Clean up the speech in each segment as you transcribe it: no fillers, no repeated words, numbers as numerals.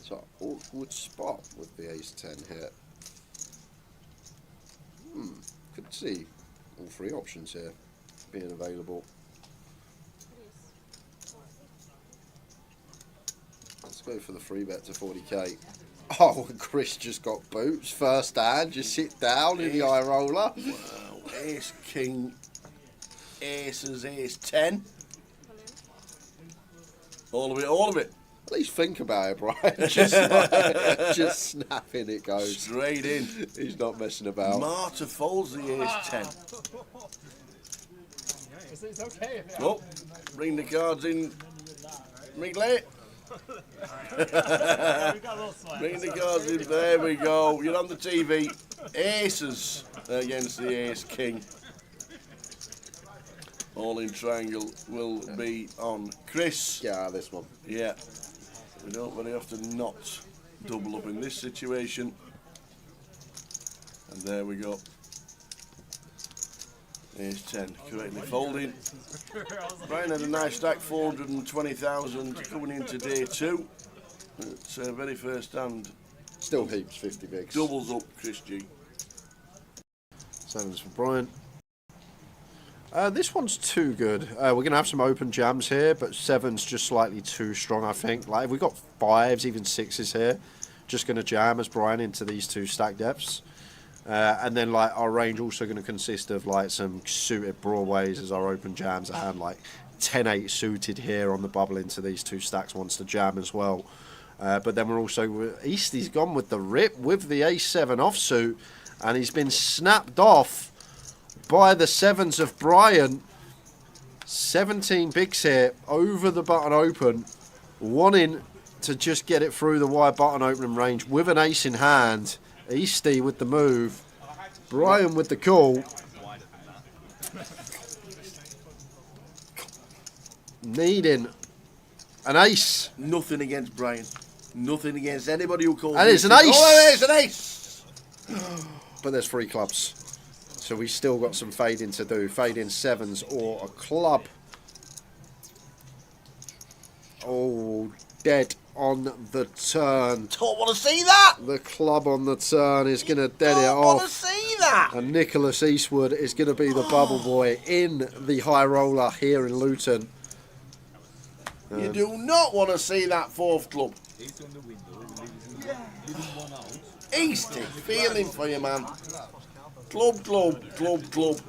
It's an awkward spot with the ace-10 here. Could see all three options here being available. Let's go for the free bet to 40k. Oh, and Chris just got boots first hand. Just sit down in the eye roller. Wow, ace, king, aces, ace, 10. All of it, all of it. At least think about it, Brian. Just snapping it goes. Straight in. He's not messing about. Marta folds the ace 10. It's okay. Oh, bring the cards in. Wrigley. Bring the cards in. There we go. You're on the TV. Aces against the ace king. All in triangle will be on Chris. Yeah, this one. Yeah. We don't very often not double up in this situation. And there we go. Ace 10 correctly folding. Brian had a nice stack, 420,000 coming into day 2. It's very first hand. Still heaps, 50 bigs. Doubles up, Chris G. Sevens for Brian. This one's too good. We're going to have some open jams here, but seven's just slightly too strong, I think. Like, if we've got fives, even sixes here, just going to jam as Brian into these two stack depths. And then, like, our range also going to consist of, like, some suited broadways as our open jams. A hand like 10-8 suited here on the bubble into these two stacks wants to jam as well. But then we're also... Eastie's gone with the rip with the ace-7 offsuit, and he's been snapped off by the sevens of Brian. 17 bigs here over the button open, wanting to just get it through the wide button opening range with an ace in hand. Eastie with the move, Brian with the call. Needing an ace. Nothing against Brian. Nothing against anybody who calls. And it's an ace. Oh, it's an ace. But there's 3 clubs. So we still got some fading to do. Fading sevens or a club. Oh, dead on the turn. Don't want to see that. The club on the turn is going to dead it Don't want to off. see that. And Nicholas Eastwood is going to be the bubble boy in the high roller here in Luton. You do not want to see that 4th club. Eastie, feeling for you, man. Club, club, club, club.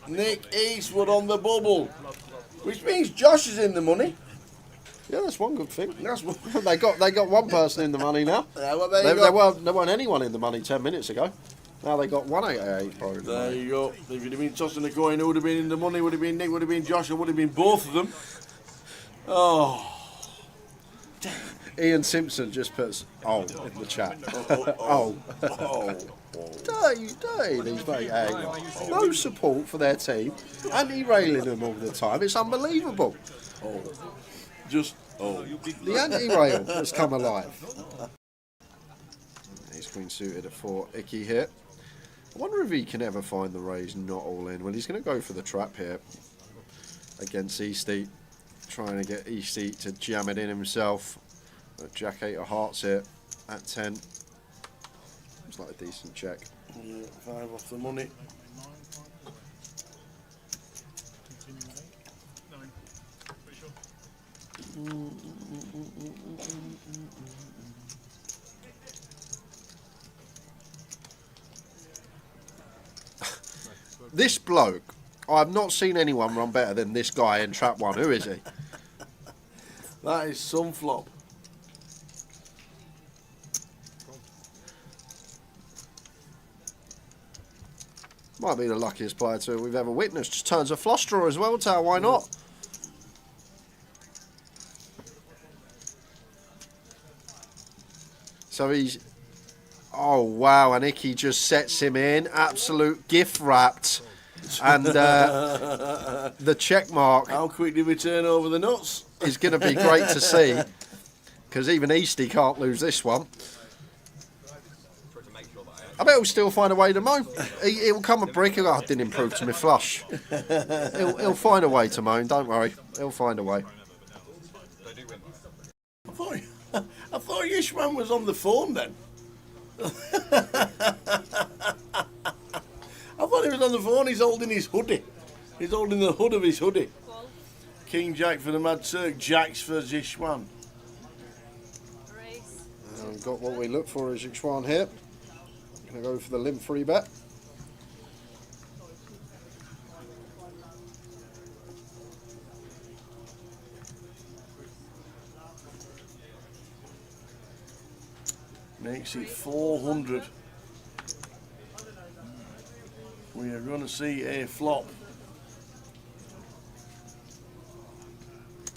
Nick Eastwood on the bubble, which means Josh is in the money. Yeah, that's one good thing. That's what they got one person in the money now. Yeah, well, there weren't anyone in the money 10 minutes ago. Now they got 188 probably. There you go. If you'd have been tossing a coin, who would have been in the money? Would have been Nick, would have been Josh, or would have been both of them. Oh. Ian Simpson just puts in the chat. Oh. Dirty these mate. No support for their team. Anti-railing them all the time. It's unbelievable. Oh. The anti-rail has come alive. He's queen suited at 4. Icky here. I wonder if he can ever find the raise not all in. Well, he's going to go for the trap here against Eastie. Trying to get Eastie to jam it in himself. Jack 8 of hearts here at 10. It's like a decent check. Yeah, 5 off the money. This bloke, I've not seen anyone run better than this guy in trap 1. Who is he? That is some flop. Might be the luckiest player we've ever witnessed. Just turns a flush draw as well, Tao. Why not? So he's... Oh, wow. And Icky just sets him in. Absolute gift wrapped. And the check mark... How quickly we turn over the nuts? ...is going to be great to see. Because even Eastie can't lose this one. I bet he'll still find a way to moan. He'll come a brick. I didn't improve to my flush. He'll find a way to moan. Don't worry. He'll find a way. I thought Ishwan was on the phone then. I thought he was on the phone. He's holding his hoodie. He's holding the hood of his hoodie. King Jack for the Mad Turk. Jacks for Zishwan. And we've got what we look for is Zishwan here. Going to go for the limp free bet. Makes it 400. We are going to see a flop.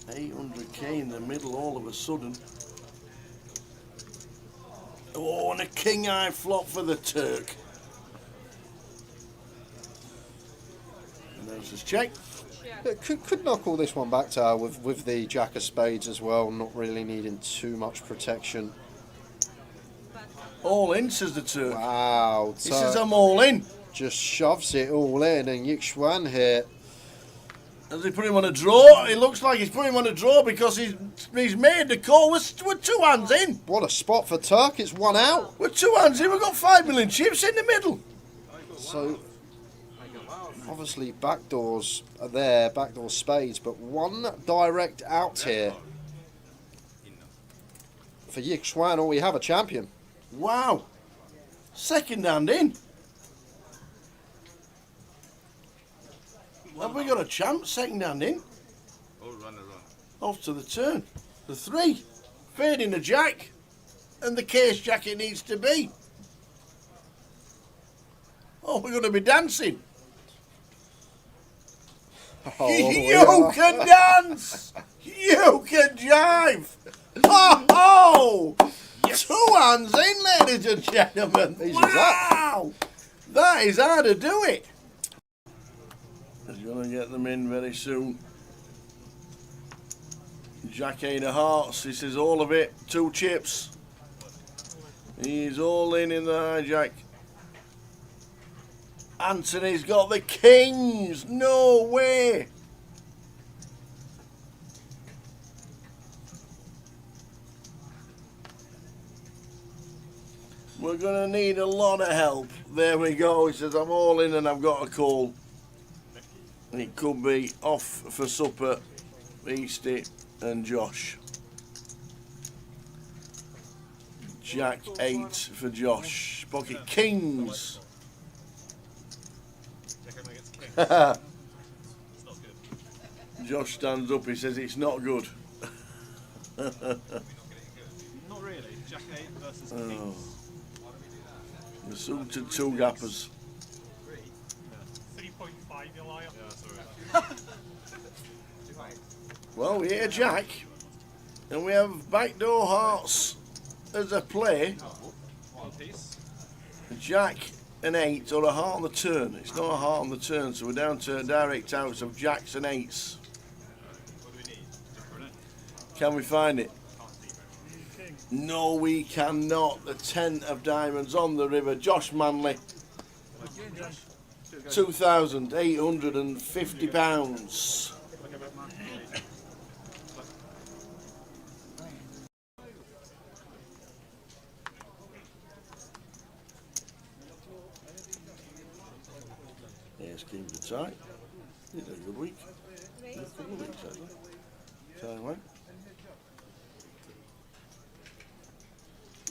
800k in the middle all of a sudden. Oh, and a king eye flop for the Turk. And there's his check. Yeah, could knock all this one back to with the Jack of Spades as well, not really needing too much protection. All in, says the Turk. Wow. He says I'm all in. Just shoves it all in, and Zishwan here. Has he put him on a draw? It looks like he's put him on a draw because he's made the call. We're 2 hands in. What a spot for Turk. It's 1 out. We're 2 hands in. We've got 5 million chips in the middle. So, obviously, backdoors are there, backdoor spades, but 1 direct out here. For Zishwan, all we have a champion. Wow. Second hand in. Have we got a champ? Second hand in. Off to the turn. The 3. Fading the jack. And the case jack it needs to be. Oh, we're going to be dancing. Oh, you can dance. You can jive. Oh! 2 hands in, ladies and gentlemen. Wow! That is how to do it. He's going to get them in very soon. Jack 8 of hearts. He says all of it. 2 chips. He's all in the hijack. Anthony's got the kings. No way. We're going to need a lot of help. There we go. He says, I'm all in and I've got a call. And it could be off for supper, Easty and Josh. Jack 8 for Josh. Pocket kings. Josh stands up. He says, it's not good. Not really. Jack 8 versus kings. The suited 2 gappers. 3.5, you liar. Yeah, sorry. Well, we hit a jack, and we have backdoor hearts as a play. One piece. A jack, an 8, or a heart on the turn. It's not a heart on the turn, so we're down to direct outs of jacks and 8s. What do we need? Just for an 8. Can we find it? Can't see very well. No, we cannot. The 10 of diamonds on the river. Josh Manley, £2,850. Here's King to tie. He's had a good week. A couple of weeks, actually. Tie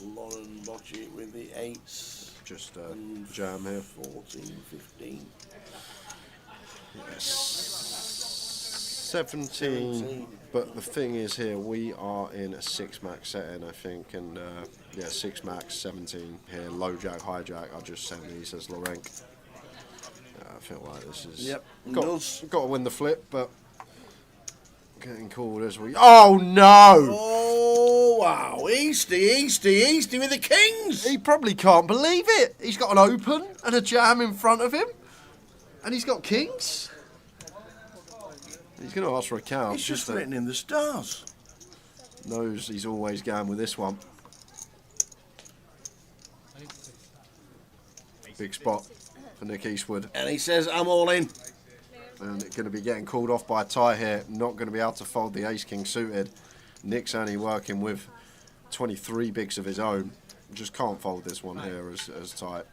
Lauren Bocci with the 8s. Just jam here. 14, 15. Yes. 17. But the thing is here, we are in a 6 max setting, I think, and yeah, 6 max, 17 here, low jack, high jack. I just sent these as Lorenk. I feel like this is got to win the flip, but getting called as we. Oh no! Oh wow! Easty with the kings. He probably can't believe it. He's got an open and a jam in front of him, and he's got kings. He's going to ask for a count. He's just threatening the stars. Knows he's always going with this one. Big spot for Nick Eastwood. And he says, I'm all in. And it's going to be getting called off by a tie here. Not going to be able to fold the ace-king suited. Nick's only working with 23 bigs of his own. Just can't fold this one here as tight.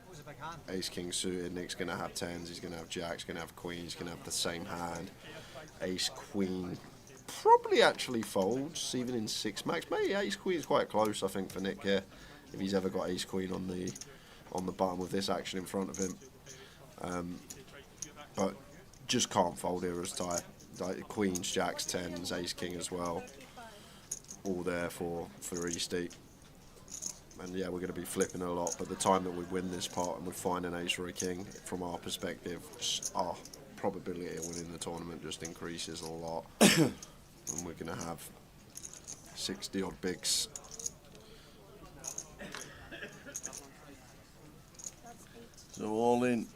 Ace king suited. Nick's going to have tens. He's going to have jacks. Going to have queens. He's going to have the same hand. Ace queen probably actually folds even in 6 max. Maybe ace queen is quite close, I think, for Nick here. If he's ever got ace queen on the button with this action in front of him, but just can't fold here as tight. Like queens, jacks, tens, ace king as well. All there for Easty. And yeah, we're going to be flipping a lot, but the time that we win this part and we find an ace or a king, from our perspective, our probability of winning the tournament just increases a lot. And we're going to have 60 odd bigs. So all in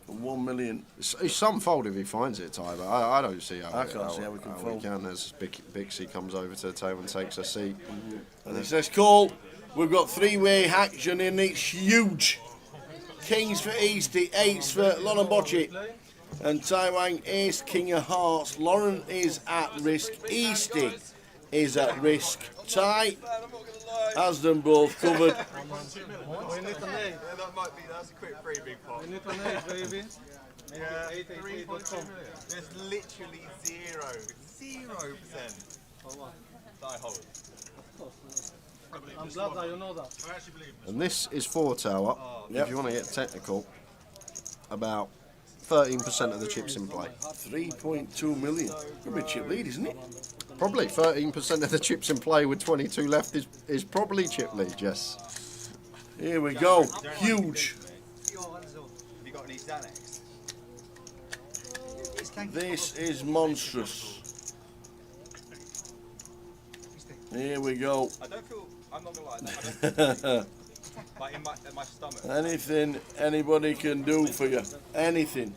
for 1 million. It's some fold if he finds it, Ty, but I don't see how I can't see how we can fold. As Bixie comes over to the table and takes a seat. And he says, call. We've got 3-way action in. It's huge. Kings for Easty, eights for Lauren Bocci. And Taiwan ace, king of hearts. Lauren is at risk. Easty is at risk. Ty has them both covered. We need an eight. Yeah, that's a quick free big pot. We need an eight, baby. Yeah, 888.com. there's literally 0%. For what? I hold. I'm glad that you know that. I actually believe this. And this is 4 tower. Yep. If you want to get technical, about 13% of the chips in play. 3.2 million. Could be a chip lead, isn't it? Probably 13% of the chips in play with 22 left is probably chip lead, yes. Here we go. Huge. Have you got any Xanax? This is monstrous. Here we go. I don't feel, I'm not gonna lie, I don't feel like in my stomach. Anything anybody can do for you. Anything.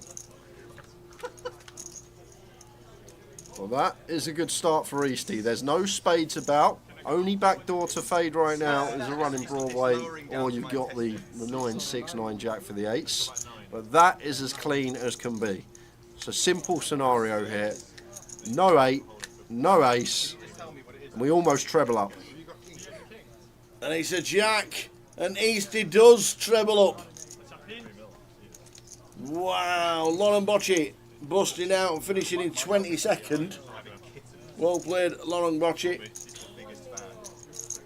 Well, that is a good start for Easty. There's no spades about. Only backdoor to fade right now is a running Broadway, or you've got the 9-6, 9-jack for the eights. But that is as clean as can be. It's a simple scenario here. No 8, no ace, and we almost treble up. And it's a jack. And Easty does treble up. Wow. Lauren Bocci busting out and finishing in 22nd. Well played, Lauren Bocci.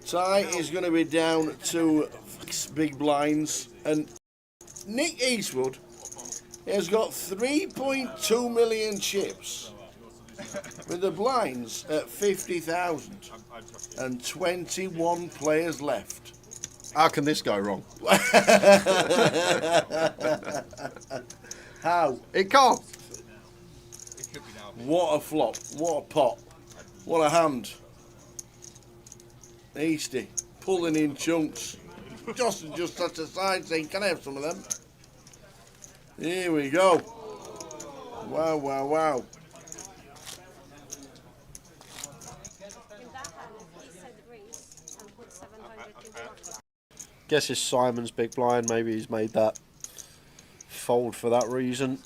Ty is going to be down to 6 big blinds. And Nick Eastwood has got 3.2 million chips with the blinds at 50,000 and 21 players left. How can this go wrong? How? It can't. What a flop. What a pot. What a hand. Easty pulling in chunks. Justin just touched aside saying, can I have some of them? Here we go. Wow, wow, wow. In that hand, he said raise and put 700 in the bucket. Guess it's Simon's big blind. Maybe he's made that fold for that reason.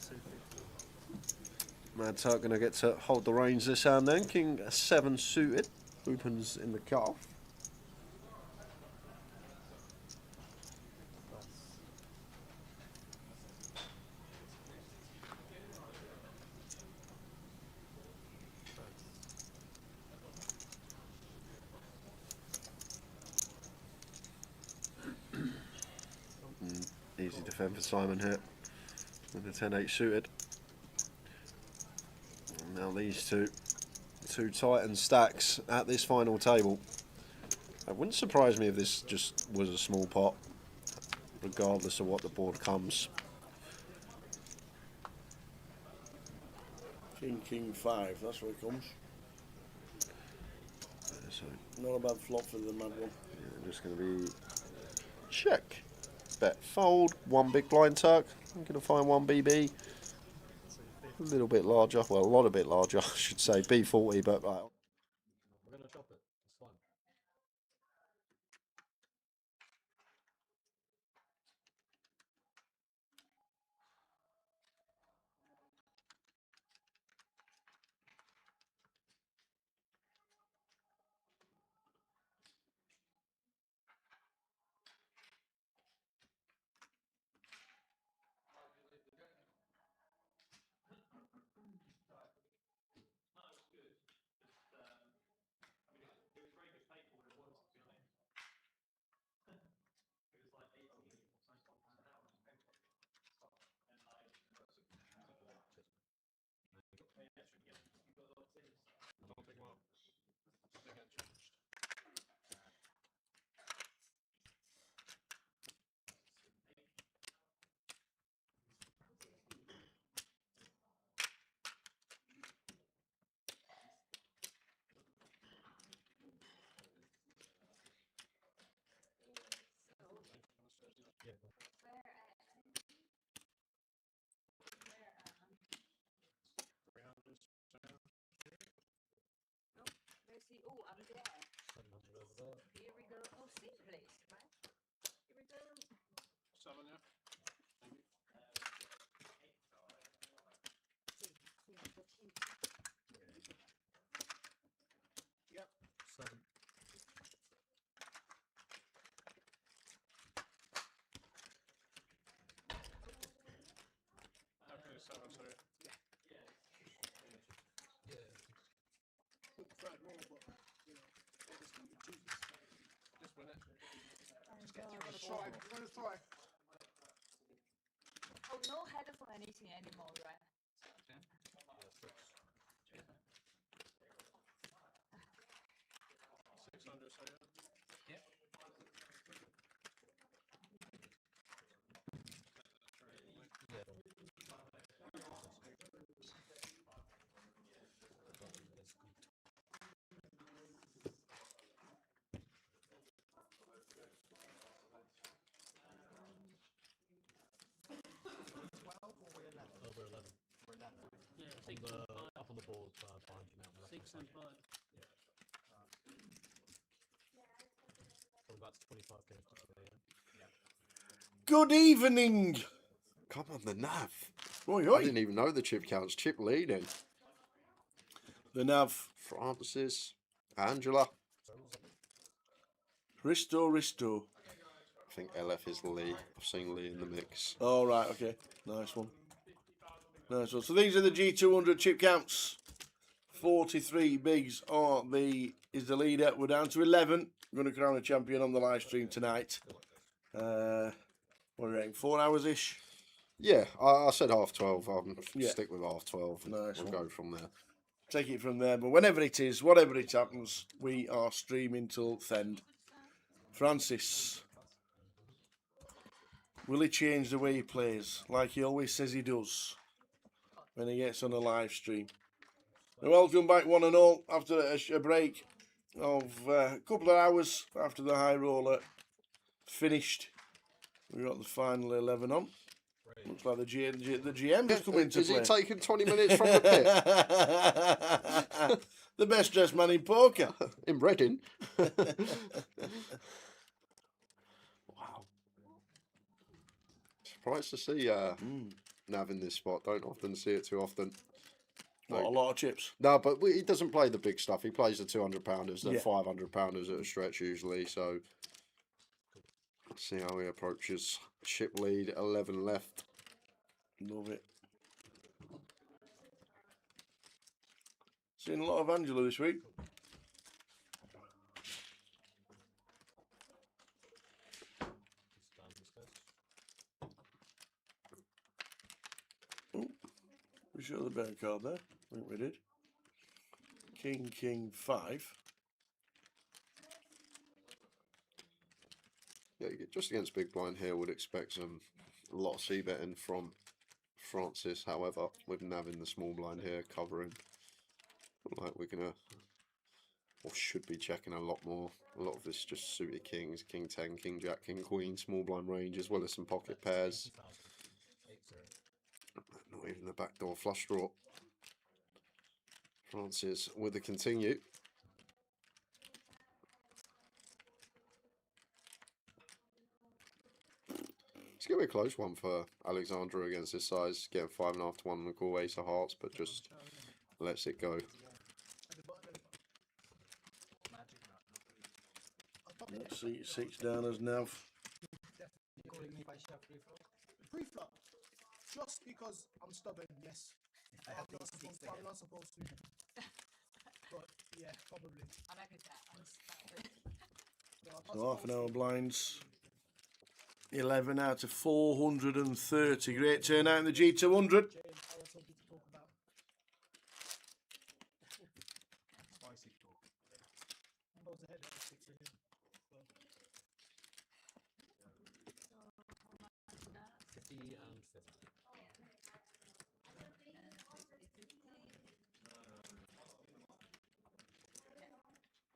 Mad Turk going to get to hold the reins this hand then. King 7 suited. Opens in the cutoff. Easy defend for Simon here with the 10-8 suited. And now these two Titan stacks at this final table. It wouldn't surprise me if this just was a small pot, regardless of what the board comes. King 5, that's where it comes. So Not a bad flop for the mad one. yeah, just going to be check, bet, fold, 1 big blind Turk. I'm going to find 1 BB. A little bit larger, well, a lot a bit larger, I should say, B40, but We're gonna chop it. It's fine. 7, yeah. Yep. 7. Okay, 7, sorry. Just win it. I'm gonna try. Oh, no header for anything anymore, right? Yeah, 6. 600, sorry. Yeah. We're 11. Yeah, On 6 the, and 5. up on the board behind you now. 6 and 5. Probably about 25 games to play. Yeah. Good evening. Come on, the nav. Oi, I oi. didn't even know the chip counts. Chip leading. The nav. Francis. Angela. Risto. I think LF is Lee. I've seen Lee in the mix. All right, okay. Nice one. Nice one. So these are the G200 chip counts. 43 bigs is the leader. We're down to 11. We're going to crown a champion on the live stream tonight. What are you reckon? 4 hours-ish? Yeah, I said half 12. I'll Yeah. stick with half 12. And Nice we'll one. go from there. Take it from there. But whenever it is, whatever it happens, we are streaming till Thend. Francis. Will he change the way he plays, like he always says he does, when he gets on a live stream? And welcome back, one and all, after a break of a couple of hours after the high roller finished. We got the final 11 on. Looks like the GM has come into Is play. he taking 20 minutes from the pit? The best dressed man in poker. In Reading? Wow. Surprised to see Nav in this spot. Don't often see it too often. What, a lot of chips. No, but he doesn't play the big stuff. He plays the 200-pounders, the Yeah. 500-pounders at a stretch usually. So let's see how he approaches. Chip lead, 11 left. Love it. Seen a lot of Angela this week. We show the better card there. I think we did. King 5. Yeah, just against big blind here, would expect a lot of c betting from Francis. However, with Nav in the small blind here covering, like we're gonna or should be checking a lot more. A lot of this just suited kings, king 10, king jack, king queen, small blind range, as well as some pocket pairs. Not even the backdoor flush draw. Francis with the continue. It's going to be a close one for Alexandra against this size. Getting 5.5 to 1 on the call ace of hearts, but just lets it go. Let's see, 6 down as Nav. Pre-flop, just because I'm stubborn, yes. I'm not supposed to. But yeah, probably. I like that. So half an hour blinds. 11 out of 430. Great turnout in the G200. Jane, I was hoping to talk about. Spicy talk. I was ahead of 6 again. Well, 50 and 50.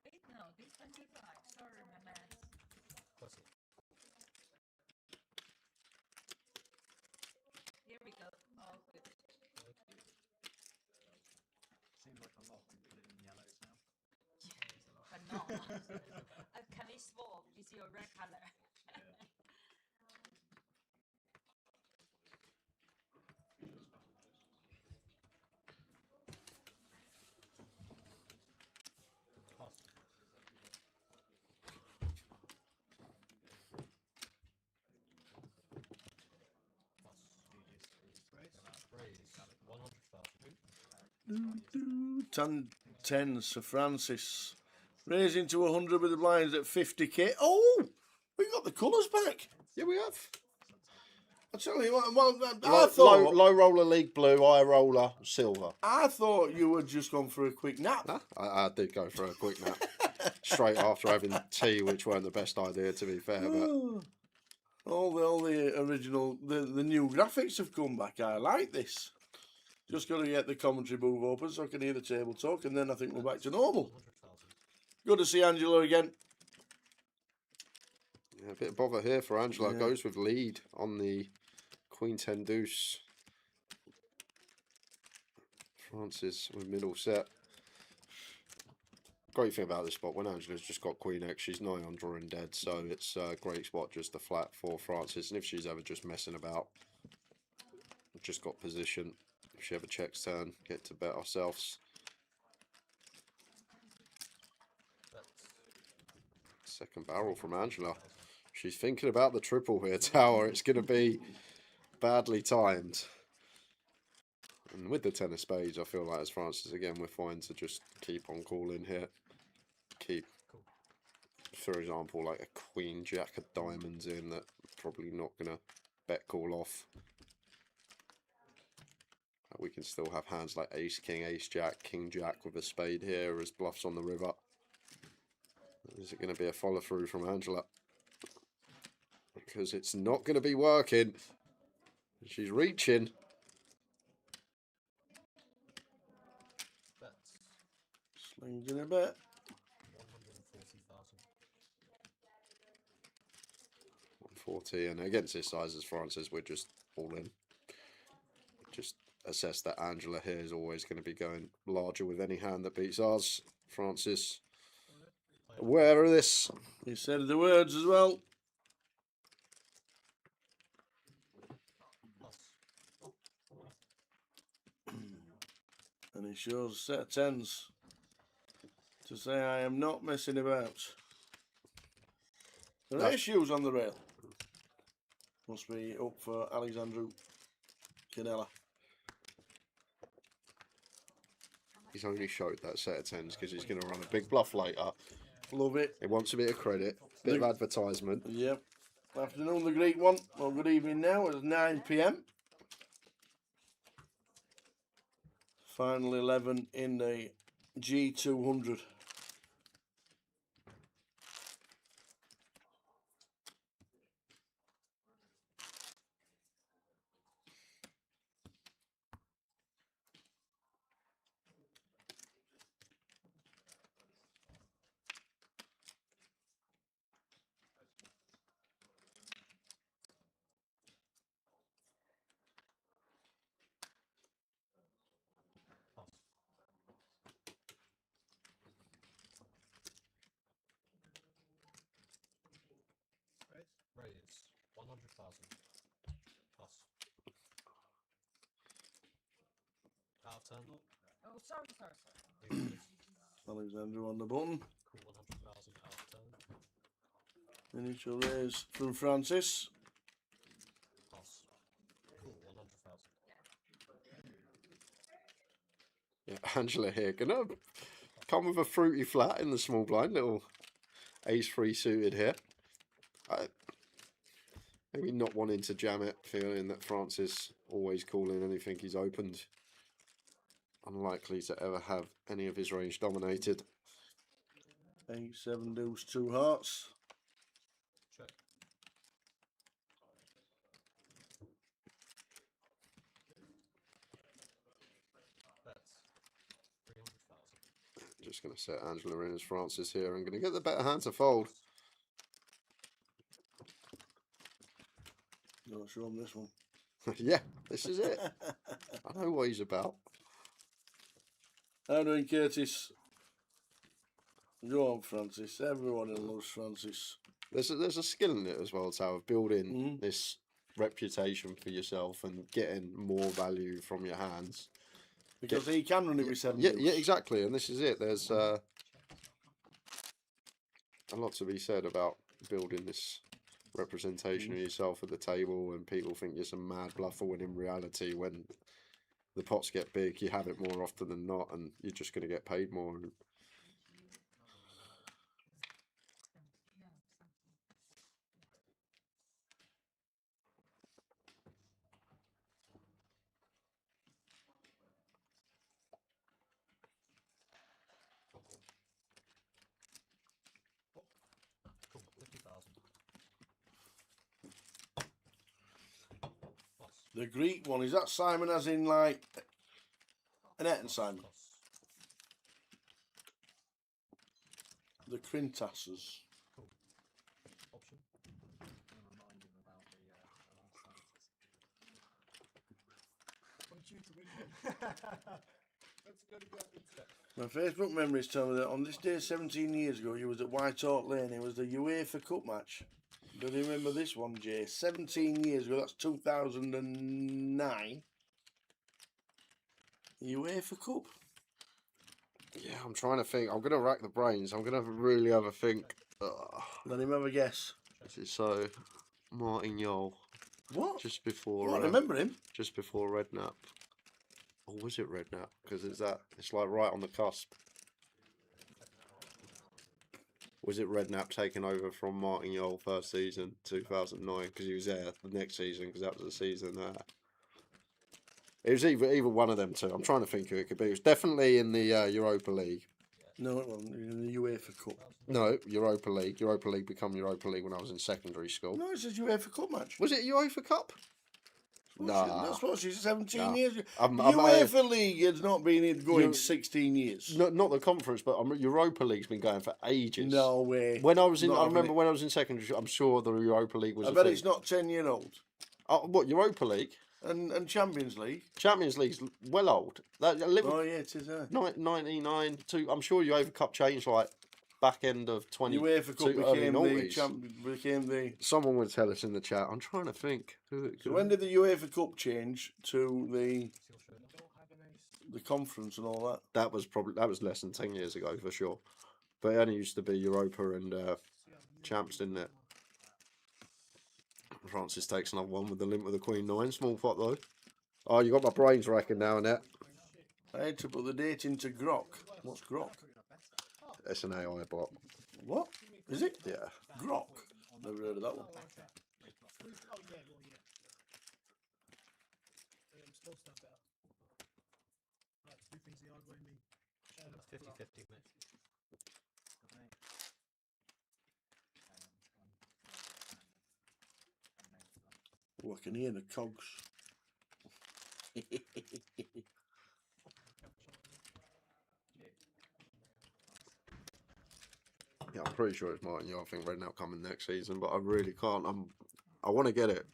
Wait, no, this 25. Sorry, my math. Plus it. Here we go. Oh, good. Seems like a lot. We put it in yellows now. But no. Can we swap? Is your red color? 10 tens for Francis. Raising to 100 with the blinds at 50k. Oh, we got the colours back. Yeah, we have. I tell you what, well, Low roller league blue, high roller silver. I thought you had just gone for a quick nap. Nah, I did go for a quick nap straight after having tea, which weren't the best idea, to be fair. But all the original, the new graphics have come back. I like this. Just got to get the commentary booth open so I can hear the table talk, and then I think we're back to normal. Good to see Angela again. yeah, a bit of bother here for Angela. Yeah. Goes with lead on the Queen 10 deuce. Francis with middle set. Great thing about this spot, when Angela's just got Queen X, she's nigh on drawing dead, so it's a great spot just a flat for Francis. And if she's ever just messing about, just got position. If she ever checks turn, get to bet ourselves. Second barrel from Angela. She's thinking about the triple here, Tower. It's going to be badly timed. And with the 10 of spades, I feel like as Francis, again, we're fine to just keep on calling here. Keep, for example, like a Queen Jack of diamonds in that probably not going to bet call off. We can still have hands like Ace King, Ace Jack, King Jack with a spade here as bluffs on the river. Is it going to be a follow through from Angela? Because it's not going to be working. She's reaching. Slings in a bit. 140, and against this size as Francis, we're just all in. Just assess that Angela here is always going to be going larger with any hand that beats ours. Francis, aware of this. He said the words as well. And he shows a set of tens to say, I am not messing about. There are issues on the rail. Must be up for Alexandru Canella. He's only showed that set of tens because he's going to run a big bluff later. Love it. He wants a bit of credit, bit of advertisement. Yep. Afternoon, the Greek one. Well, good evening now. It's 9 p.m. Final 11 in the G200. Raise 100,000. Plus. Out of 10. Oh, sorry. Alexander on the button. Cool 100,000 out of 10. Initial raise from Francis. Plus. Cool 100,000. Yeah, Angela here gonna come with a fruity flat in the small blind, little ace-3 suited here. Maybe not wanting to jam it, feeling that Francis always calling anything he's opened. Unlikely to ever have any of his range dominated. 8, 7 deuce, 2 hearts. Check. Bets 300,000. Just going to set Angela in as Francis here. I'm going to get the better hand to fold. Gotta show him this one. Yeah, this is it. I know what he's about. How doing, Curtis? Go on, Francis. Everyone loves Francis. There's a skill in it as well, Tal, of building this reputation for yourself and getting more value from your hands. Because he can run it with 7 Yeah, deuce. yeah, exactly. And this is it. There's a lot to be said about building this representation of yourself at the table, and people think you're some mad bluffer when in reality, when the pots get big, you have it more often than not, and you're just going to get paid more. Cool, 50,000. Plus, The Greek one, is that Simon as in like Annette and Simon? plus. The Crintasses. Cool. Option. Remind him about the Want you to win then. Let's go to go into My Facebook memories tell me that on this day 17 years ago, you was at White Hart Lane. It was the UEFA Cup match. Do you remember this one, Jay? 17 years ago, that's 2009. UEFA Cup. Yeah, I'm trying to think. I'm going to rack the brains. I'm going to really have a think. Let him have a guess. This is so Martin Yole. What? Just before. What? Remember him? Just before Redknapp. Or was it Redknapp? Because it's like right on the cusp. Was it Redknapp taking over from Martin Yole first season, 2009? Because he was there the next season, because that was the season. It was either one of them two. I'm trying to think who it could be. It was definitely in the Europa League. No, it wasn't. In the UEFA Cup. No, Europa League. Europa League become Europa League when I was in secondary school. No, it's a UEFA Cup match. Was it UEFA Cup? Nah. That's what she's 17 Nah. years ago. I'm UEFA League has not been going 16 years. No, not the conference, but Europa League's been going for ages. No way. When I was in, Not I having remember it. when I was in secondary school, I'm sure the Europa League was. I a bet thing. it's not 10-year-old. Oh, what, Europa League? And Champions League. Champions League's well old. Liverpool, Oh yeah, it is. 99 to. I'm sure UEFA Cup changed like back end of 20. UEFA Cup early became the noughties. became the. Someone would tell us in the chat. I'm trying to think. Who it So could when did the UEFA Cup change to the don't have an ace. the conference and all that? that was less than 10 years ago for sure. But it only used to be Europa and champs, didn't it? Francis takes another one with the limp with the Queen 9. Small pot though. Oh, you got my brains racking now, Annette. I had to put the date into Grok. What's Grok? It's an AI bot. What is it? Yeah. Grok. Never heard of that one. Oh yeah, well yeah. Still stuff better. Right, two things the hard way me. That's 50-50, mate. Oh, I can hear the cogs. Yeah, I'm pretty sure it's Martin. I think Redknapp coming next season, but I really can't. I want to get it.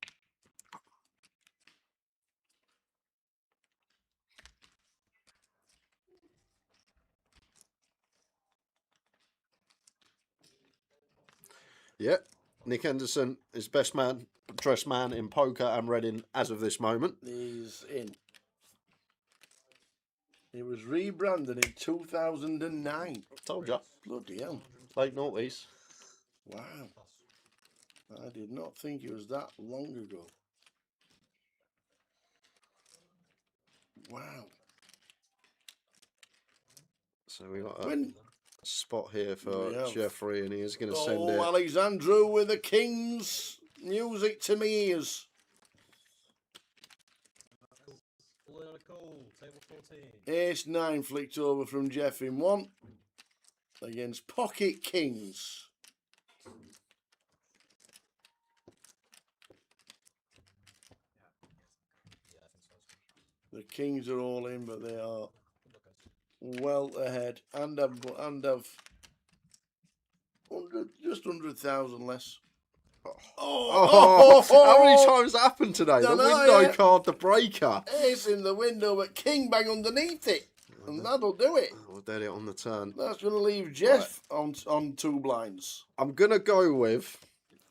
Yep, Nick Henderson is best man, dressed man in poker and Reading as of this moment. He's in. It was rebranded in 2009. Told ya. Bloody hell. Late noughties. Wow. I did not think it was that long ago. Wow. So we got a When spot here for Yeah. Jeffrey, and he is going to send oh, it. Alexandru with the King's music to me ears. All in on a call. Table 14. Ace 9 flicked over from Jeff in 1 against Pocket Kings. Yeah, I think so. The Kings are all in, but they are well ahead and have 100, just 100,000 less. Oh, how many times that happened today? The Dunno, window yeah. card, the breaker. Ace in the window, but King bang underneath it, and that'll do it. We'll dead it on the turn. That's going to leave Jeff on 2 blinds. I'm going to go with.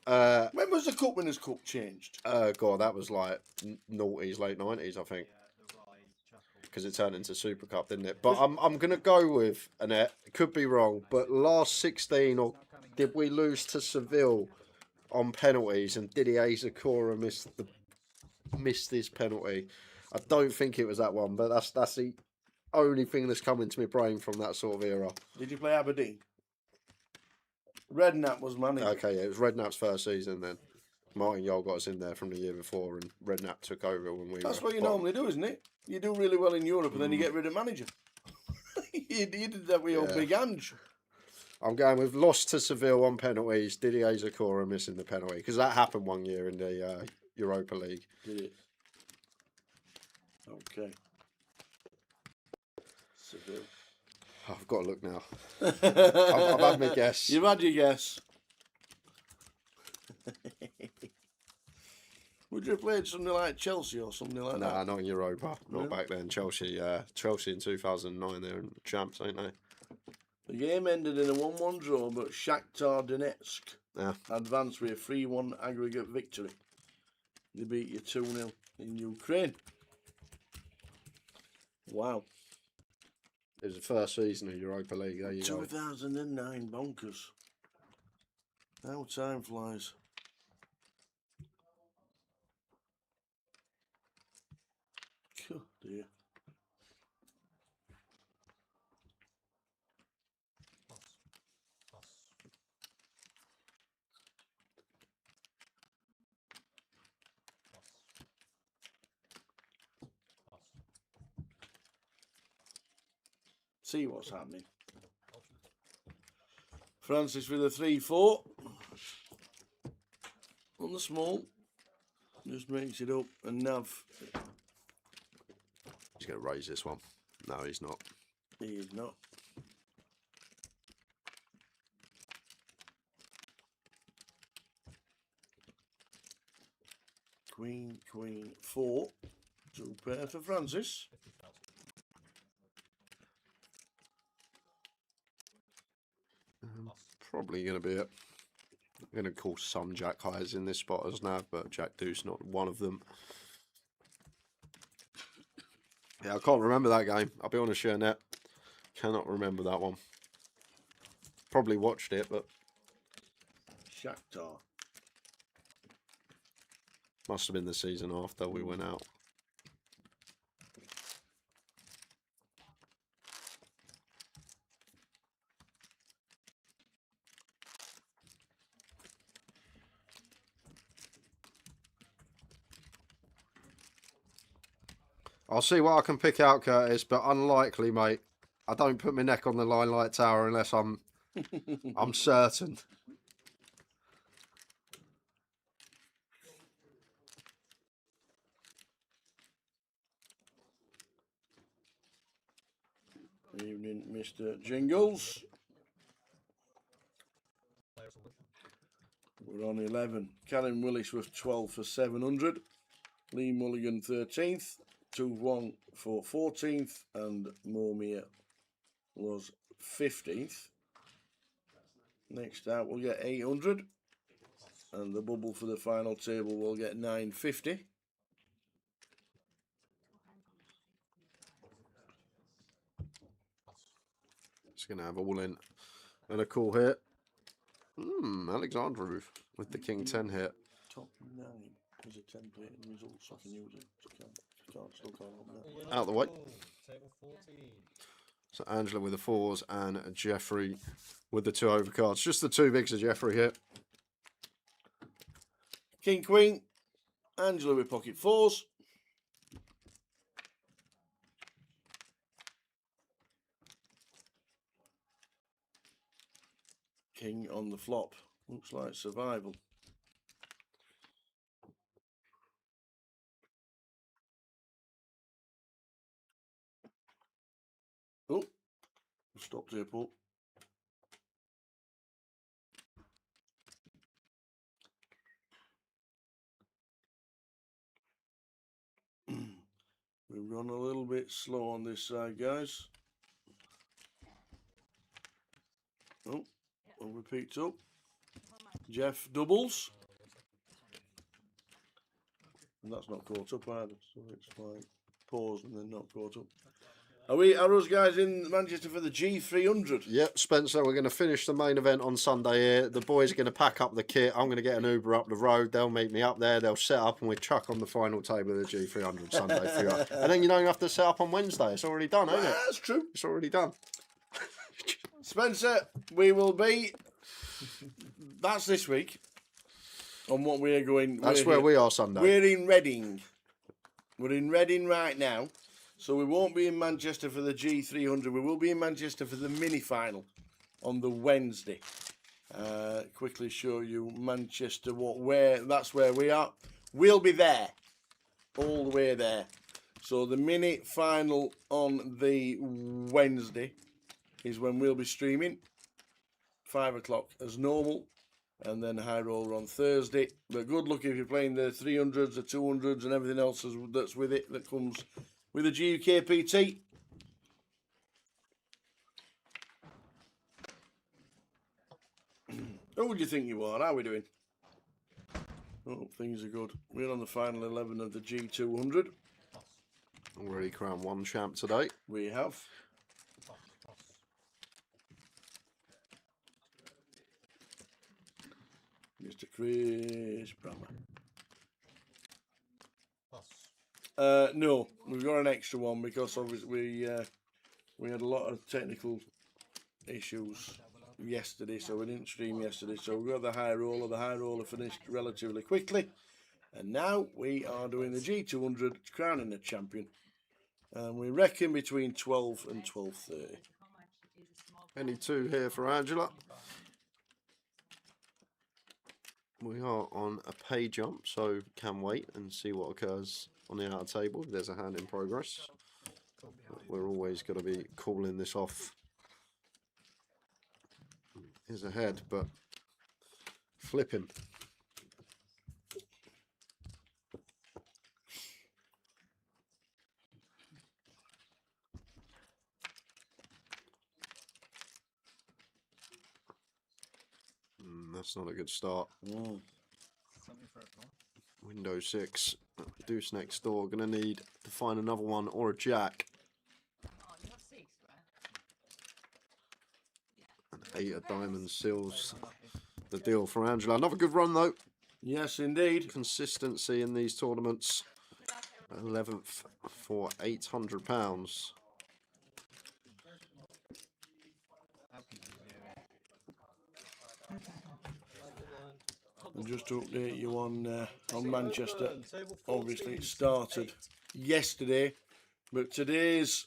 When was the Cup Winners' Cup changed? God, that was like noughties, late 90s, I think. Because it turned into Super Cup, didn't it? But I'm going to go with Annette. It could be wrong, but last 16, or did we lose to Seville on penalties, and Didier Zakora missed his penalty? I don't think it was that one, but that's the only thing that's come into my brain from that sort of era. Did you play Aberdeen? Redknapp was manager. Okay, yeah, it was Redknapp's first season then. Martin Yole got us in there from the year before, and Redknapp took over when we That's were what you bottom. normally do, isn't it? You do really well in Europe, and then you get rid of manager. you did that with your big Ange. I'm going with lost to Seville on penalties. Didier Zakora missing the penalty because that happened one year in the Europa League. Did it? Okay. Seville. I've got to look now. I've had my guess. You've had your guess. Would you have played something like Chelsea or something like that? Nah, not in Europa. Not No? back then. Chelsea in 2009, they're champs, ain't they? The game ended in a 1-1 draw, but Shakhtar Donetsk Yeah. advanced with a 3-1 aggregate victory. They beat you 2-0 in Ukraine. Wow. It was the first season of Europa League. There you go. 2009 bonkers. How time flies. Oh dear. See what's happening. Francis with a 3-4 on the small. Just makes it up, and Nav. He's going to raise this one. No, he's not. He is not. Queen, 4. 2 pair for Francis. Probably going to be it. I'm going to call some Jack highs in this spot as Nav, but Jack Deuce not one of them. Yeah, I can't remember that game. I'll be honest with you, Annette. Cannot remember that one. Probably watched it, but Shakhtar. must have been the season after we went out. I'll see what I can pick out, Curtis, but unlikely, mate. I don't put my neck on the line like Tower unless I'm certain. Evening, Mr. Jingles. We're on 11. Callum Willis was 12 for 700. Lee Mulligan 13th. 2-1 for 14th. And Momir was 15th. Next out, we'll get 800. And the bubble for the final table will get 950. Just going to have all in. And a cool hit. Alexandru with the King 10 hit. Top 9 is a template and results. I can use it. Still can't open it. Out the way. Table 14. So Angela with the 4s and Jeffrey with the 2 overcards. Just the 2 bigs of Jeffrey here. King, Queen. Angela with pocket 4s. King on the flop. Looks like survival. Oh, stopped here, Paul. We run a little bit slow on this side, guys. Oh, over picked up. Jeff doubles. And that's not caught up either, so it's like pause and then not caught up. Are us guys in Manchester for the G300? Yep, Spencer, we're going to finish the main event on Sunday here. The boys are going to pack up the kit. I'm going to get an Uber up the road. They'll meet me up there. They'll set up and we chuck on the final table of the G300 Sunday for you. And then you don't have to set up on Wednesday. It's already done, ain't it? That's true. It's already done. Spencer, we will be... That's this week. On what we're going... That's where we are Sunday. We're in Reading. We're in Reading right now. So we won't be in Manchester for the G300. We will be in Manchester for the mini-final on the Wednesday. Quickly show you Manchester, that's where we are. We'll be there. All the way there. So the mini-final on the Wednesday is when we'll be streaming. 5 o'clock as normal. And then high roller on Thursday. But good luck if you're playing the 300s, the 200s and everything else that's with it, that comes with the GUKPT. Who would you think you are? How are we doing? Oh, things are good. We're on the final 11 of the G200. Already crowned one champ today. We have. Mr. Chris Brammer. No, we've got an extra one because obviously we had a lot of technical issues yesterday, so we didn't stream yesterday. So we got the high roller. The high roller finished relatively quickly, and now we are doing the G200, crowning the champion. And we reckon between 12 and 12:30. Any two here for Angela. We are on a pay jump, so can wait and see what occurs on the outer table. There's a hand in progress. We're always going to be calling this off. Here's a head, but flipping. That's not a good start. Window 6. Deuce next door. Gonna need to find another one or a jack. And 8 of diamonds seals the deal for Angela. Another good run though. Yes, indeed. Consistency in these tournaments. 11th for £800. And just to update you on Manchester, obviously it started yesterday, but today's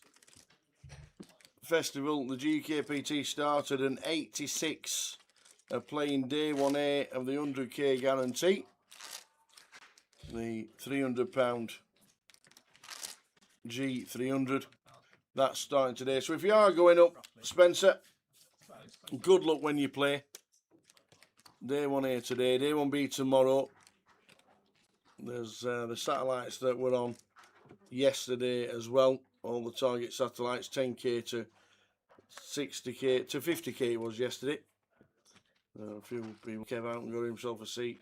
festival, the GKPT, started an 86 playing day 1A of the 100k guarantee, the £300 G300. That's starting today. So if you are going up, Spencer, good luck when you play. Day 1A today, day 1B tomorrow. There's the satellites that were on yesterday as well. All the target satellites, 10k to 60k to 50k was yesterday. A few people came out and got himself a seat.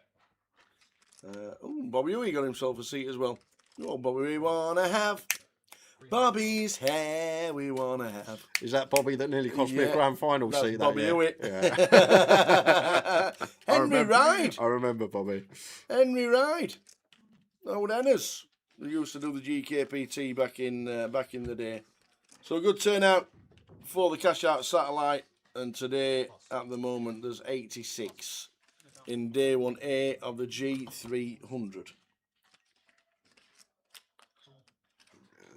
Bobby Huey got himself a seat as well. Oh, Bobby, we wanna have Bobby's hair, we wanna have. Is that Bobby that nearly cost me a grand final seat? Bobby Hewitt. Yeah. Henry Ride. I remember Bobby. Henry Ride. Old Ennis. They used to do the GKPT back in the day. So a good turnout for the cash out satellite. And today, at the moment, there's 86 in day 1A of the G300.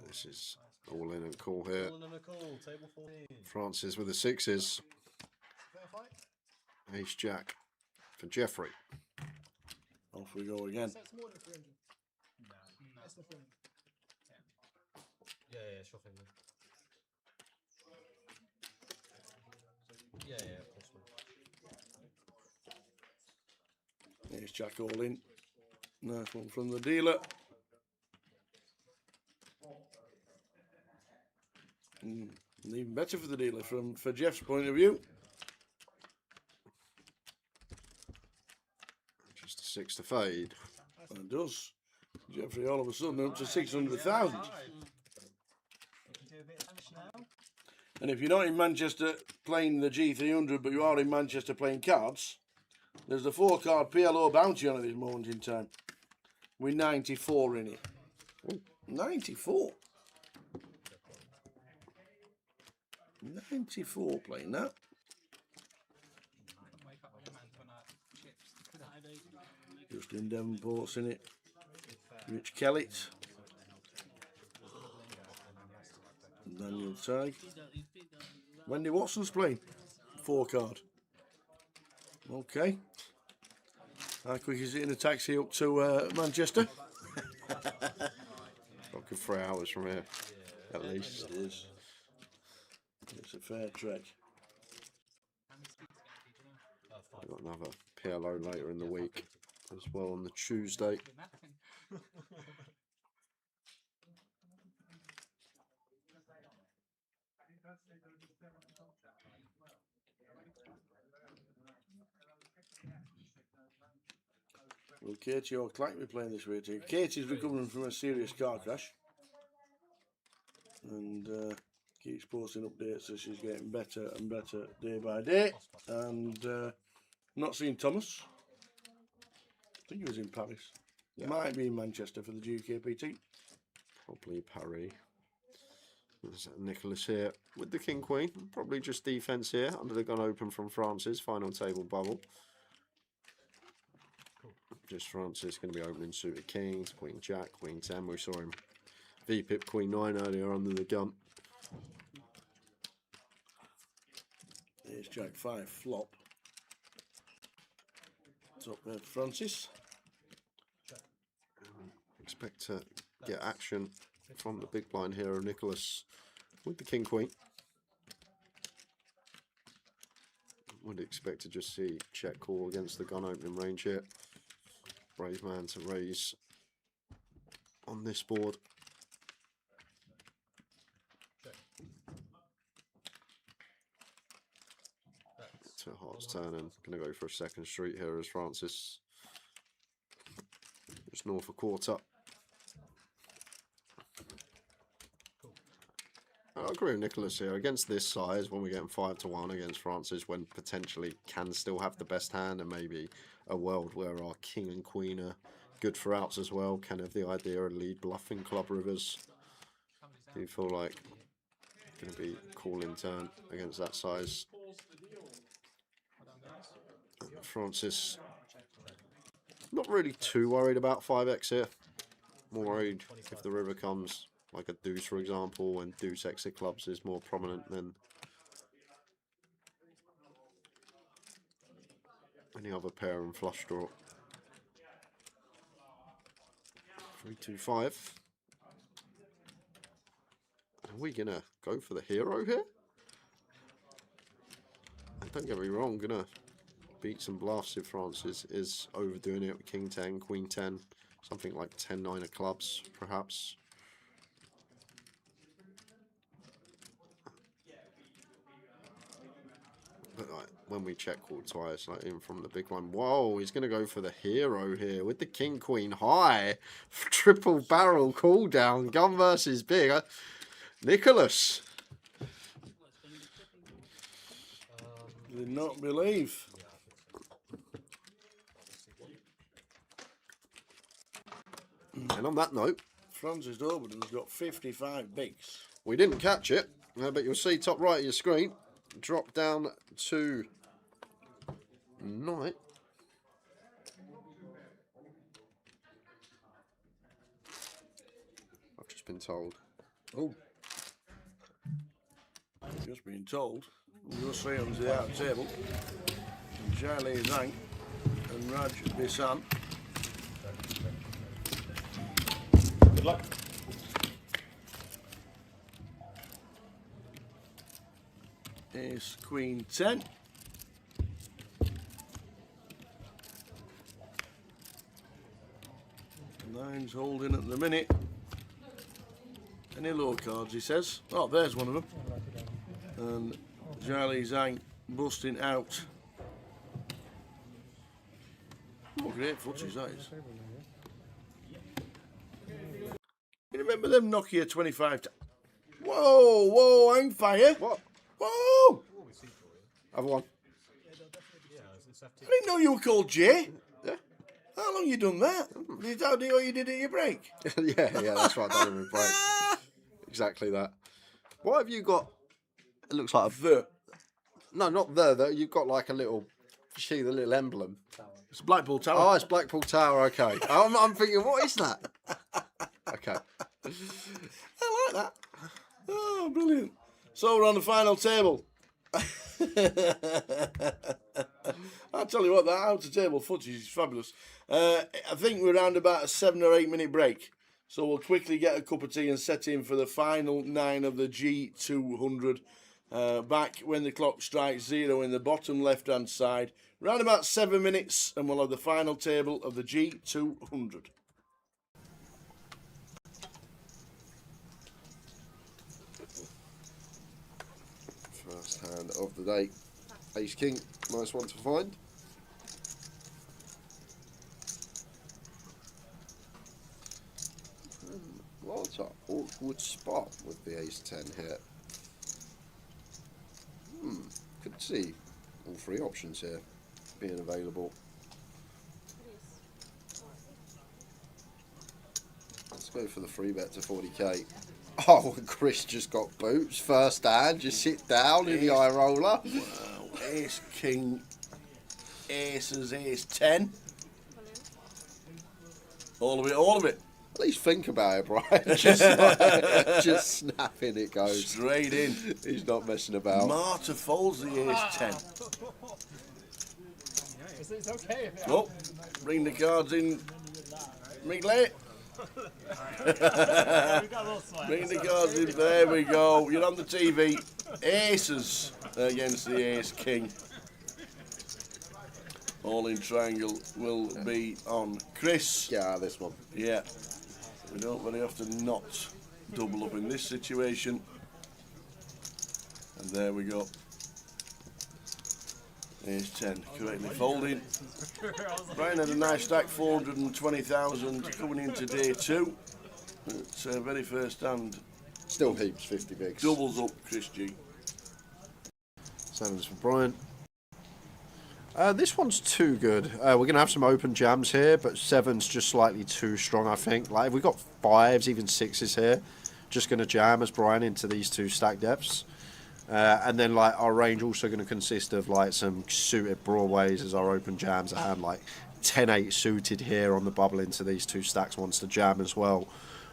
This is all in and cool here. All in and cool, table 14. Francis with the 6s. Ace Jack for Jeffrey. Off we go again. That's more than 300. That's the thing. Yeah, sure thing. Yeah, possible. Ace Jack all in. Nice one from the dealer. And even better for the dealer for Jeff's point of view. Just a 6 to fade. And it does. Jeffrey all of a sudden up to 600,000. bit of cash now. And if you're not in Manchester playing the G200, but you are in Manchester playing cards, there's the 4-card PLO bounty on at this moment in time. With 94 in it. Ooh, 94. 94 playing that. Wake up with your man for night. Chips. Justin Devonport's in it. Rich Kellett. Daniel Tighe. Wendy Watson's playing. 4-card. Okay. How quick is it in a taxi up to Manchester? Like 3 hours from here, at least. It is. It's a fair trek. We've got another PLO later in the week as well on the Tuesday. Well, Katie O'Clack will be playing this week too. Katie's recovering from a serious car crash. And keeps posting updates, so she's getting better and better day by day. And not seen Thomas. I think he was in Paris. Yeah. Might be in Manchester for the GKPT. Probably Paris. There's Nicholas here with the King Queen. Probably just defence here under the gun open from Francis. Final table bubble. Just Francis going to be opening suited kings, Queen Jack, Queen 10. We saw him VPip Queen 9 earlier under the gun. Here's Jack 5 flop. Top there, Francis. Expect to get action from the big blind here of Nicholas with the King Queen. Would expect to just see check call against the gun opening range here. Brave man to raise on this board. To hearts turn and going to go for a second street here as Francis just north of quarter. I agree with Nicholas here. Against this size, when we're getting 5-1 against Francis, when potentially can still have the best hand, and maybe a world where our king and queen are good for outs as well, can have the idea of lead bluffing club rivers. Do you feel like going to be calling turn against that size? Francis, not really too worried about 5x here. More worried if the river comes like a deuce, for example, and deuce exit clubs is more prominent than any other pair and flush draw. 3-2-5. Are we gonna go for the hero here? And don't get me wrong, gonna beat some bluffs if Francis is overdoing it with King 10, Queen 10, something like 10-9 of clubs, perhaps. But like, when we check call twice, like in from the big one, whoa, he's going to go for the hero here with the King Queen high. Triple barrel call down, gun versus big. Nicholas. Did not believe. And on that note, Francis Overton's got 55 bigs. we didn't catch it, but you'll see top right of your screen. Drop down to night. I've just been told. Oh. Just been told. You'll see on the outer table. Charlie Zhang and Raj Bisan. Good luck. Ace Queen 10. Nine's holding at the minute. Any low cards, he says. Oh, there's one of them. And Charlie Zhang busting out. Oh, great footage that is. You remember them Nokia 25? What Whoa, whoa, hang fire. What? Whoa! Other one. Yeah, it's FT. I didn't know you were called Jay. Yeah. How long you done that? Did that do what you did at your break? yeah, that's what I done in my break. Exactly that. What have you got? It looks like a... The. No, not the. You've got like a little... See the little emblem? It's Blackpool Tower. Oh, it's Blackpool Tower, okay. I'm thinking, what is that? Okay. I like that. Oh, brilliant. So we're on the final table. I'll tell you what, that outer table footage is fabulous. I think we're around about a 7 or 8 minute break. So we'll quickly get a cup of tea and set in for the final 9 of the G200. Back when the clock strikes 0 in the bottom left hand side. Around about 7 minutes and we'll have the final table of the G200. First hand of the day. Ace King, nice one to find. What an awkward spot with the Ace 10 here. Could see all 3 options here being available. Let's go for the free bet to 40k. Oh, and Chris just got boots. First hand, just sit down in the eye roller. Wow, Ace King, Aces, Ace 10. All of it, all of it. At least think about it, Brian. Just snapping it goes. Straight in. He's not messing about. Marta folds the Ace 10. It's okay. Oh, bring the cards in. Wrigley. Bring the cards in. There we go. You're on the TV. Aces against the Ace King. All in triangle will be on Chris. Yeah, this one. Yeah. We don't very often not double up in this situation. And there we go. Ace 10 correctly folding. Brian had a nice stack, 420,000 coming into day 2. But very first hand, Still heaps, 50 bigs. doubles up Chris G. 7s for Brian. This one's too good. We're going to have some open jams here, but 7's just slightly too strong, I think. Like, if we've got 5s, even 6s here, just going to jam as Brian into these 2 stack depths. And then, like, our range also going to consist of, like, some suited Broadways as our open jams, and, like, 10-8 suited here on the bubble into these 2 stacks wants to jam as well.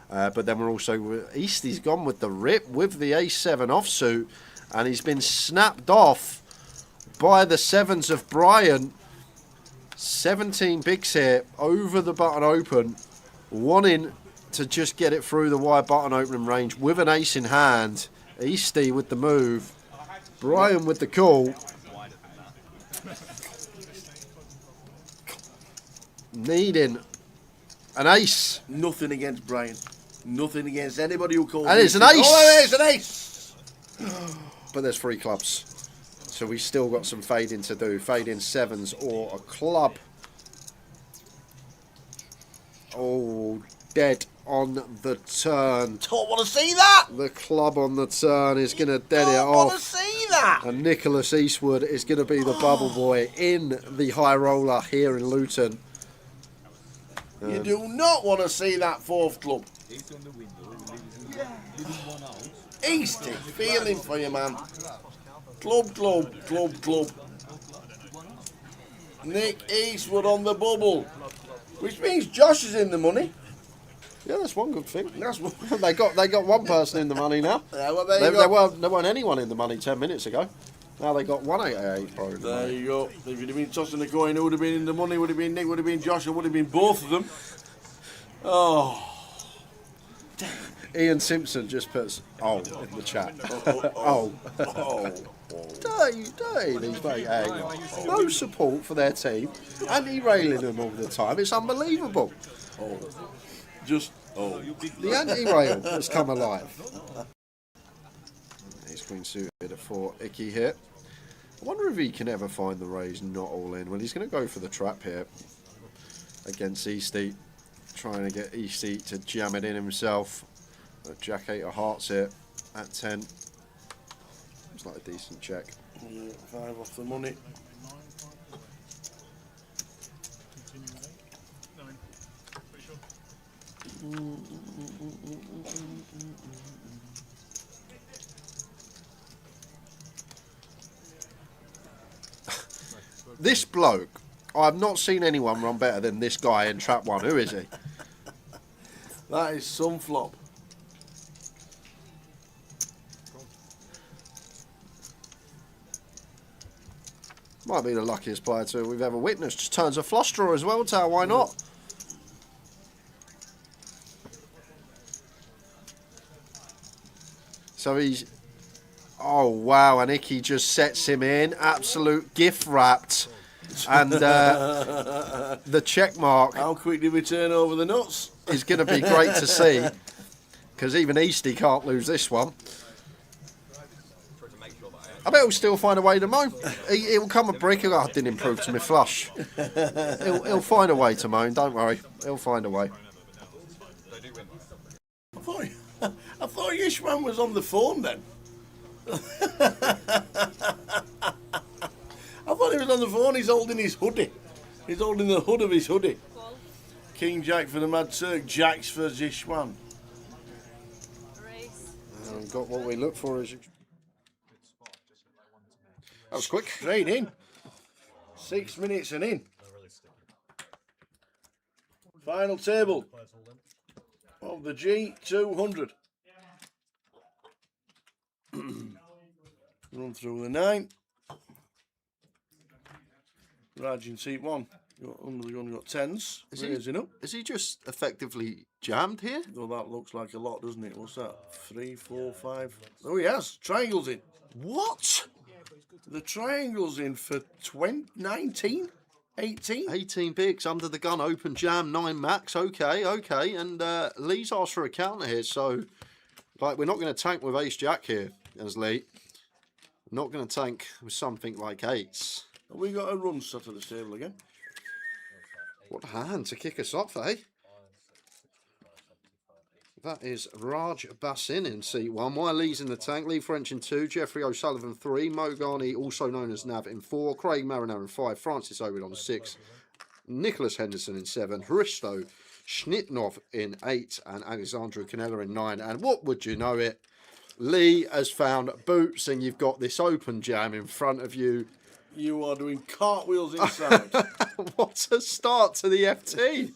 But then we're also... Eastie's gone with the rip with the Ace-7 offsuit, and he's been snapped off by the 7s of Brian. 17 bigs here over the button open, wanting to just get it through the wide button opening range with an ace in hand. Eastie with the move, Brian with the call. Needing an ace. Nothing against Brian. Nothing against anybody who calls. And it's an ace. Oh, it's an ace. But there's 3 clubs. So we still got some fading to do. Fading 7s or a club. Oh, dead on the turn. Don't want to see that. The club on the turn is going to dead it Don't want to off. see that. And Nicholas Eastwood is going to be the bubble boy in the high roller here in Luton. You do not want to see that 4th club. Easty, feeling for you, man. Club, club, club, club. Nick Eastwood on the bubble, which means Josh is in the money. Yeah, that's one good thing. That's what. they got one person in the money now. Well, There weren't anyone in the money 10 minutes ago. Now they got 188 probably. There you go. If you'd have been tossing a coin, who would have been in the money? Would have been Nick, would have been Josh, or would have been both of them. Oh. Ian Simpson just puts in the chat. Oh. Dirty, these mate. No support for their team and he railing them all the time. It's unbelievable. Oh. Just. Oh. The anti-rail has come alive. He's queen suited at 4. Icky here. I wonder if he can ever find the raise not all in. Well, he's going to go for the trap here against Eastie. Trying to get Eastie to jam it in himself. Jack 8 of hearts here. at 10. It's like a decent check. Yeah, 5 off the money. Continue with 8. 9. Pretty sure. This bloke, I've not seen anyone run better than this guy in trap 1. Who is he? That is some flop. Might be the luckiest player we've ever witnessed. Just turns a flush draw as well, Tao. Why not? So he's... Oh, wow. And Icky just sets him in. Absolute gift wrapped. And the check mark... How quick did we turn over the nuts? Is going to be great to see. Because even Easty can't lose this one. I bet he'll still find a way to moan. He'll come a brick. I didn't improve to my flush. He'll find a way to moan. Don't worry. He'll find a way. I thought Yishman was on the phone then. I thought he was on the phone. He's holding his hoodie. He's holding the hood of his hoodie. King Jack for the Mad Turk. Jacks for Zishwan. Race. We've got what we look for. That was quick. Straight in. 6 minutes and in. Final table of the G200. Run through the 9. Raj in seat 1. We've only got 10s. Raising up. Is he just effectively jammed here? Well, that looks like a lot, doesn't it? What's that? 3, 4, 5. Oh, he has. Triangles in. What? The triangle's in for 19? 18? 18 bigs under the gun, open jam, 9 max. Okay. And Lee's asked for a counter here, so like we're not going to tank with ace jack here, as Lee. Not going to tank with something like 8s. Have we got a run set at the table again? What a hand to kick us off, eh? That is Raj Bassin in seat 1. Why Lee's in the tank? Lee French in 2. Jeffrey O'Sullivan 3. Mo Garney, also known as Nav, in 4. Craig Mariner in 5. Francis Owen on 6. Nicholas Henderson in 7. Hristo Schnitnov in 8. And Alexandru Canella in 9. And what would you know it? Lee has found boots and you've got this open jam in front of you. You are doing cartwheels inside. What a start to the FT.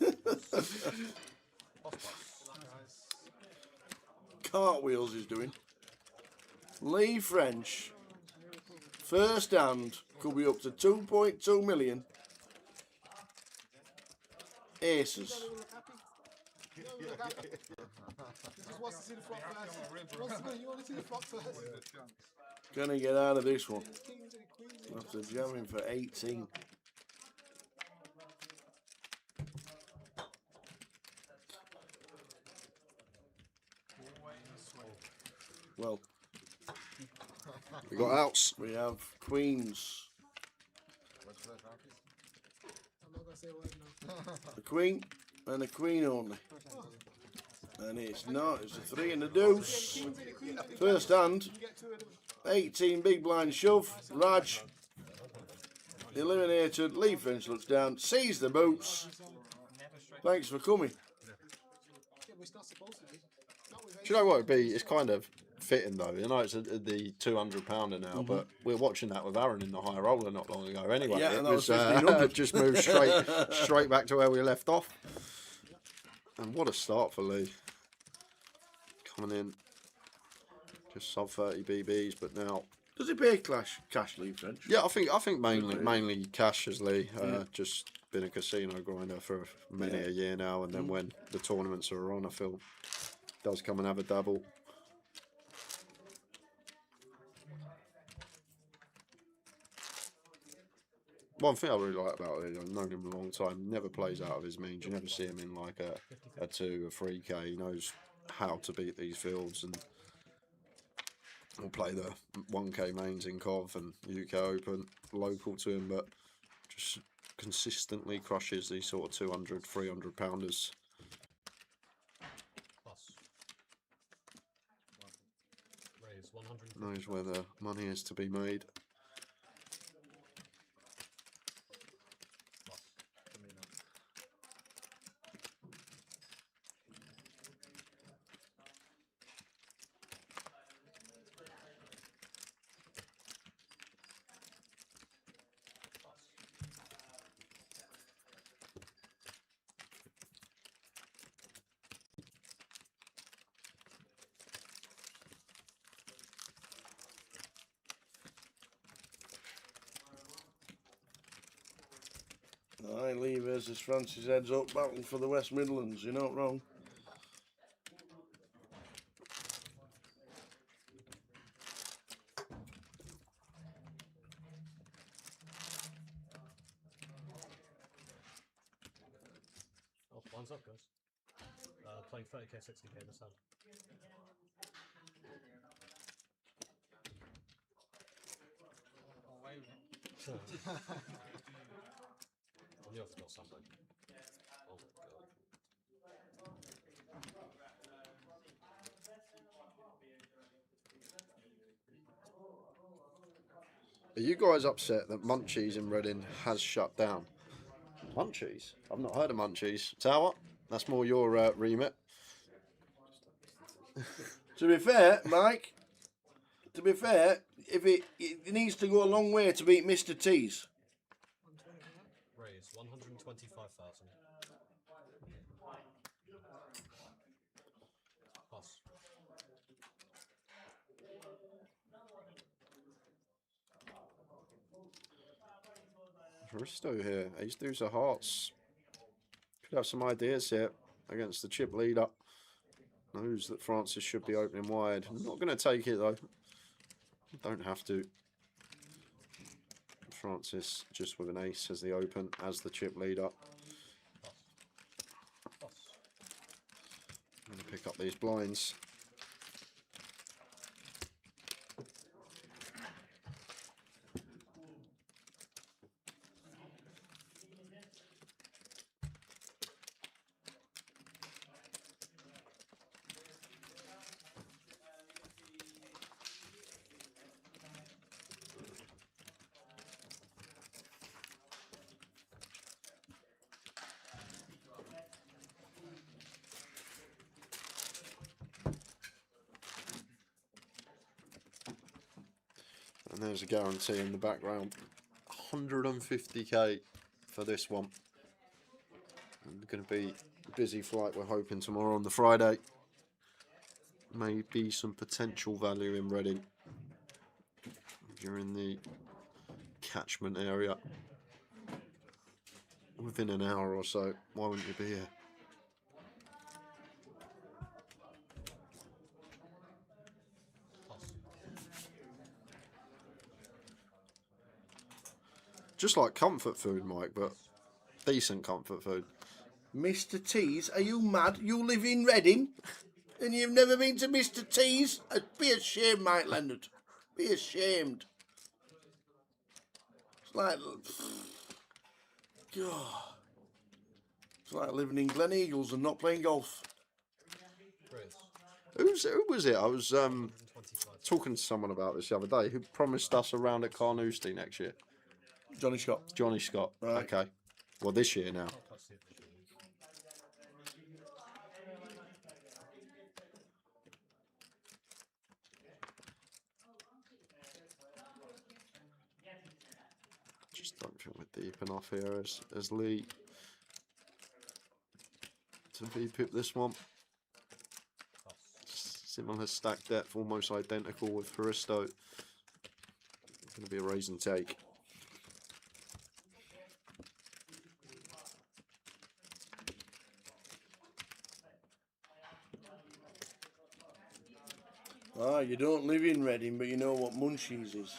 Cartwheels is doing. Lee French. First hand could be up to 2.2 million. Aces. Just wants to see the flop first. You want to see the flop first. Gonna get out of this one. Kings and queens. After jamming for 18. Well, We got outs. we have queens. I'm not going to say a word now. A queen and a queen only. And it's not, it's a 3 and a deuce. First hand, You get 2 of them. 18 big blind shove. Raj eliminated. Lee French looks down, sees the boots. Thanks for coming. Yeah, but it's not supposed to be. Not with Do you know what it'd be? It's kind of fitting though. You know, it's the 200 pounder now, but we're watching that with Aaron in the high roller not long ago. Anyway, Yeah, it and that was was 1500. just moved straight back to where we left off. And what a start for Lee. Coming in just sub 30 BBs, but now Does he pay cash Lee French? yeah, I think mainly cash as Lee. Just been a casino grinder for many a year now, and then when the tournaments are on, I feel does come and have a double. One thing I really like about it, I've known him a long time, never plays out of his means. You never see him in like a 2, a 3K. He knows how to beat these fields and will play the 1K mains in Cov and UK Open local to him, but just consistently crushes these sort of 200, 300 pounders. Plus. knows where the money is to be made. Aye, Lee versus Francis heads up, battling for the West Midlands. You're not wrong. Oh, mine's up, guys. Playing 30k, 60k this hand. Oh, wait. I knew I've got something. Oh my god. Are you guys upset that Munchies in Reading has shut down? Munchies? I've not heard of Munchies. Tower? That's more your remit. To be fair, Mike, if it needs to go a long way to beat Mr. T's. Raise 125,000. Pass. Risto here. Ace deuce of hearts. Could have some ideas here against the chip leader. Knows that Francis should be opening wide. I'm not going to take it though. Don't have to. Francis just with an ace as the open, as the chip leader. I'm going to pick up these blinds. And there's a guarantee in the background. 150k for this one. And going to be a busy flight, we're hoping, tomorrow on the Friday. Maybe some potential value in Reading. If you're in the catchment area within an hour or so, why wouldn't you be here? Just like comfort food, Mike, but decent comfort food. Mr. T's? Are you mad? You live in Reading? And you've never been to Mr. T's? Be ashamed, Mike Leonard. Be ashamed. It's like... God. It's like living in Glen Eagles and not playing golf. Raise. Who was it? I was talking to someone about this the other day who promised us a round at Carnoustie next year. Johnny Scott. Johnny Scott. Right. Okay. Well, this year now. That's the official. Just don't think we're deep enough here as Lee to VPip this one. Similar stack depth, almost identical with Haristo. It's going to be a raise and take. Ah, you don't live in Reading, but you know what Munchies is.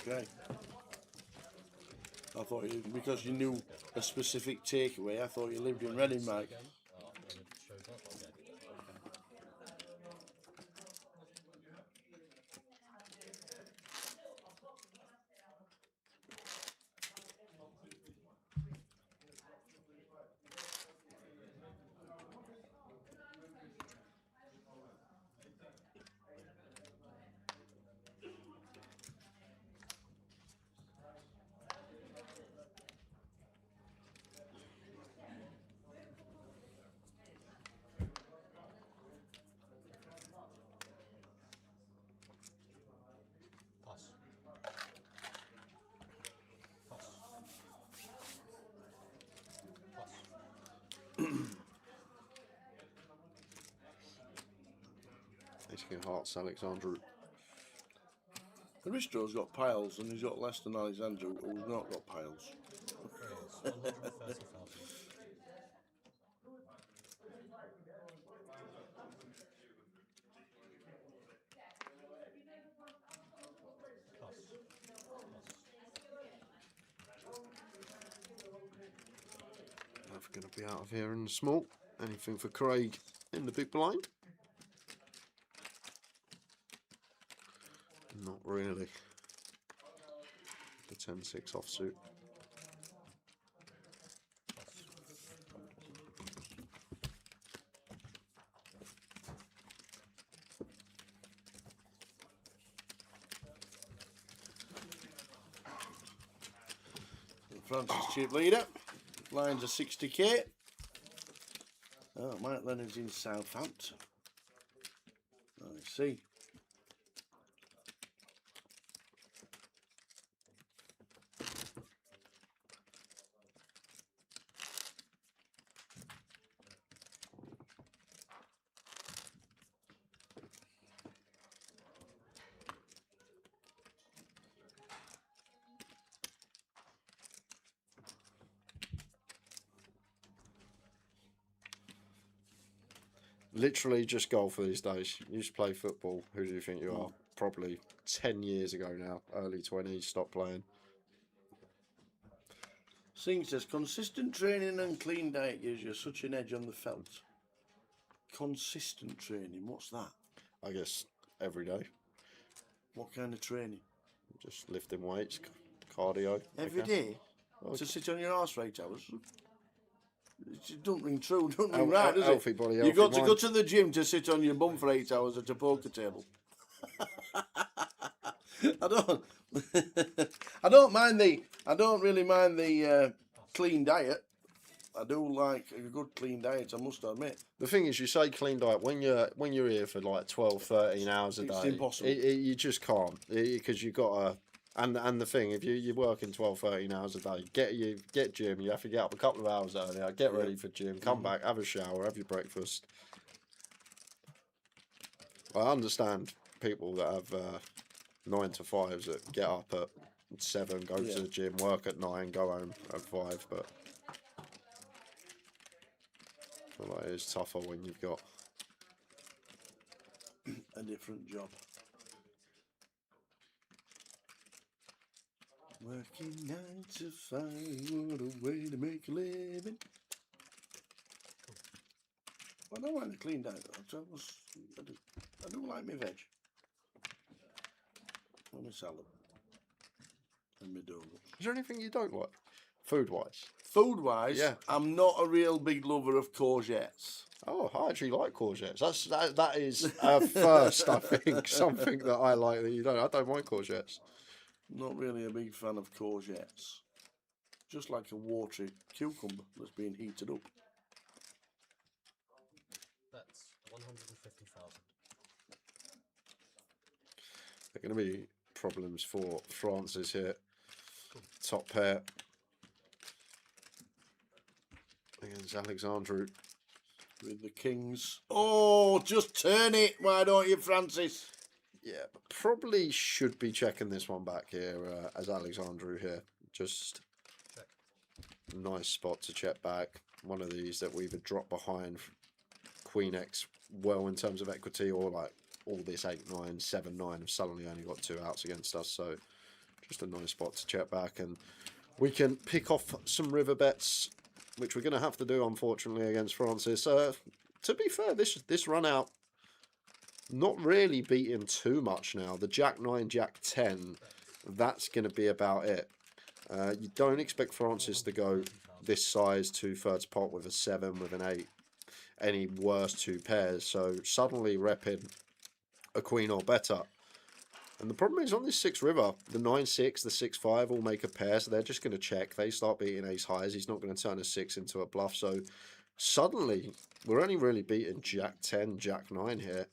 Okay. I thought you, because you knew a specific takeaway, I thought you lived in Reading, Mike. Oh, and it shows up. Okay. King of Hearts, Alexandru. Aristo's got piles and he's got less than Alexandru, who's not got piles. Raise 130,000. Plus. I'm going to be out of here in the small. Anything for Craig in the big blind? Not really. The 10-6 offsuit. Francis chip leader. Lines are 60k. Oh, Mike Leonard's in Southampton. I see. Literally just golf these days. You used to play football. Who do you think you are? Probably 10 years ago now. Early 20s, stopped playing. Singh says, consistent training and clean diet gives you such an edge on the felt. Consistent training, what's that? I guess every day. What kind of training? Just lifting weights, cardio. Every okay. day? To sit on your arse for 8 hours? It don't ring true, don't ring right, does healthy it? body, You've got healthy to go mind. to the gym to sit on your bum for 8 hours at a poker table. I don't really mind the clean diet. I do like a good clean diet, I must admit. The thing is, you say clean diet when you're here for like 12, 13 hours a day. It's impossible. You just can't, because you've got to. And the thing, if you're working 12, 13 hours a day, get gym. You have to get up a couple of hours earlier, get ready for gym, come back, have a shower, have your breakfast. I understand people that have 9 to 5s that get up at 7, go to the gym, work at 9, go home at 5, but I feel like it is tougher when you've got a different job. Working 9 to 5, what a way to make a living. Well, I don't mind a clean diet though. I do like my veg. And my salad. And my donuts. Is there anything you don't like, food-wise? Food-wise, Yeah. I'm not a real big lover of courgettes. Oh, I actually like courgettes. That is first, I think, something that I like that you don't. I don't mind courgettes. Not really a big fan of courgettes. Just like a watery cucumber that's being heated up. That's 150,000. There are going to be problems for Francis here. Top pair against Alexandru. With the kings. Oh, just turn it. Why don't you, Francis? Yeah, but probably should be checking this one back here as Alexandru here. Just Check. nice spot to check back. One of these that we either drop behind Queen X well in terms of equity, or like all this 8-9, 7-9 have suddenly only got 2 outs against us. So just a nice spot to check back, and we can pick off some river bets, which we're going to have to do unfortunately against Francis. To be fair, this run out not really beating too much now. The Jack 9, Jack 10, that's going to be about it. You don't expect Francis to go this size 2/3 pot with a 7, with an 8, any worse 2 pairs. So suddenly repping a queen or better. And the problem is on this 6 river, the 9-6, the 6-5 all make a pair, so they're just going to check. They start beating ace highs. He's not going to turn a 6 into a bluff. So suddenly we're only really beating Jack 10, Jack 9 here.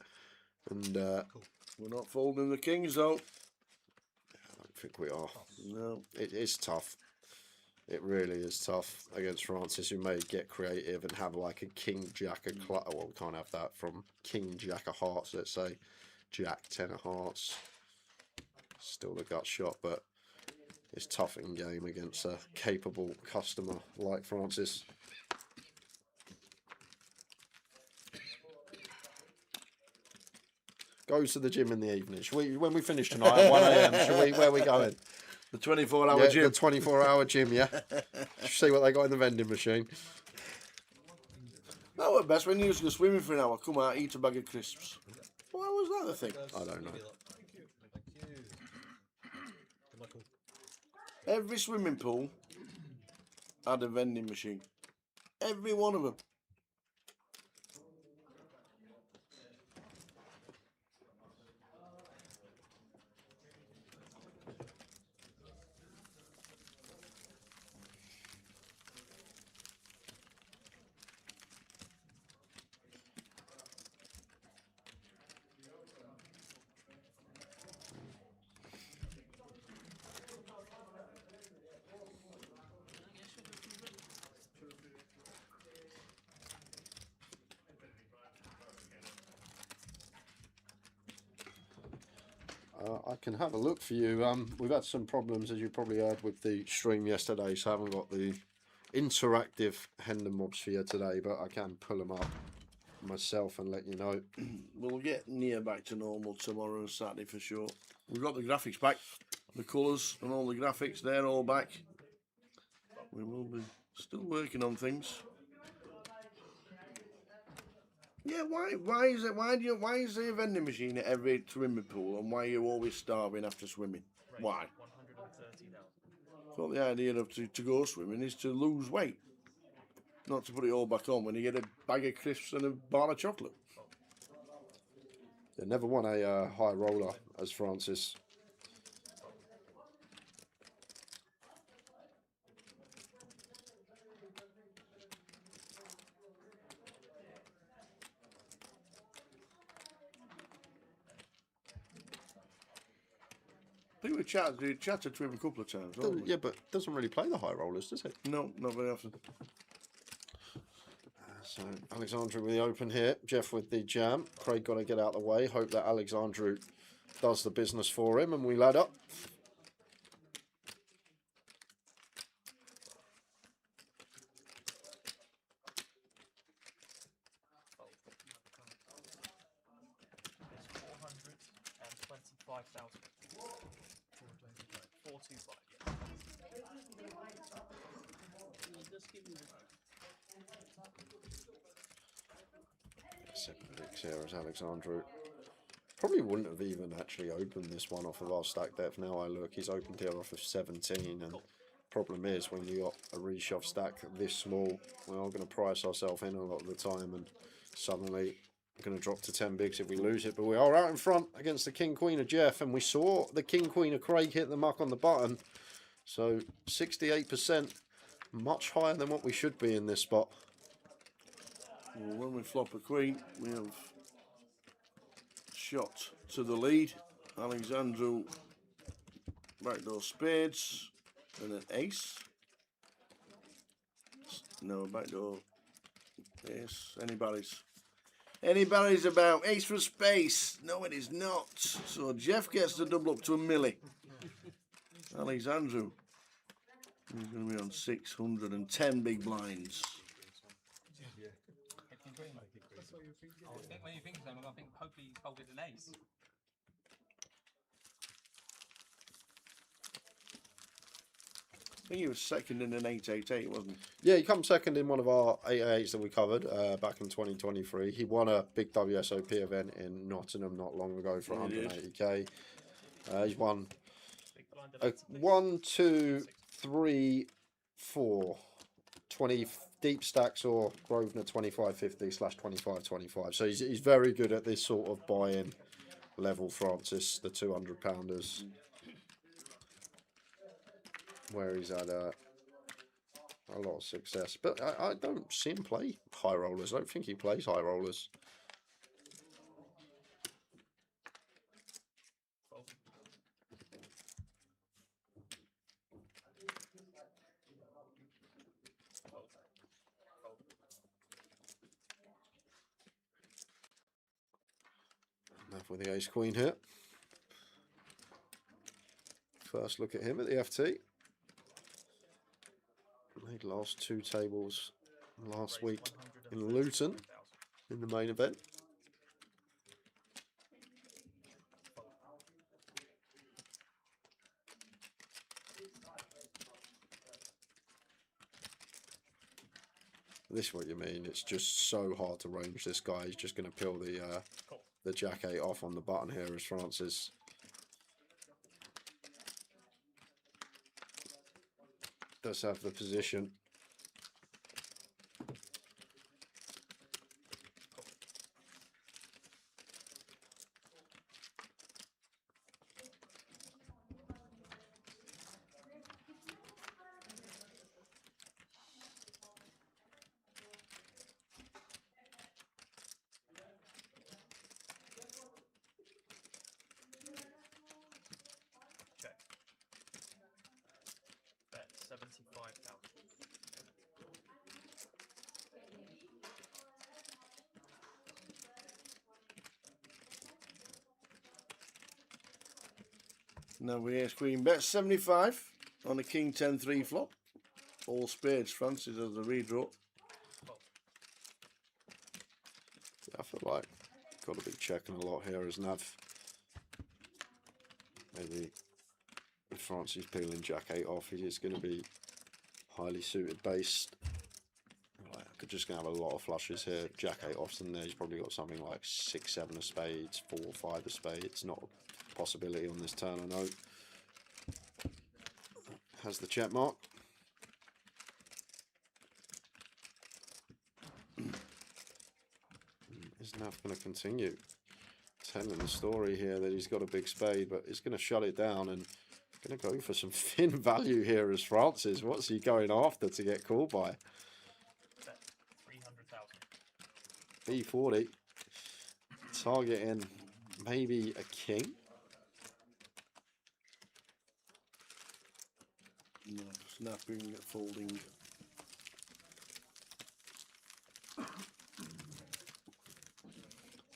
And we're not folding the kings though. I don't think we are. No. It is tough. It really is tough against Francis, who may get creative and have like a king, jack, a club. Well, we can't have that from king, jack of hearts, let's say. Jack, 10 of hearts. Still the gut shot, but it's tough in game against a capable customer like Francis. Goes to the gym in the evening. When we finish tonight at 1 a.m, where are we going? The 24-hour gym. The 24-hour gym, yeah. See what they got in the vending machine. That was best when you used to go swimming for an hour, come out, eat a bag of crisps. Why was that the thing? I don't know. Thank you. Good luck. Every swimming pool had a vending machine. Every one of them. I can have a look for you. We've had some problems, as you probably heard, with the stream yesterday, so I haven't got the interactive Hendon mobs for you today, but I can pull them up myself and let you know. We'll get near back to normal tomorrow and Saturday for sure. We've got the graphics back, the colours and all the graphics, they're all back. We will be still working on things. Yeah, why is there a vending machine at every swimming pool, and why are you always starving after swimming? Why? 130 now. Well, the idea of to go swimming is to lose weight, not to put it all back on when you get a bag of crisps and a bar of chocolate. They never won a high roller as Francis. I think we chatted to him a couple of times. haven't we? Yeah, but doesn't really play the high rollers, does he? No, not very often. So Alexandru with the open here, Jeff with the jam. Craig got to get out of the way. Hope that Alexandru does the business for him, and we lad up. It's 425,000. 425, yeah. Second picks here as Alexandru. Probably wouldn't have even actually opened this one off of our stack depth. Now I look, he's opened here off of 17, and problem is when you got a reshove stack this small, we are going to price ourselves in a lot of the time, and suddenly we're going to drop to 10 bigs if we lose it. But we are out in front against the King Queen of Jeff, and we saw the King Queen of Craig hit the muck on the button. So 68%, much higher than what we should be in this spot. Well, when we flop a queen, we have shot to the lead. Alexandru backdoor spades and an ace. No, backdoor ace. Anybody's about. Ace for space. No, it is not. So Jeff gets to double up to a milli. Alexandru is going to be on 610 big blinds. When you think so, I think hopefully he's folded an ace. I think he was second in an 888, wasn't he? Yeah, he come second in one of our 888s that we covered back in 2023. He won a big WSOP event in Nottingham not long ago for 180k. He's won 1, 2, 3, 4, 20 deep stacks or Grosvenor 2550/2525. So he's very good at this sort of buy-in level, Francis, the 200 pounders, where he's had a lot of success. But I don't see him play high rollers. I don't think he plays high rollers. with the ace queen here. First look at him at the FT. Made last 2 tables last week in Luton in the main event. This is what you mean. It's just so hard to range this guy. He's just going to peel the jack 8 off on the button here as Francis. Does have the position. Check. Bet 75,000. Now we ace queen bet 75 on a king 10-3 flop. All spades. Francis has the redraw. Yeah, I feel like got to be checking a lot here as Nav. Maybe if Francis peeling jack 8 off, he is going to be highly suited based. Like, I could just gonna have a lot of flushes here. Jack 8 off's in there. He's probably got something like 6, 7 of spades, 4 or 5 of spades. Not a possibility on this turn, I know. Has the check mark. Is Nav going to continue telling the story here that he's got a big spade, but he's going to shut it down and going to go for some thin value here as Francis. What's he going after to get called by? 300,000. B40. Targeting maybe a king. No, snapping, folding.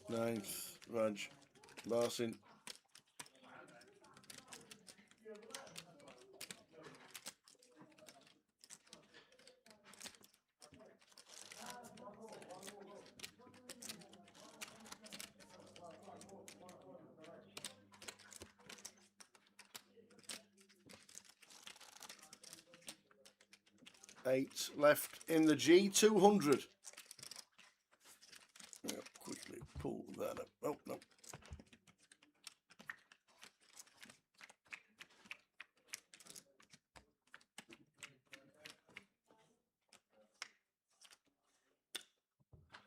Ninth, Raj, Larson. Eight left in the G200. Quickly pull that up. Oh, no.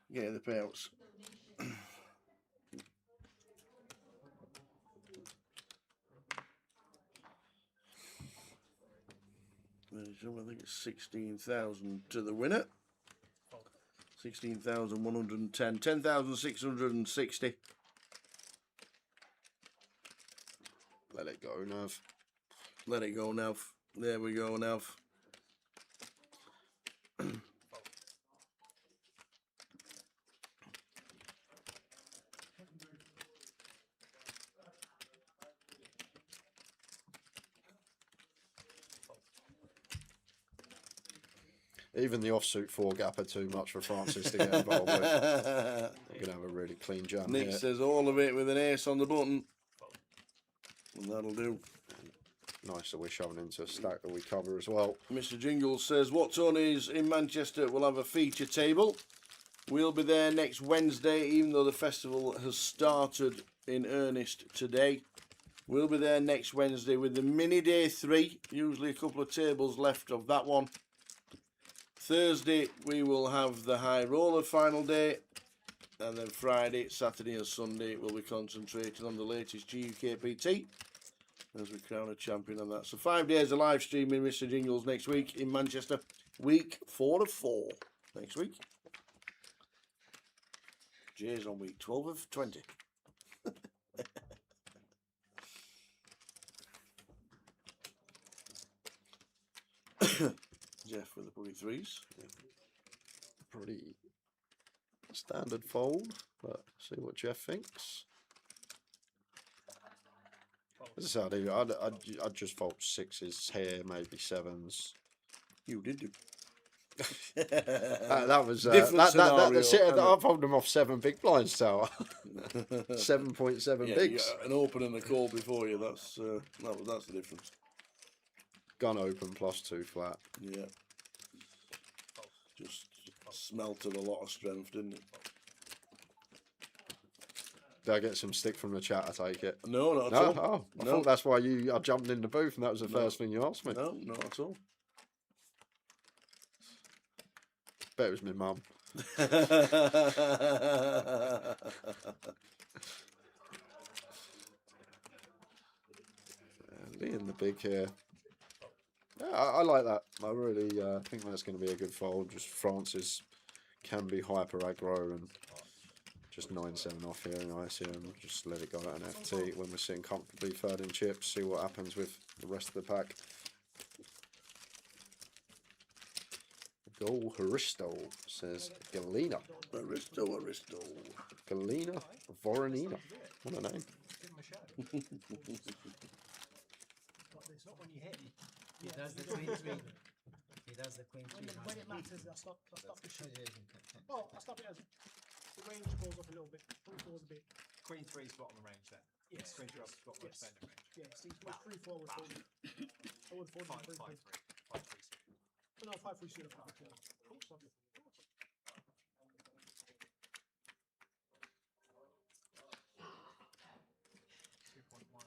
Yeah, the payouts. I think it's 16,000 to the winner. 16,110. 10,660. Let it go, Nav. Let it go, Nav. There we go, Nav. Even the offsuit 4-gap are too much for Francis to get involved with. We're going to have a really clean jam Nick here. says all of it with an ace on the button. And that'll do. Nice that we're shoving into a stack that we cover as well. Mr. Jingles says, what Tony's in Manchester will have a feature table. We'll be there next Wednesday, even though the festival has started in earnest today. We'll be there next Wednesday with the mini day 3. Usually a couple of tables left of that one. Thursday, we will have the high roller final day. And then Friday, Saturday and Sunday, we'll be concentrating on the latest GUKPT as we crown a champion on that. So 5 days of live streaming Mr. Jingles next week in Manchester. Week 4 of 4 next week. Jay's on week 12 of 20. Jeff with the pretty threes. Yeah. Pretty standard fold, but see what Jeff thinks. As I said, I'd just fold sixes here, maybe sevens. You did do. That was Different scenario, I folded them off 7 big blinds tower. 7.7 Yeah, bigs. an open and a call before you. That's the difference. Gun open +2 flat. Yeah. Just smelted a lot of strength, didn't it? Did I get some stick from the chat? I take it. No, not at No, all. oh, I No. thought that's why I jumped in the booth, and that was the first thing you asked me. No, not at all. Bet it was my mum. Being the big here. Yeah, I like that. I really think that's going to be a good fold. Just Francis can be hyper aggro and just 9-7 off here, and I assume just let it go at an FT when we're sitting comfortably third in chips. See what happens with the rest of the pack. Go Haristo, says Galina. Aristo. Galina Voronina. What a name. Give him a show. It's not when you hit. He does the queen three. He does the queen three. When it matters, I stop the shot. Oh, I stop it as the range goes up a little bit. Free falls a bit. Queen 3's bottom range then. Yes. Queen 3's bottom Yes. defender range. Yeah, see, with 3-4 would fold. I would fold 5 3 5 3. 5 3 suit. No, 5-3 suit. 5-4. Oh, sorry. Fold. Fold.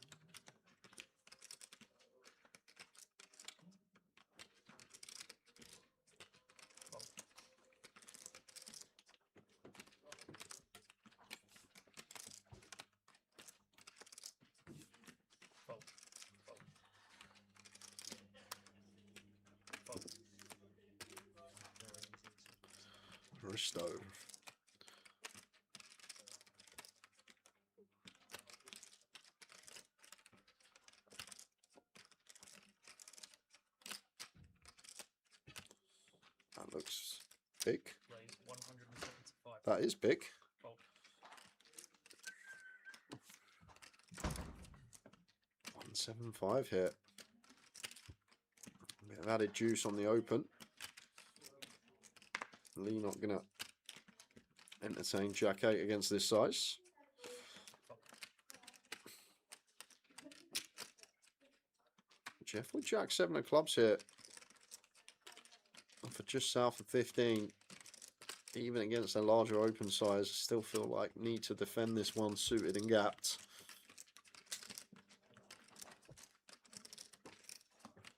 Fold. Haristo. That looks big. Raise 175. That is big. Fold. 175 here. A bit of added juice on the open. Lee not gonna entertain Jack 8 against this size. Jeff with Jack 7 of clubs here. For just south of 15. Even against a larger open size, still feel like need to defend this one suited and gapped.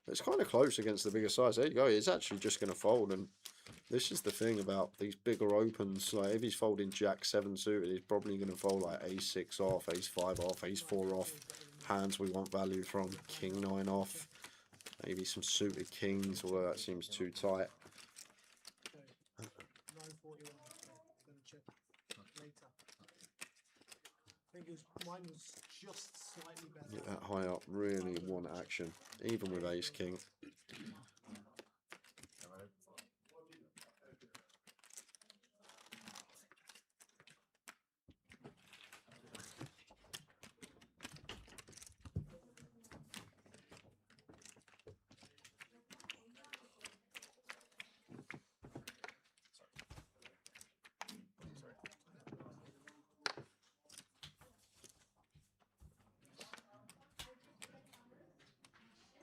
It's kind of close against the bigger size. There you go. It's actually just going to fold, and this is the thing about these bigger opens. Like if he's folding Jack 7 suited, he's probably going to fold like Ace 6 off, Ace 5 off, Ace 4 off. Hands we want value from, King 9 off. Maybe some suited kings, although that seems too tight. 941. Gonna check later. I think mine was just slightly better. Get that high up, really want action, even with Ace King.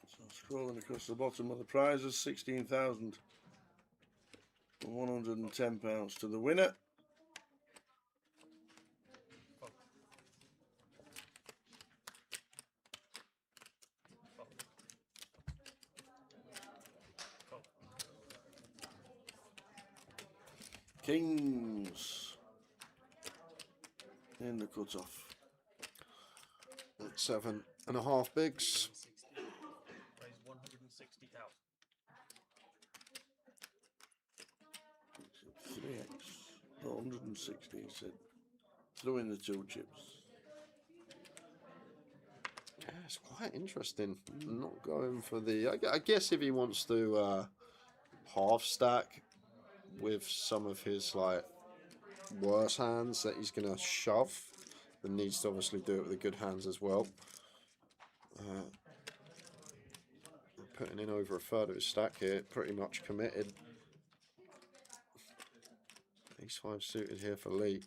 So scrolling across the bottom of the prizes, £16,110 to the winner. Kings in the cutoff. 7.5 bigs. Raise 160,000. 3x, 160, he said. Throw in the 2 chips. Yeah, it's quite interesting. Not going for the. I guess if he wants to half stack with some of his like worse hands that he's gonna shove, then needs to obviously do it with the good hands as well. Putting in over a third of his stack here, pretty much committed. Ace 5 suited here for Lee.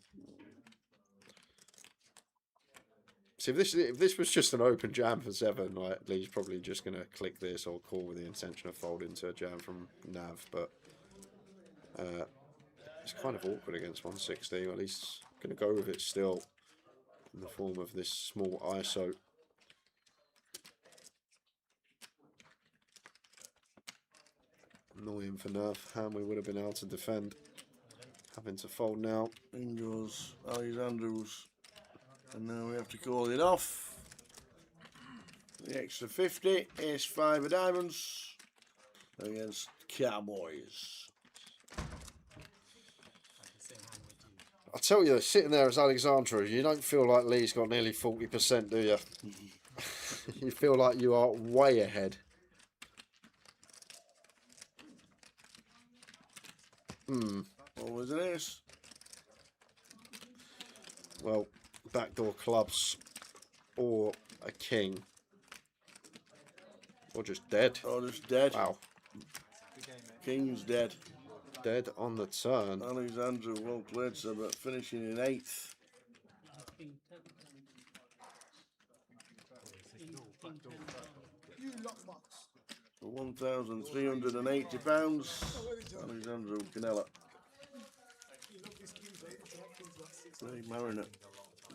See, if this was just an open jam for 7, like, Lee's probably just going to click this or call with the intention of folding to a jam from Nav, but it's kind of awkward against 160. Well, he's going to go with it still in the form of this small ISO. Annoying for Nav. Hand we would have been able to defend. Having to fold now. In goes Alexandru's. And now we have to call it off. The extra 50. Ace 5 of diamonds. Against Cowboys. I tell you, sitting there as Alexandra, you don't feel like Lee's got nearly 40%, do you? You feel like you are way ahead. Always an ace. Well, backdoor clubs or a king. Or just dead. Oh, just dead. Wow. King's dead. Dead on the turn. Alexandra, well played, sir, but finishing in 8th. You lockbox. For £1,380. Alexandra Canella. Ray Mariner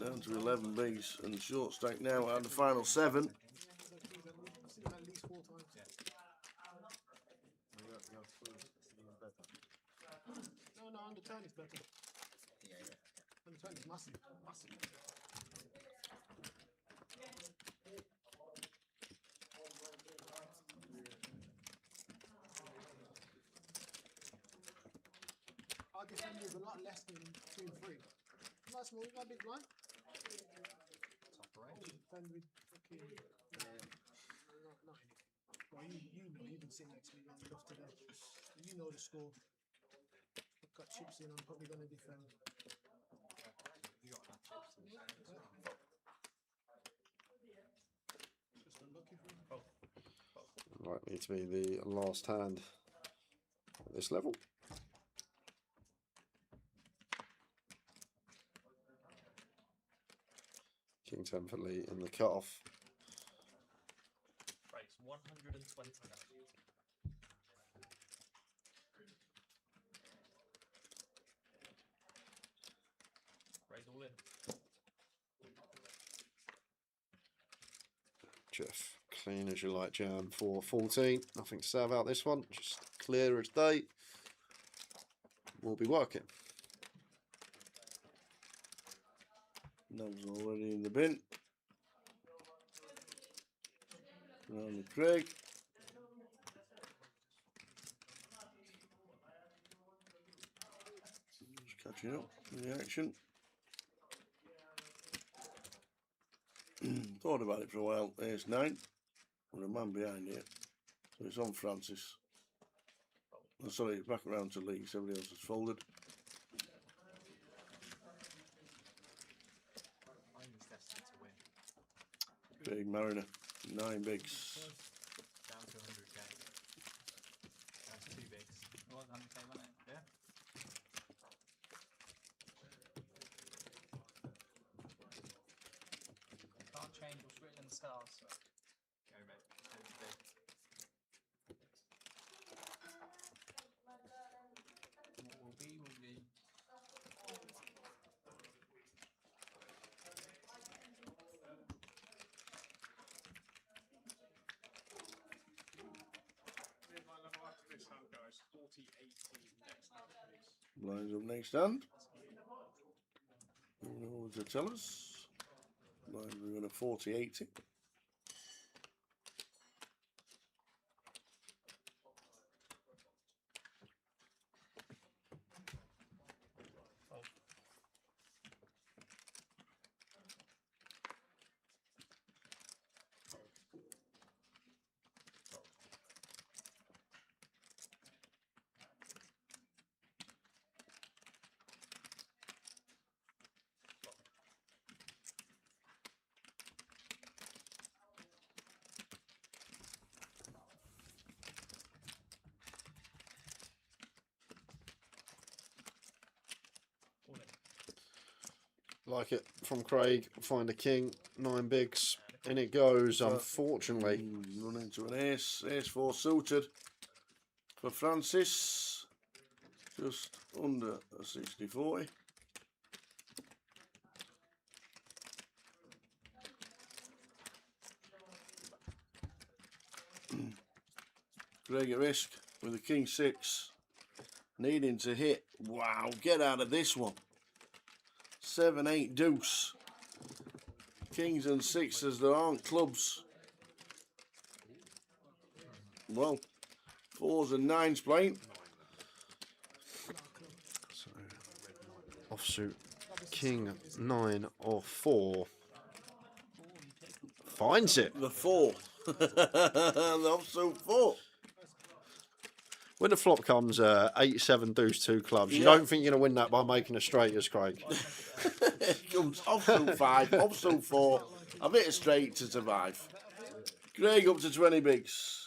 down to 11 Bs and short stack now at the final 7. At least 4 times. No, on the turn is better. On the turn is massive. I'll defend you a lot less than 2 and 3. Not small, not big blind. Defend with fucking. Not anything. Well, you know, you've been sitting next to me long enough today. You know the score. I've got chips in, I'm probably going to defend. Just unlucky for him. Likely to be the last hand at this level. King 10 for Lee in the cut-off. Price 120. Raise all in. Jeff, clean as you like jam for 14. Nothing to say about this one. Just clear as day. We'll be working. Nav's already in the bin. Around the Craig. Just catching up with the action. Thought about it for a while. Ace 9. With a man behind it. So it's on Francis. Oh, sorry, back around to Lee. Everybody else has folded. Craig Mariner, 9 bigs. Down to 100k. Down to 2 bigs. It was 100k, wasn't it? Yeah. Can't change what's written in the stars. Go, mate. Go to big. What will be, will be. This hand, guys. 40-18 next hand, please. Blinds up next hand. Who knows to tell us? Blinds we're going to 40-80. like it from Craig. Find a king, 9 bigs. In it goes, unfortunately. Run into an ace. Ace 4 suited for Francis. Just under a 60-40. Craig at risk with a king 6. Needing to hit. Wow, get out of this one. 7, 8 deuce. Kings and 6s, there aren't clubs. Well, 4s and 9s playing. So, offsuit, king, 9 or 4. Finds it. The 4. The offsuit 4. When the flop comes 8, 7 deuce 2 clubs, you Yeah. don't think you're going to win that by making a straight as Craig. It comes offsuit 5, offsuit 4. I've hit a straight to survive. Craig up to 20 bigs.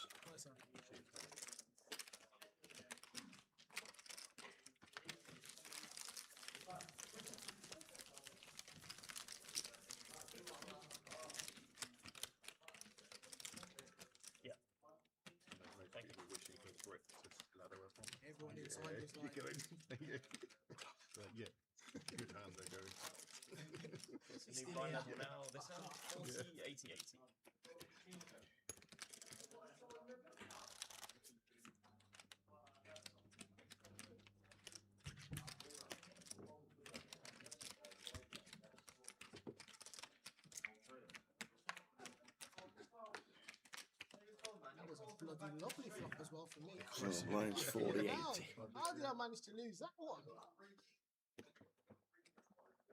Everyone inside is like, Yeah. Good hand they're going. New blind level now. This hand 40, 80, 80. that was a bloody lovely flop as well for me. So mine's 40, 80. How did I manage to lose that one?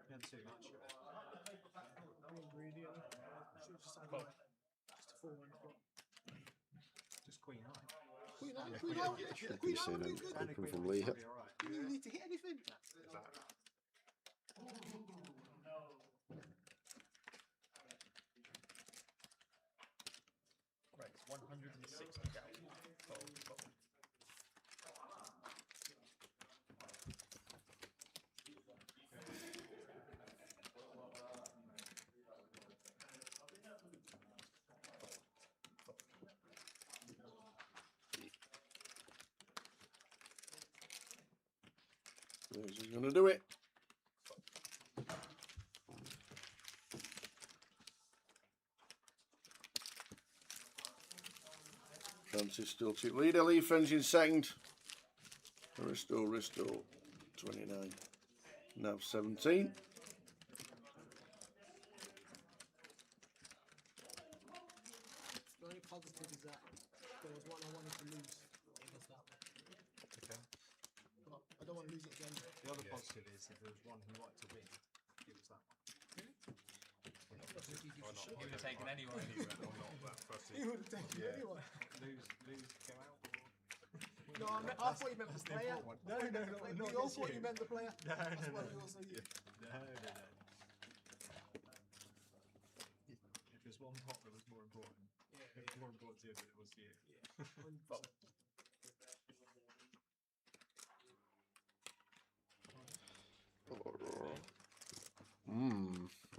Not too much. Being greedy, should have just had just a 4-1 flop. Just queen 9. Queen out, Queen out, Should Queen be out seeing would him be good. open from Lee here. You didn't need to hit anything. Right, 160 down. Fold, fold. He's going to do it. Francis still took leader. Lee French in second. Risto, 29. Nav 17. The only positive is that there was one I wanted to lose. It was that one. Okay. But I don't want to lose it again. The other positive is if there was one he wanted to win, it was that one. He would have taken anyone. He would have taken anyone. Lose, go out. No, I thought you meant the player. No, We all thought you meant the player. No, That's no, why no. we also you. No. If there's one pot that was more important, it was more important to you than it was to you.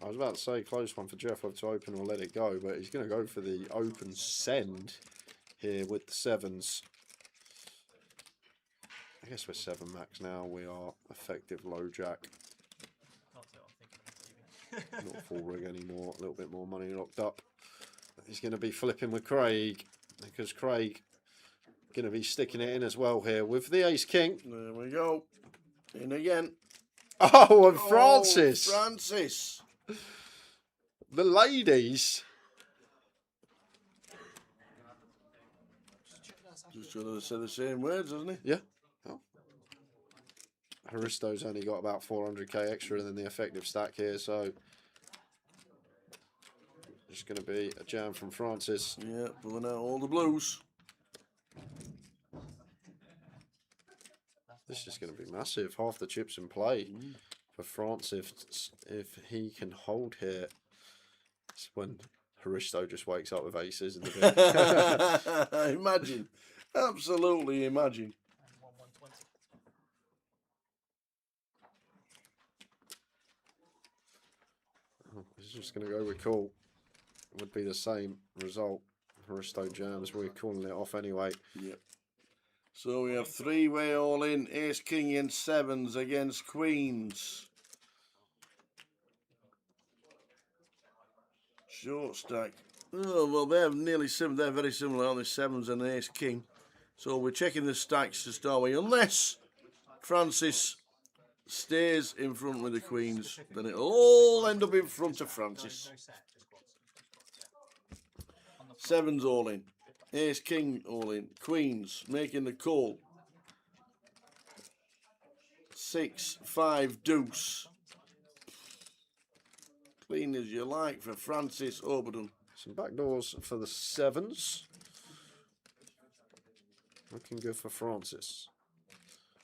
I was about to say close one for Jeff whether to open or let it go, but he's going to go for the open send here with the 7s. I guess we're 7 max now. We are effective low jack. Can't say what I'm thinking. Not full rig anymore. A little bit more money locked up. He's going to be flipping with Craig because Craig going to be sticking it in as well here with the ace king. There we go. In again. Oh, and Francis. Oh, Francis. The ladies. Just trying to say the same words, hasn't he? Yeah. Oh. Haristo's only got about 400k extra than the effective stack here, so just going to be a jam from Francis. Yeah, pulling out all the blues. This is going to be massive. Half the chips in play for Francis if he can hold here. It's when Haristo just wakes up with aces in the bit. Imagine. Absolutely imagine. And 120. just going to go with call. It would be the same result. Haristo jams. We're calling it off anyway. Yep. So we have three-way all in. Ace, king, and sevens against queens. Short stack. Oh, well, they're nearly similar. They're very similar, aren't they? Sevens and ace, king. So we're checking the stacks to start with. Unless Francis stays in front with the queens, then it'll all end up in front of Francis. No set, just quads. Sevens all in. Ace, king all in. Queens making the call. 6, 5, deuce. Clean as you like for Francis Oberdon. Some backdoors for the sevens. Looking good for Francis.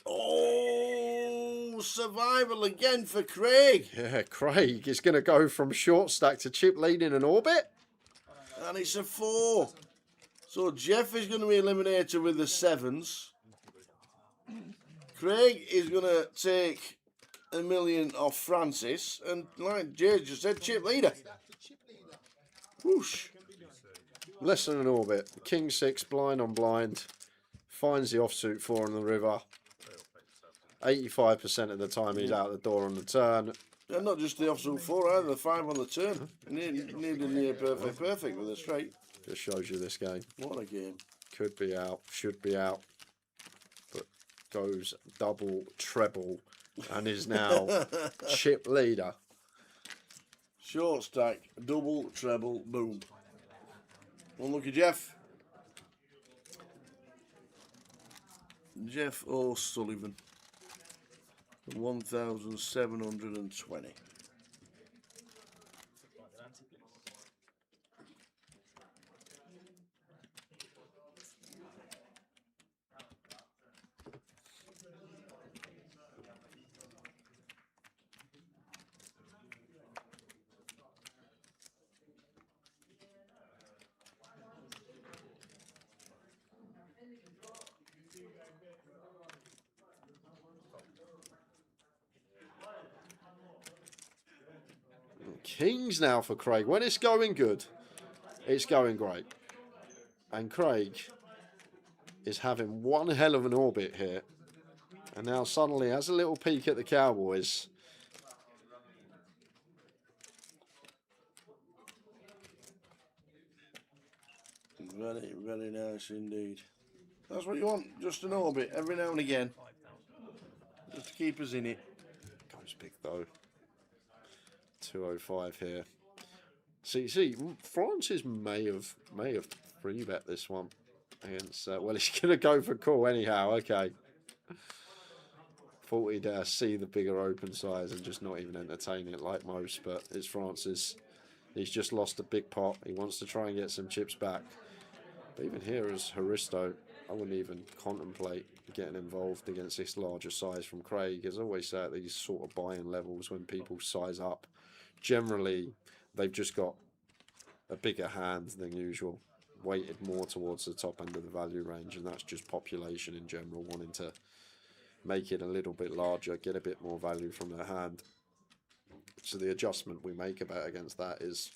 Oh, survival again for Craig. Yeah, Craig is going to go from short stack to chip lead in an orbit. And it's a 4. So Jeff is going to be eliminated with the sevens. Craig is going to take $1 million off Francis. And like Jay just said, chip leader. Whoosh. Less than an orbit. King 6, blind on blind. Finds the offsuit 4 on the river. 85% of the time he's out the door on the turn. And not just the offsuit 4 either, the 5 on the turn. Nearly perfect with a straight. Just shows you this game. What a game. Could be out, should be out. But goes double, treble, and is now chip leader. Short stack, double, treble, boom. Unlucky Jeff. Jeff O'Sullivan. 1,720. Kings now for Craig. When it's going good, it's going great. And Craig is having one hell of an orbit here. And now suddenly has a little peek at the Cowboys. Very, very nice indeed. That's what you want, just an orbit every now and again. Just to keep us in it. Goes big though. 205 here. See, Francis may have free bet this one against. Well, he's gonna go for call anyhow. Okay. Thought he'd see the bigger open size and just not even entertain it like most, but it's Francis. He's just lost a big pot. He wants to try and get some chips back. But even here as Haristo, I wouldn't even contemplate getting involved against this larger size from Craig. As I always say at these sort of buy-in levels, when people size up, generally they've just got a bigger hand than usual, weighted more towards the top end of the value range, and that's just population in general wanting to make it a little bit larger, get a bit more value from their hand. So the adjustment we make about against that is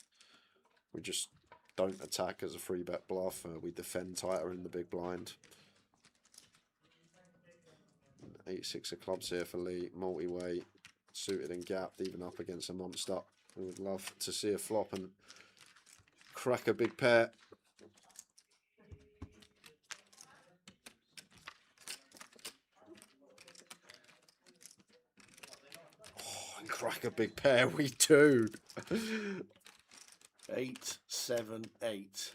we just don't attack as a free bet bluff. We defend tighter in the big blind. 8-6 of clubs here for Lee, multi-way, suited and gapped, even up against a monster. We would love to see a flop and crack a big pair. Oh, and crack a big pair, we do. 8, 7, 8.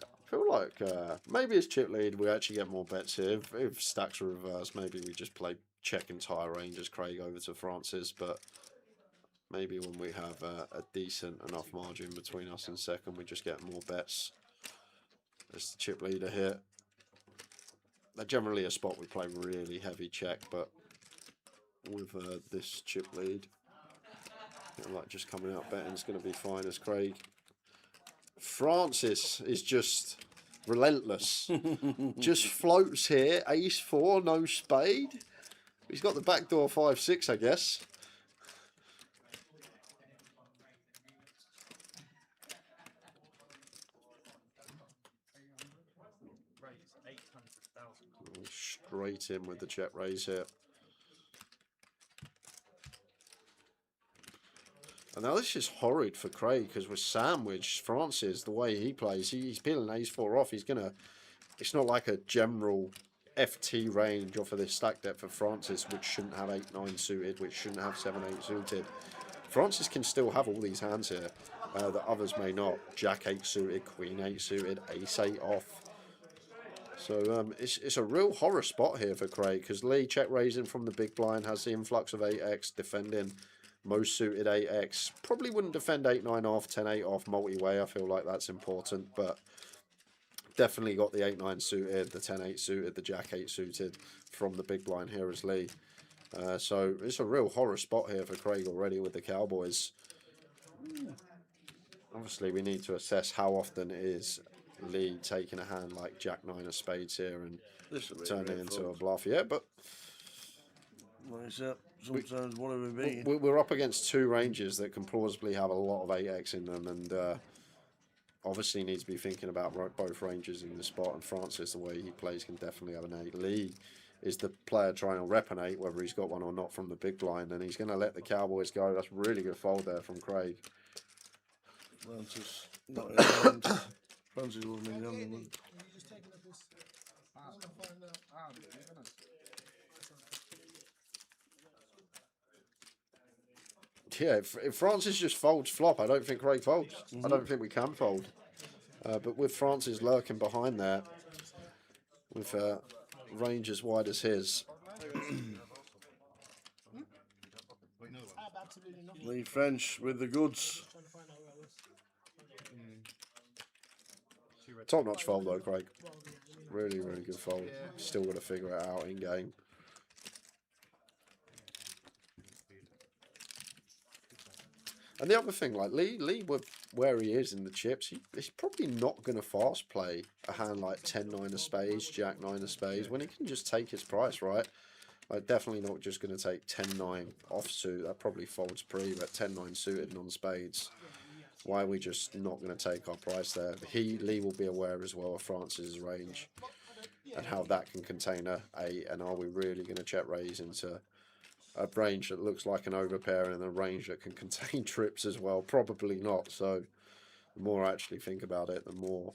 I feel like maybe it's chip lead, we actually get more bets here. If stacks are reversed, maybe we just play check entire range as Craig over to Francis, but maybe when we have a decent enough margin between us and second, we just get more bets. There's the chip leader here. They're generally a spot we play really heavy check, but with this chip lead, like just coming out betting is going to be fine as Craig. Francis is just relentless. Just floats here, ace 4, no spade. He's got the backdoor 5-6, I guess. Raise 800,000. Straight in with the check raise here. And now this is horrid for Craig because with Sandwich, Francis, the way he plays, he's peeling ace-4 off. He's going to... It's not like a general FT range off of this stack depth for Francis, which shouldn't have 8-9 suited, which shouldn't have 7-8 suited. Francis can still have all these hands here that others may not. Jack-8 suited, Queen-8 suited, Ace-8 off. So it's a real horror spot here for Craig because Lee check raising from the big blind, has the influx of 8x, defending most suited 8x. Probably wouldn't defend 8-9 off, 10-8 off multi-way. I feel like that's important, but definitely got the 8-9 suited, the 10-8 suited, the Jack-8 suited from the big blind here as Lee. So it's a real horror spot here for Craig already with the Cowboys. Obviously, we need to assess how often it is Lee taking a hand like Jack-9 of spades here and turning it into a bluff. Yeah, but Like I said, sometimes what have we been? we're up against two ranges that can plausibly have a lot of 8x in them, and obviously need to be thinking about both ranges in the spot. And Francis, the way he plays, can definitely have an 8. Lee is the player trying to rep an 8, whether he's got one or not from the big blind, and he's going to let the Cowboys go. That's really good fold there from Craig. Francis, not in hand. Francis wasn't in hand. You're just taking up this. I want to find out. Yeah, if Francis just folds flop, I don't think Craig folds. I don't think we can fold. But with Francis lurking behind there, with range as wide as his. Lee French with the goods. Top notch fold though, Craig. Really, really good fold. Still got to figure it out in game. And the other thing, like Lee where he is in the chips, he's probably not going to fast play a hand like 10-9 of spades, Jack-9 of spades, when he can just take his price, right? Like, definitely not just going to take 10-9 offsuit. That probably folds pre, but 10-9 suited non-spades. Why are we just not going to take our price there? Lee will be aware as well of Francis' range and how that can contain a 8. And are we really going to check raise into a range that looks like an overpair and a range that can contain trips as well? Probably not. So the more I actually think about it, the more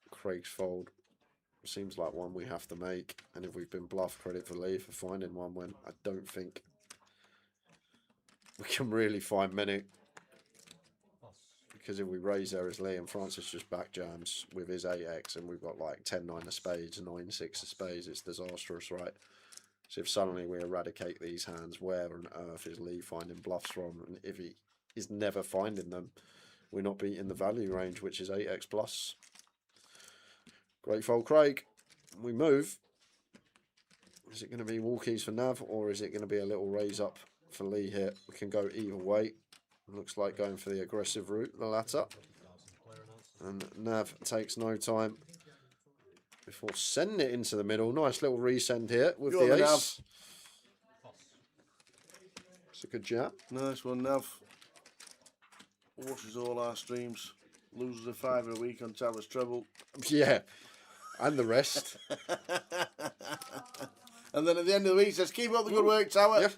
Craig's fold seems like one we have to make. And if we've been bluffed, credit for Lee for finding one when I don't think we can really find many. Because if we raise there as Lee and Francis just back jams with his 8x and we've got like 10-9 of spades, 9-6 of spades, it's disastrous, right? So if suddenly we eradicate these hands, where on earth is Lee finding bluffs from? And if he is never finding them, we're not beating the value range, which is 8x plus. Great fold, Craig. We move. Is it going to be walkies for Nav, or is it going to be a little raise up for Lee here? We can go either way. Looks like going for the aggressive route, the latter. And Nav takes no time before sending it into the middle. Nice little resend here with the ace. It's a good jab. Nice one, Nav. Watches all our streams. Loses a £5 a week on Towers Treble. Yeah, and the rest. And then at the end of the week says, keep up the good work, Tower. Yeah.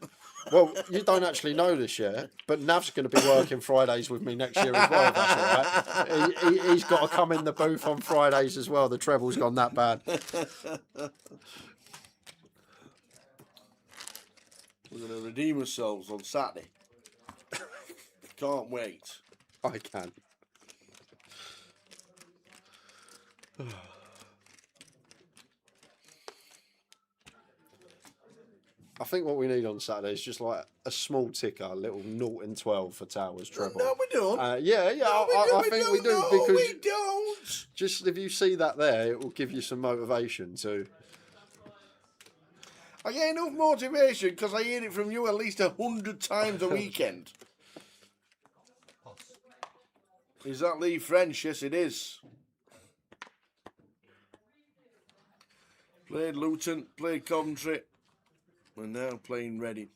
Well, you don't actually know this year, but Nav's going to be working Fridays with me next year as well, if that's all right. He's got to come in the booth on Fridays as well. The treble's gone that bad. We're going to redeem ourselves on Saturday. Can't wait. I can. I think what we need on Saturday is just like a small ticker, a little 0 and 12 for Towers treble. No, we don't. Yeah, I think we do because we don't. Just if you see that there, it will give you some motivation too. I get enough motivation because I hear it from you at least 100 times a weekend. Is that Lee French? Yes, it is. Played Luton, played Coventry, and now playing Reading.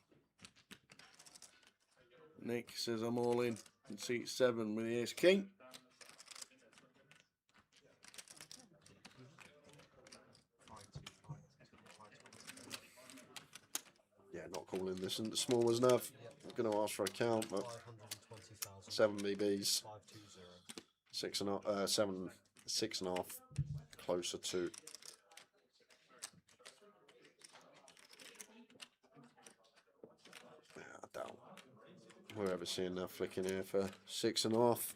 Nick says I'm all in seat 7 with the ace king. Yeah, not calling this and small as enough. I'm going to ask for a count, but 520,000. 7 BBs, 520. 6.5, closer to. Yeah, I doubt we're ever seeing that flicking here for 6.5.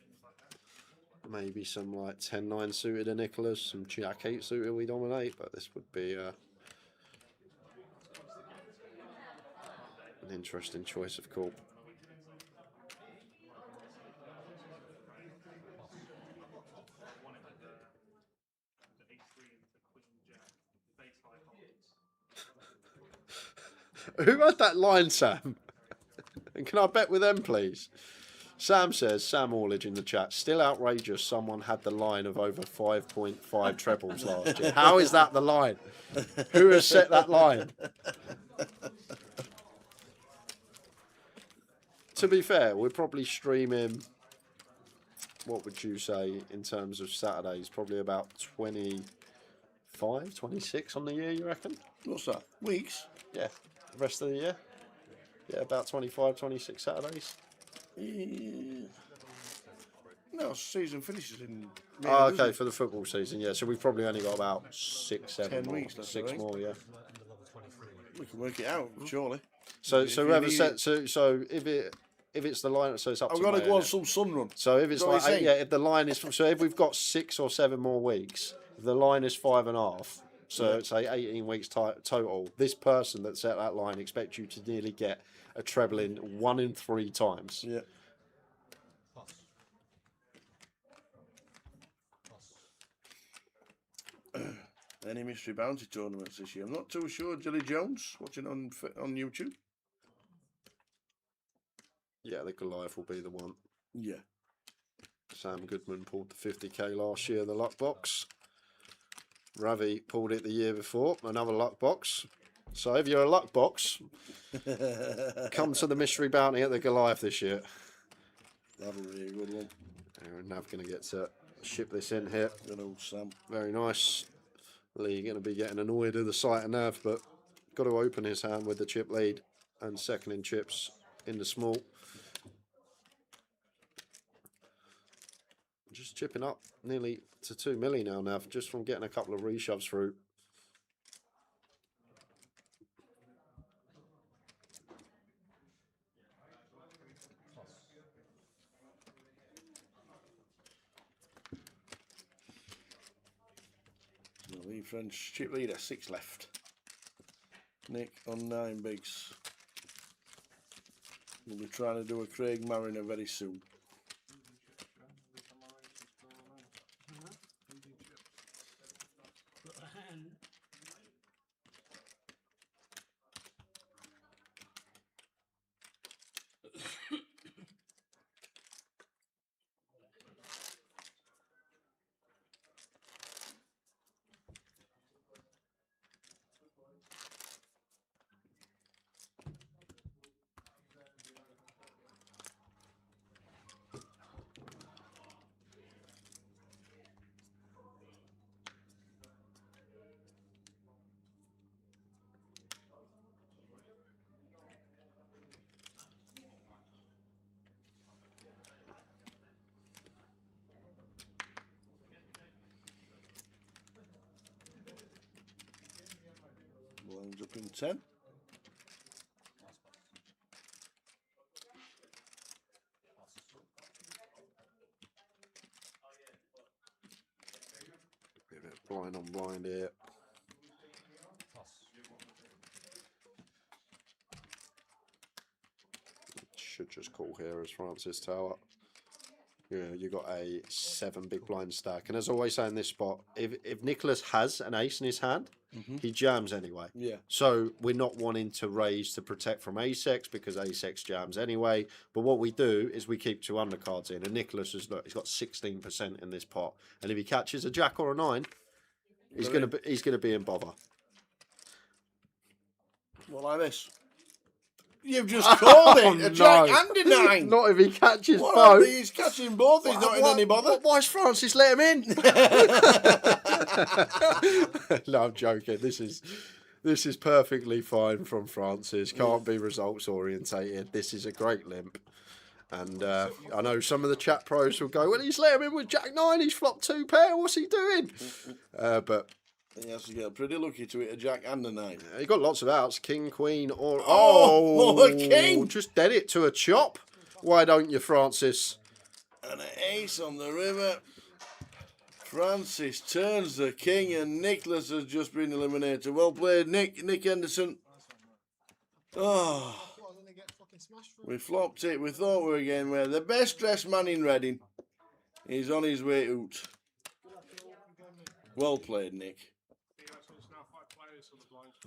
Maybe some like 10-9 suited of Nicholas, some Jack 8 suited we dominate, but this would be an interesting choice of call. Who had that line, Sam? And can I bet with them, please? Sam says, Sam Orledge in the chat, still outrageous someone had the line of over 5.5 trebles last year. How is that the line? Who has set that line? To be fair, we're probably streaming, what would you say, in terms of Saturdays? Probably about 25, 26 on the year, you reckon? What's that? Weeks? Yeah, the rest of the year? Yeah, about 25, 26 Saturdays. Yeah. No, season finishes in May. Oh, okay, for the football season, yeah. So we've probably only got about 6, 7 10 more, weeks, that's 6 right. more, yeah. End of level 23. We can work it out, surely. So If you whoever need set, it. so if it's the line, so it's up I've to got to May, go on innit? some sun run. So if it's Is that what like you're saying? if the line is so if we've got 6 or 7 more weeks, if the line is 5.5. So Yeah. say 18 weeks total. This person that set that line expects you to nearly get a treble in 1 in 3 times. Yeah. Plus. Plus. Any mystery bounty tournaments this year? I'm not too sure. Dilly Jones watching on YouTube. Yeah, the Goliath will be the one. Yeah. Sam Goodman pulled the 50k last year, the luck box. Ravi pulled it the year before, another luck box. So if you're a luck box, come to the mystery bounty at the Goliath this year. That'll be a good one. We're now going to get to ship this in here. Good old Sam. Very nice. Lee going to be getting annoyed at the sight of Nav, but got to open his hand with the chip lead and second in chips in the small. Just chipping up nearly to 2 milli now, Nav, just from getting a couple of reshoves through. So Lee French chip leader, 6 left. Nick on 9 bigs. We'll be trying to do a Craig Mariner very soon. Got a hand. Blinds up in 10. Bit of blind on blind here. Plus. Should just call here as Francis Tower. Yeah, you got a 7 big blind stack. And as I always say in this spot, if Nicholas has an ace in his hand, he jams anyway. Yeah. So we're not wanting to raise to protect from ace-x because ace-x jams anyway. But what we do is we keep 2 undercards in. And Nicholas has look, he's got 16% in this pot. And if he catches a jack or a 9, he's gonna be in bother. What, like this? You've just called it a jack and a 9. Not if he catches What both. He's catching both. He's not in any bother. Why's Francis let him in? No, I'm joking. This is perfectly fine from Francis. Can't be results orientated. This is a great limp. And I know some of the chat pros will go, well, he's let him in with Jack 9. He's flopped 2 pair. What's he doing? But he has to get pretty lucky to hit a jack and a 9. He got lots of outs. King, queen, or... Oh, a king! Just dead it to a chop. Why don't you, Francis? And an ace on the river. Francis turns the king, and Nicholas has just been eliminated. Well played, Nick. Nick Henderson. Oh, we flopped it. We thought we were getting where the best dressed man in Reading is on his way out. Well played, Nick.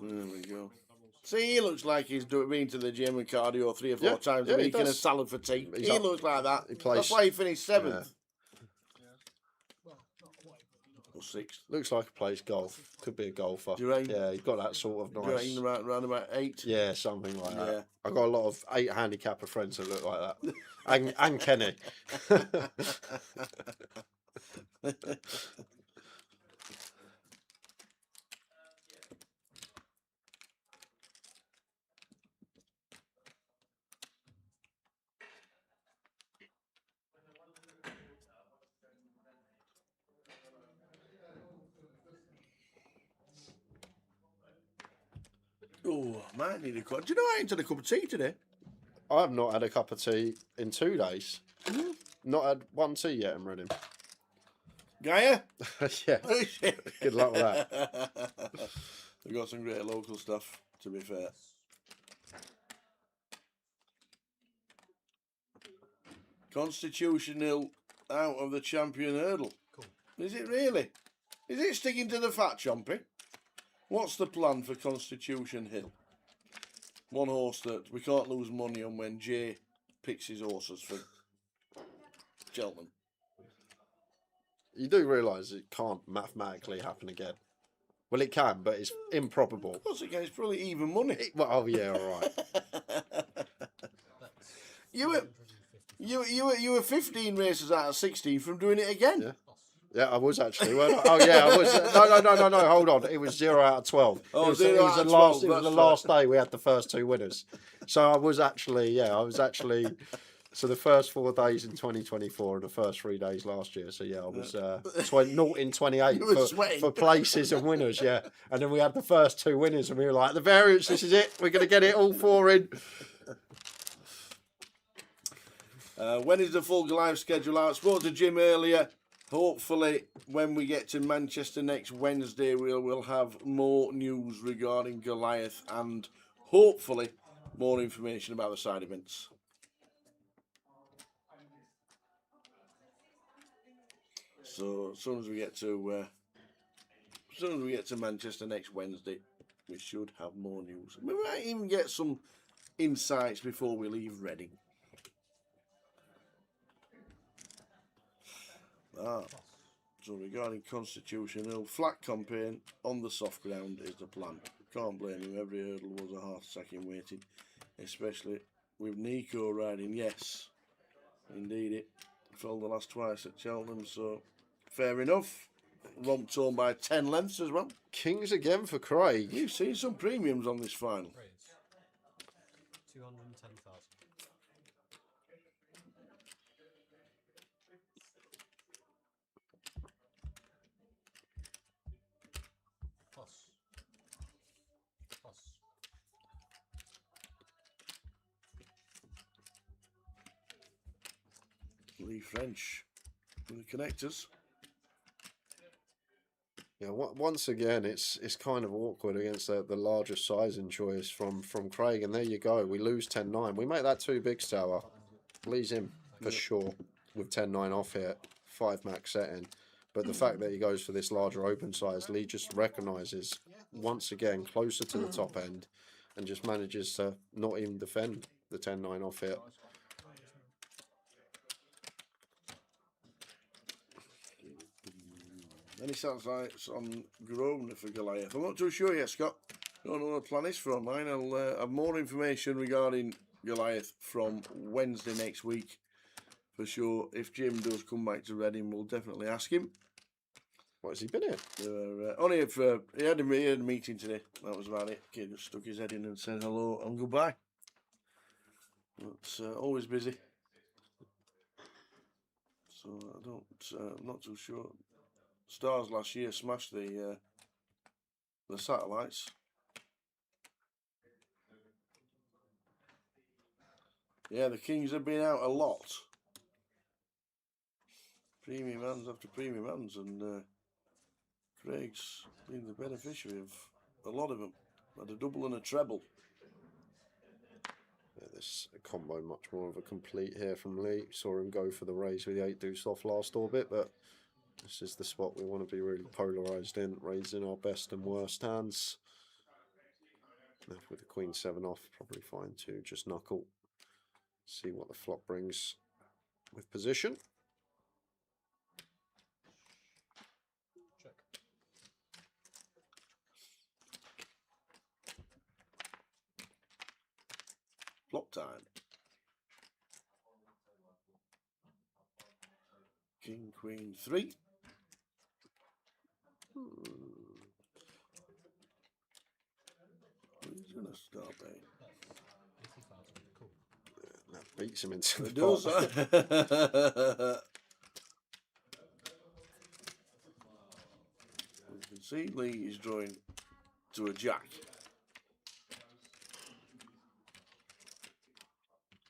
There we go. See, he looks like he's been to the gym and cardio 3 or 4 times a week and a salad for tea. He looks like that. That's why he finished 7th. Or 6th. Looks like he plays golf. Could be a golfer. Do you reckon? Yeah, he's got that sort of nice... Do you reckon around about 8? Yeah, something like that. Yeah. I've got a lot of 8 handicapper friends that look like that. and Kenny. Oh, might need a cup. Do you know I ain't had a cup of tea today? I've not had a cup of tea in 2 days. Not had 1 tea yet in Reading. Gaia? Yeah. Good luck with that. We've got some great local stuff, to be fair. Constitution Hill out of the champion hurdle. Cool. Is it really? Is it sticking to the fat, Chompy? What's the plan for Constitution Hill? One horse that we can't lose money on when Jay picks his horses for Cheltenham. You do realise it can't mathematically happen again. Well, it can, but it's improbable. Of course it can. It's probably even money. Oh, yeah, all right. You were 15 races out of 16 from doing it again. Yeah. Yeah, I was actually. Oh, yeah, I was. No. Hold on. It was 0 out of 12. Oh, it was, 0 it was out of the 12. last. It was the last day we had the first 2 winners. So I was actually. So the first 4 days in 2024 and the first 3 days last year. So yeah, I was 0 in 28 for places and winners. Yeah, and then we had the first 2 winners, and we were like, the variance. This is it. We're going to get it all 4 in. When is the full live schedule out? I spoke to Jim earlier. Hopefully, when we get to Manchester next Wednesday, we'll have more news regarding Goliath and hopefully more information about the side events. So as soon as we get to Manchester next Wednesday, we should have more news. We might even get some insights before we leave Reading. So regarding Constitution Hill, flat campaign on the soft ground is the plan. Can't blame him, every hurdle was a heart attack in waiting, especially with Nico riding. Yes, indeed it. Fell the last twice at Cheltenham, so fair enough. Romped home by 10 lengths as well. Kings again for Craig. You've seen some premiums on this final. 210,000. Plus. Lee French with the connectors. Yeah, once again, it's kind of awkward against the largest sizing choice from Craig, and there you go. We lose 10-9. We make that too big, Stour. Please him for sure with 10-9 off here, 5 max setting. But the fact that he goes for this larger open size, Lee just recognises once again closer to the top end, and just manages to not even defend the 10-9 off here. Then he sounds like it's on Grosvenor for Goliath. I'm not too sure yet, Scott. Don't know what the plan is for online. I'll have more information regarding Goliath from Wednesday next week. For sure, if Jim does come back to Reading, we'll definitely ask him. What has he been in? Only if he had a meeting today. That was about it. Kid just stuck his head in and said hello and goodbye. It's always busy. So I don't. I'm not too sure. Stars last year smashed the satellites. Yeah, the Kings have been out a lot. Premium hands after premium hands, and Craig's been the beneficiary of a lot of them. Had a double and a treble. Yeah, this combo much more of a complete here from Lee. Saw him go for the raise with the 8 deuce off last orbit, but this is the spot we want to be really polarised in, raising our best and worst hands. Now with the Queen 7 off, probably fine to just knuckle. See what the flop brings with position. Check. Flop time. King, Queen, 3. Who's going to start there? 80,000. Cool. That beats him into the It does. pot. You can see Lee is drawing to a jack.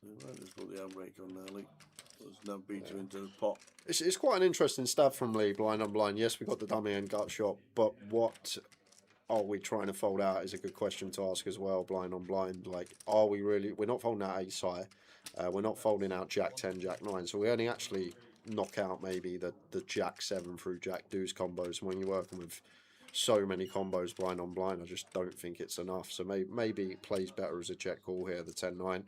You might just put the handbrake on there, Lee. Let's now beat you into the pot. It's quite an interesting stab from Lee, blind on blind. Yes, we got the dummy and gut shot, but what are we trying to fold out is a good question to ask as well, blind on blind. Like, are we really... We're not folding out ace high. We're not folding out jack 10, jack 9. So we only actually knock out maybe the jack 7 through jack deuce combos. And when you're working with so many combos blind on blind, I just don't think it's enough. So maybe it plays better as a check call here, the 10-9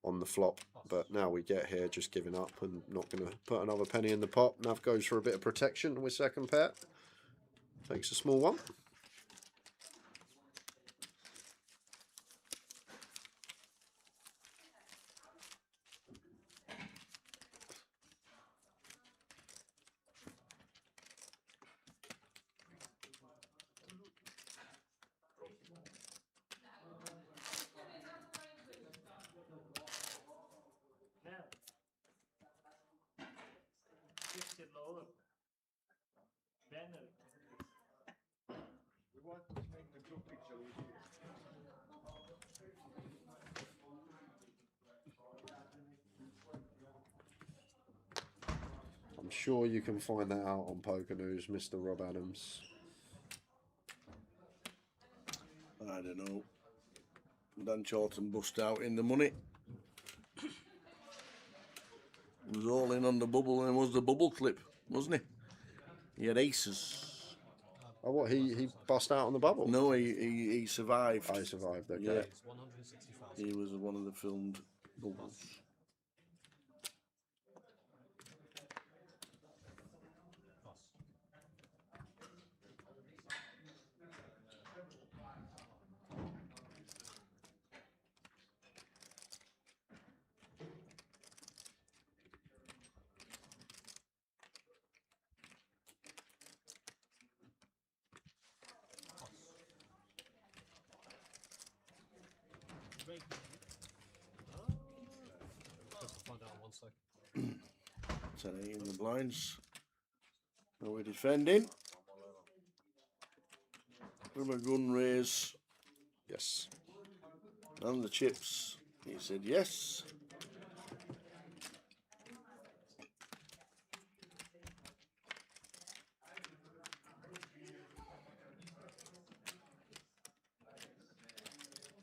on the flop. But now we get here just giving up and not going to put another penny in the pot. Nav goes for a bit of protection with second pair. Takes a small one. Now, det lovet. Vandet. We want to make the group picture with you. I'm sure you can find that out on Poker News, Mr. Rob Adams. I don't know. Dan Chorlton bust out in the money. He was all in on the bubble and was the bubble clip, wasn't he? He had aces. Oh, what? He bust out on the bubble? No, he survived. I survived, okay. Yeah. It's 160,000. He was one of the filmed bubbles. Plus. Just to find out in 1 sec. 10 in the blinds. Now we're defending. From a gun raise. Yes. And the chips. He said yes.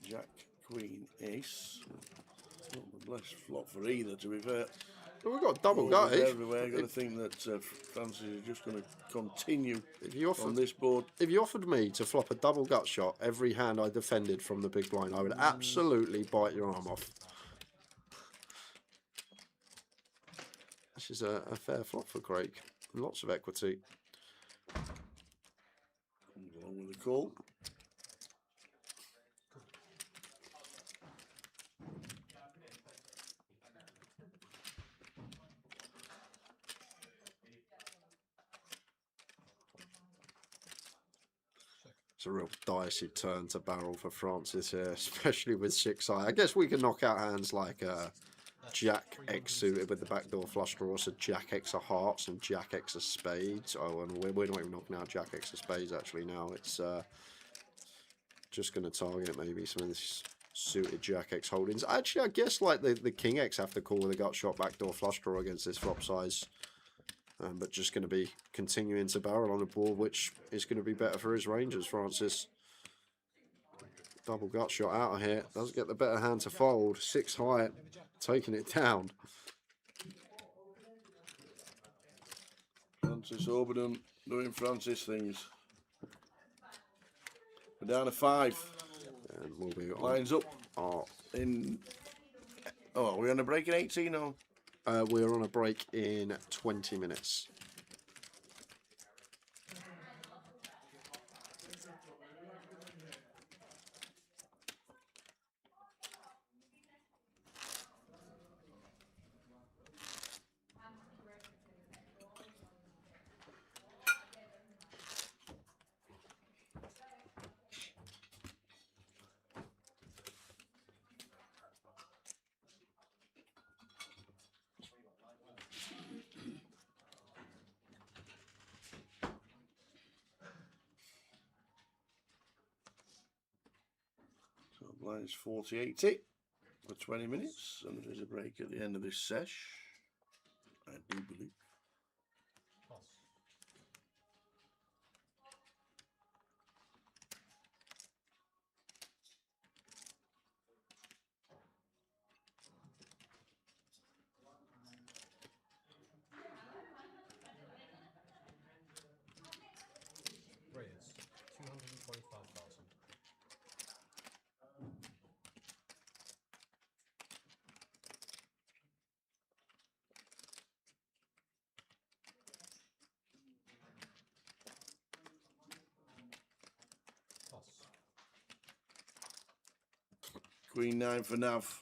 Jack, Queen, Ace. It's not the best flop for either, to be fair. Well, we've got double Orders gutted. everywhere. Got to think that Francis is just going to continue If you offered on this board. If you offered me to flop a double gut shot every hand I defended from the big blind, I would absolutely bite your arm off. This is a fair flop for Craig. Lots of equity. Comes along with the call. It's a real dicey turn to barrel for Francis here, especially with 6-high. I guess we can knock out hands like Jack X suited with the backdoor flush draw, so Jack X of hearts and Jack X of spades. Oh, and we're not even knocking out Jack X of spades actually now. It's just going to target maybe some of this suited Jack X holdings. Actually, I guess like the King X have to call with a gut shot backdoor flush draw against this flop size. But just going to be continuing to barrel on a board, which is going to be better for his ranges, Francis. Double gut shot out of here. Does get the better hand to fold. 6-high, taking it down. Francis Oberden doing Francis things. We're down to 5. And we'll be on. Lines up. In. Oh, are we on a break in 18 or? We're on a break in 20 minutes. Lines 40-80 for 20 minutes, and there is a break at the end of this sesh, I do believe. Pass. Raise 225,000. Pass. Queen 9 for Nav.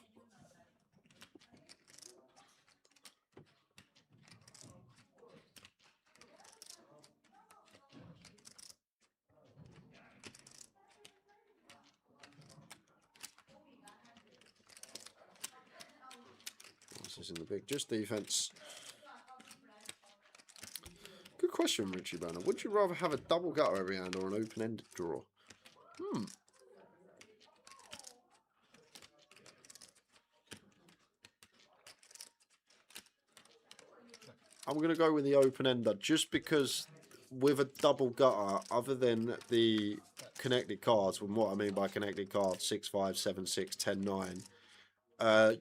This is in the big, just defense. Good question, Richie Banner. Would you rather have a double gutter every hand or an open-ended draw? I'm going to go with the open-ender just because with a double gutter, other than the connected cards, and what I mean by connected cards, 6-5, 7-6, 10-9,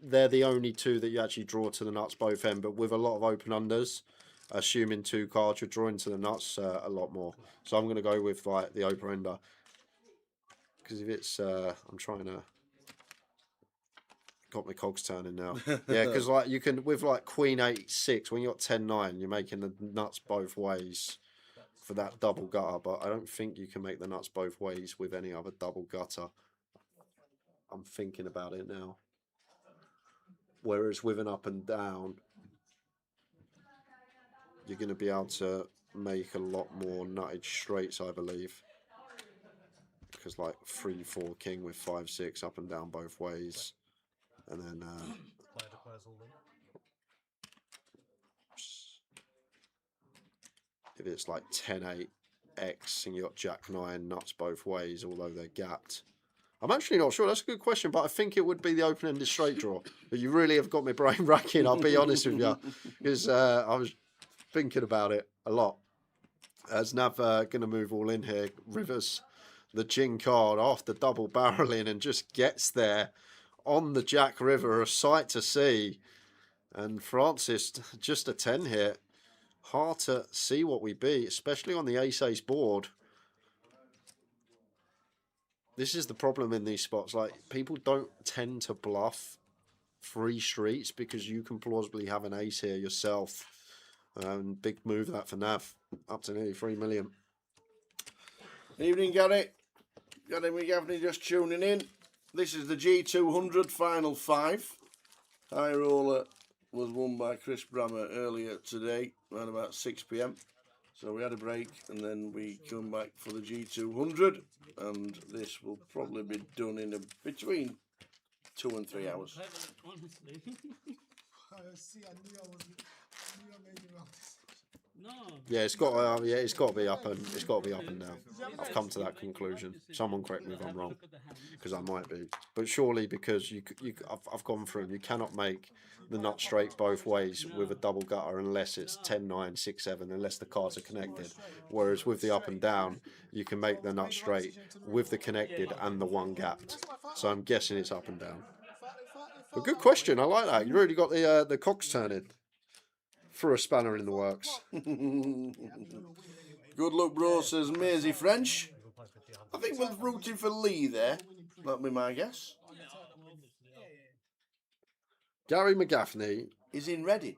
they're the only two that you actually draw to the nuts both end, but with a lot of open-unders, assuming 2 cards, you're drawing to the nuts a lot more. So I'm going to go with like the open-ender. Because if it's, I'm trying to... Got my cogs turning now. Yeah, because like you can with like Queen 8-6 when you got 10-9, you're making the nuts both ways for that double gutter. But I don't think you can make the nuts both ways with any other double gutter. I'm thinking about it now. Whereas with an up and down, you're going to be able to make a lot more nutted straights, I believe. Because like 3-4 king with 5-6 up and down both ways. And then Player declares all in. if it's like 10-8 X and you got Jack 9 nuts both ways, although they're gapped. I'm actually not sure. That's a good question, but I think it would be the open-ended straight draw. But you really have got my brain racking, I'll be honest with you. Because I was thinking about it a lot. As Nav going to move all in here, Rivers, the Jing card after double barreling and just gets there on the Jack River, a sight to see. And Francis, just a 10 here. Hard to see what we beat, especially on the ace-ace board. This is the problem in these spots. Like, people don't tend to bluff 3 streets because you can plausibly have an ace here yourself. Big move that for Nav. Up to nearly 3 million. Evening, Gary. Gary McGavney just tuning in. This is the G200 Final 5. High roller was won by Chris Brammer earlier today, around about 6 PM. So we had a break and then we come back for the G200, and this will probably be done in between 2 and 3 hours. Honestly. See, I knew I made the wrong decision. No. Yeah, it's got to be up and down. I've come to that conclusion. Someone correct me if I'm wrong, because I might be. But surely, because I've gone through, you cannot make the nut straight both ways with a double gutter unless it's 10-9, 6-7, unless the cards are connected. Whereas with the up and down, you can make the nut straight with the connected and the one gapped. So I'm guessing it's up and down. But good question. I like that. You really got the cogs turning. Threw a spanner in the works. Good luck, bro, says Maisie French. I think we're rooting for Lee there. That'll be my guess. Gary McGaffney He's in Reading.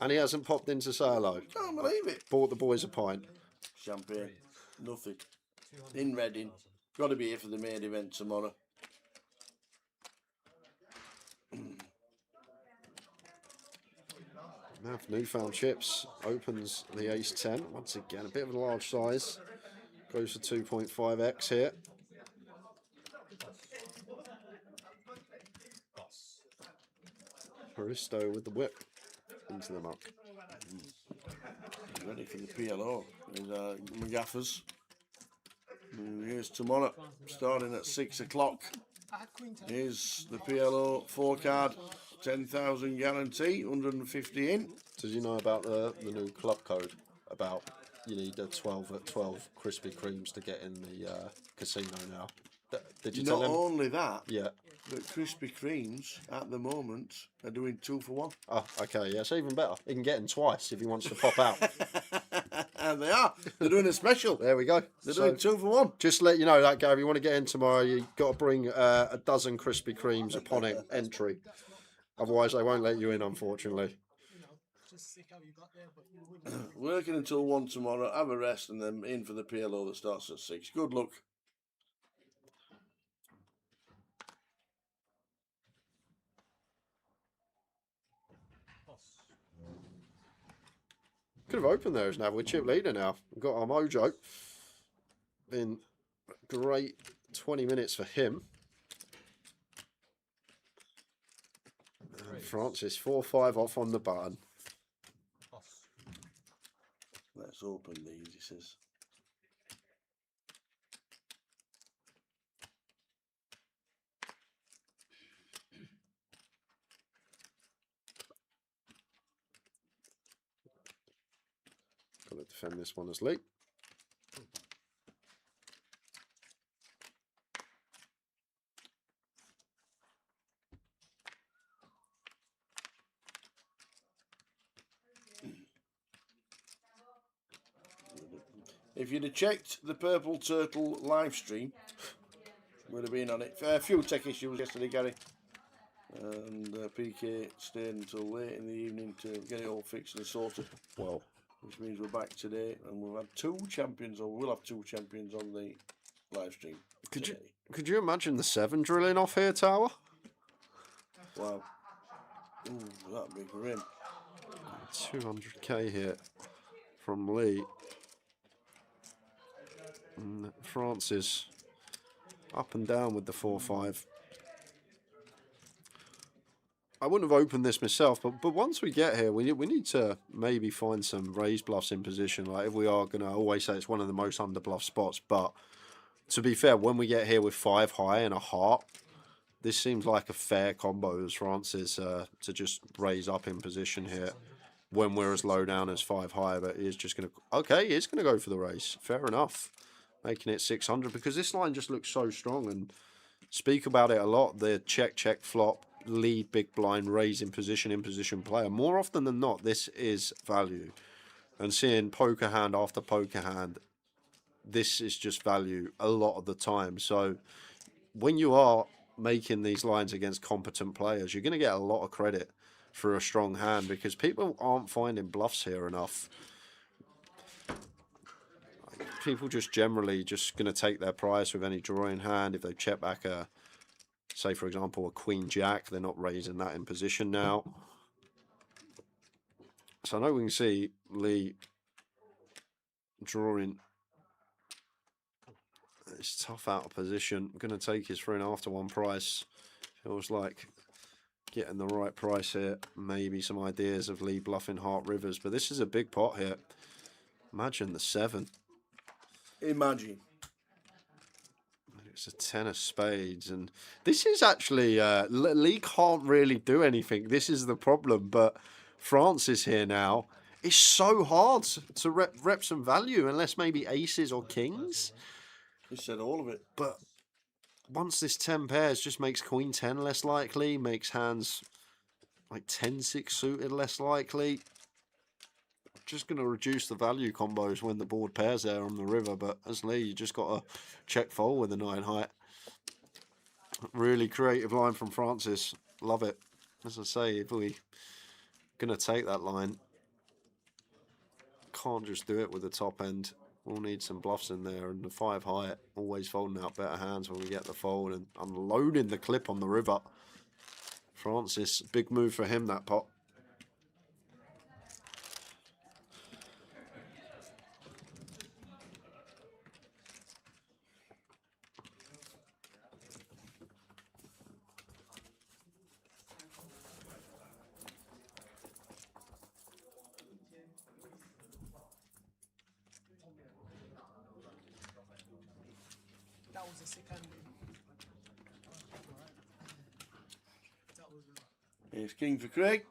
and he hasn't popped into say hello. Can't believe it. Bought the boys a pint. Champagne. Nothing. In Reading. Got to be here for the main event tomorrow. Now for Newfound Chips, opens the ace-10. Once again, a bit of a large size. Goes for 2.5x here. Haristo with the whip into the muck. Ready for the PLO. There's McGaffers. Here's tomorrow, starting at 6 o'clock. Here's the PLO 4-card, 10,000 guarantee, 150 in. Did you know about the new club code? About you need a 12 at 12 Krispy Kremes to get in the casino now. Did you tell them? Not only that, Yeah. but Krispy Kremes at the moment are doing 2 for 1. Oh, okay. Yeah, it's even better. He can get in twice if he wants to pop out. And they are. They're doing a special. There we go. They're doing 2 for 1. Just to let you know that, Gary, you want to get in tomorrow, you've got to bring a dozen Krispy Kremes upon entry. Otherwise, they won't let you in, unfortunately. Working until 1 tomorrow, have a rest, and then in for the PLO that starts at 6. Good luck. Could have opened there as now. We're chip leader now. We've got our mojo. Been a great 20 minutes for him. And Francis 4-5 off on the button. Let's open these, he says. Got to defend this one as late. If you'd have checked the Purple Turtle live stream, would have been on it. A few tech issues yesterday, Gary. And PK stayed until late in the evening to get it all fixed and sorted. Well, which means we're back today, and we'll have 2 champions, or we'll have 2 champions on the live stream. Could you imagine the 7 drilling off here, Tower? Wow. Ooh, that'd be grim. 200k hit from Lee. And Francis up and down with the 4-5. I wouldn't have opened this myself, but once we get here, we need to maybe find some raised bluffs in position. Like, if we are going to always say it's one of the most under bluff spots, but to be fair, when we get here with 5 high and a heart, this seems like a fair combo as Francis to just raise up in position here when we're as low down as 5 high. But he's just going to, okay, he's going to go for the raise. Fair enough. Making it 600 because this line just looks so strong, and speak about it a lot. The check flop, lead big blind, raise in position player. More often than not, this is value. And seeing poker hand after poker hand, this is just value a lot of the time. So when you are making these lines against competent players, you're going to get a lot of credit for a strong hand because people aren't finding bluffs here enough. People just generally just going to take their price with any drawing hand. If they check back a, say for example, a Queen Jack, they're not raising that in position now. So I know we can see Lee drawing. It's tough out of position. I'm going to take his 3.5 to 1 price. Feels like getting the right price here. Maybe some ideas of Lee bluffing Heart Rivers, but this is a big pot here. Imagine the 7. Imagine. It's a 10 of spades, and this is actually Lee can't really do anything. This is the problem, but Francis here now. It's so hard to rep some value unless maybe aces or kings. He said all of it. But once this 10 pairs just makes queen 10 less likely, makes hands like 10-6 suited less likely. Just going to reduce the value combos when the board pairs there on the river, but as Lee, you just got to check fold with the 9 height. Really creative line from Francis. Love it. As I say, if we're going to take that line, can't just do it with the top end. We'll need some bluffs in there, and the 5 height, always folding out better hands when we get the fold and unloading the clip on the river. Francis, big move for him, that pot. That was a sick handle. That was Here's king for Craig.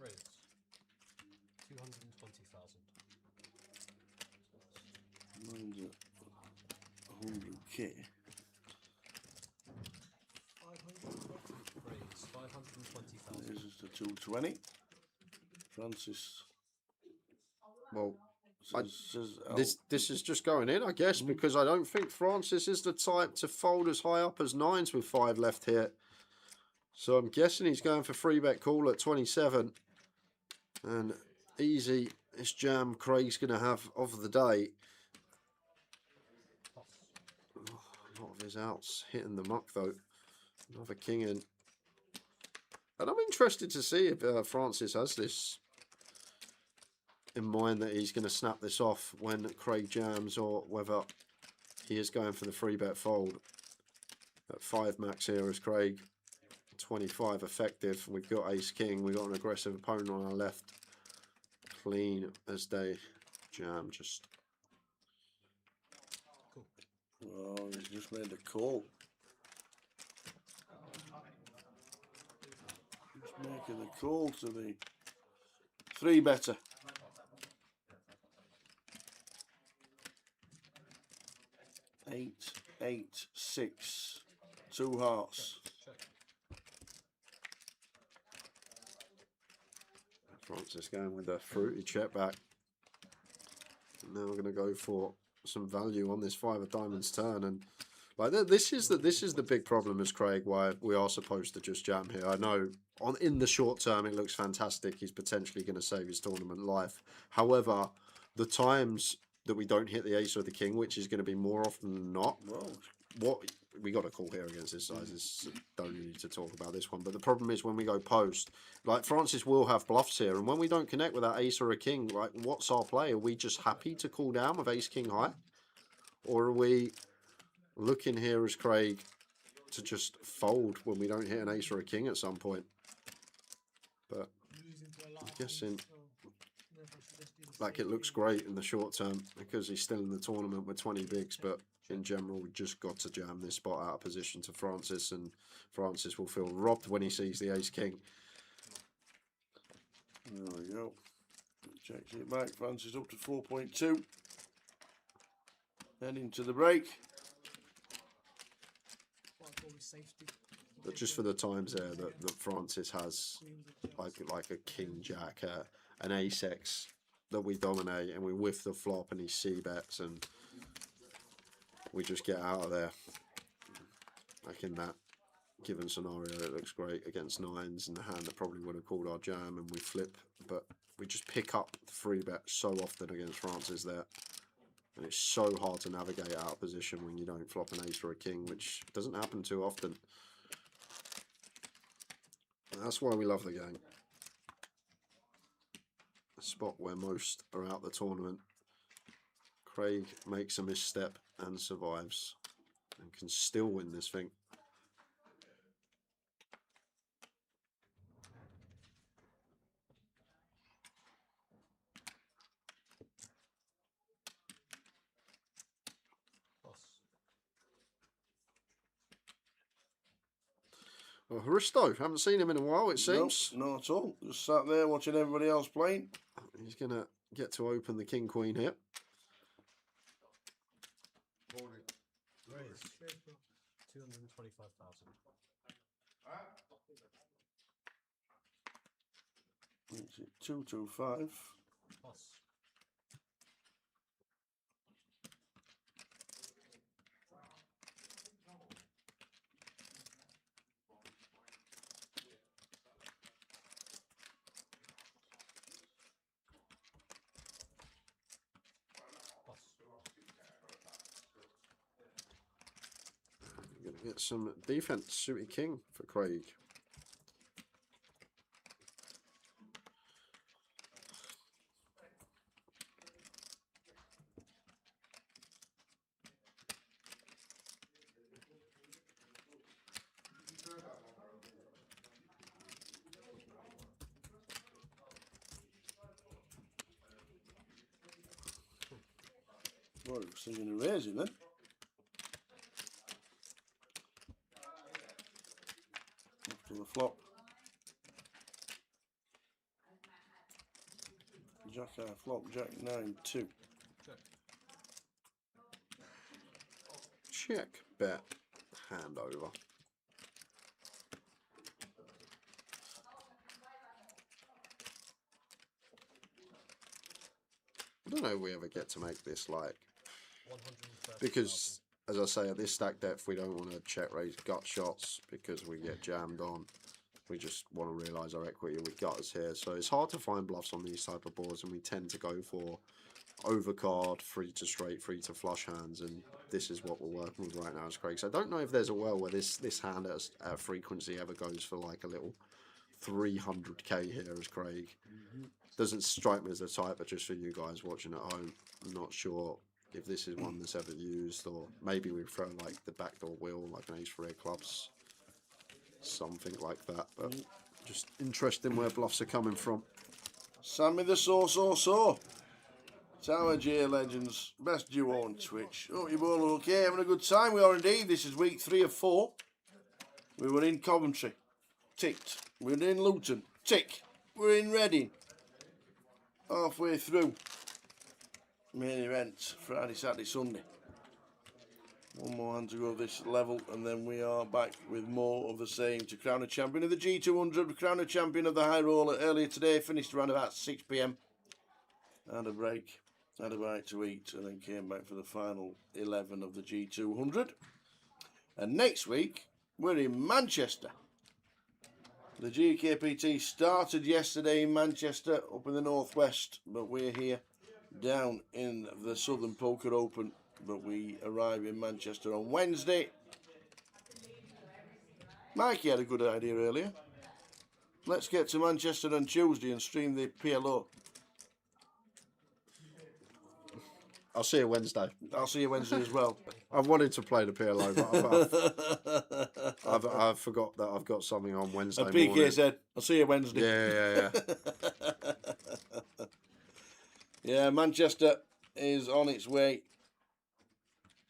Raise 220,000. Mine's at 100k. 500. Raise 520,000. This is the 220. Francis Well, says this is just going in, I guess, because I don't think Francis is the type to fold as high up as 9s with 5 left here. So I'm guessing he's going for 3-bet call at 27. And easy, this jam Craig's going to have of the day. Oh, a lot of his outs hitting the muck, though. Another king in. And I'm interested to see if Francis has this in mind, that he's going to snap this off when Craig jams, or whether he is going for the 3-bet fold. At 5 max here is Craig. 25 effective. We've got ace king. We've got an aggressive opponent on our left. Clean as they jam. Just Cool. oh, he's just made a call. Just making the call to the 3-better. 8, 8, 6, 2 hearts. Check. Francis going with a fruity check back. And now we're going to go for some value on this 5 of diamonds turn, and like this is the big problem as Craig, why we are supposed to just jam here. I know in the short term it looks fantastic. He's potentially going to save his tournament life. However, the times that we don't hit the ace or the king, which is going to be more often than not, Well, what we got a call here against this size. Is don't need to talk about this one, but the problem is when we go post, like Francis will have bluffs here, and when we don't connect with that ace or a king, like what's our play? Are we just happy to call down with ace king high, or are we looking here as Craig to just fold when we don't hit an ace or a king at some point? But I'm guessing like it looks great in the short term because he's still in the tournament with 20 bigs, but in general we just got to jam this spot out of position to Francis, and Francis will feel robbed when he sees the ace king. there we go. Checks it back. Francis up to 4.2. Heading to the break. But just for the times there that Francis has like a king jack, an ace x that we dominate, and we whiff the flop and he c bets and we just get out of there like in that given scenario, it looks great against nines and the hand that probably would have called our jam, and we flip, but we just pick up the free bet so often against Francis there. And it's so hard to navigate out of position when you don't flop an ace or a king, which doesn't happen too often. And that's why we love the game. A spot where most are out the tournament. Craig makes a misstep and survives and can still win this thing. Well, Hristo, haven't seen him in a while, it seems. Nope, not at all. Just sat there watching everybody else playing. He's going to get to open the king queen here. Raise 225,000. 225. Plus. Going to get some defense, suited king for Craig. Well, it was thinking of raising then. After the flop. Jack high flop, Jack 9, 2. Check, bet, hand over. I don't know if we ever get to make this like, because as I say, at this stack depth we don't want to check raise gut shots because we get jammed on. We just want to realise our equity with gutters here, so it's hard to find bluffs on these type of boards, and we tend to go for overcard, free to straight, free to flush hands, and this is what we're working with right now as Craig. So I don't know if there's a well where this hand at a frequency ever goes for like a little 300k here as Craig. Doesn't strike me as the type, but just for you guys watching at home, I'm not sure if this is one that's ever used, or maybe we throw like the backdoor wheel, like an ace for air clubs, something like that. But just interesting where bluffs are coming from. Sammy the So. Tower J Legends, best duo on Twitch. Hope you're all okay, having a good time. We are indeed. This is week 3 of 4. We were in Coventry. Ticked. We're in Luton. Tick. We're in Reading. Halfway through. Main event, Friday, Saturday, Sunday. One more hand to go this level, and then we are back with more of the same to crown a champion of the G200, crown a champion of the high roller earlier today, finished around about 6 PM. Had a break, had a bite to eat, and then came back for the final 11 of the G200. And next week, we're in Manchester. The GKPT started yesterday in Manchester, up in the northwest, but we're here down in the Southern Poker Open, but we arrive in Manchester on Wednesday. Mikey had a good idea earlier. Let's get to Manchester on Tuesday and stream the PLO. I'll see you Wednesday. I'll see you Wednesday as well. I've wanted to play the PLO, but I forgot that I've got something on Wednesday And PK morning. said, I'll see you Wednesday. Yeah. Yeah, Manchester is on its way.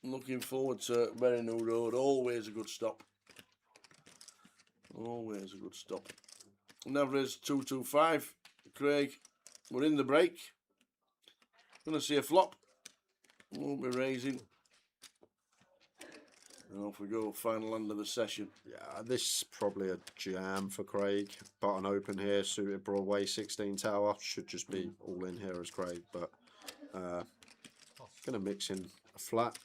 Looking forward to Berry New Road. Always a good stop. Always a good stop. Never's 225. Craig, we're in the break. Gonna see a flop. Won't be raising. And off we go. Final hand of the session. Yeah, this is probably a jam for Craig. Button open here, suited Broadway, 16 tower. Should just be all in here as Craig, but gonna mix in a flat.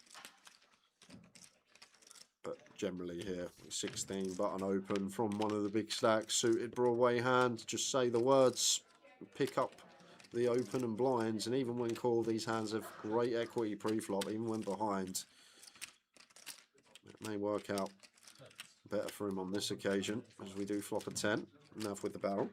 But generally here. 16 button open from one of the big stacks. Suited Broadway hand. Just say the words. Pick up the open and blinds. And even when called, these hands have great equity pre-flop, even when behind. It may work out better for him on this occasion, as we do flop a 10. Enough with the barrel.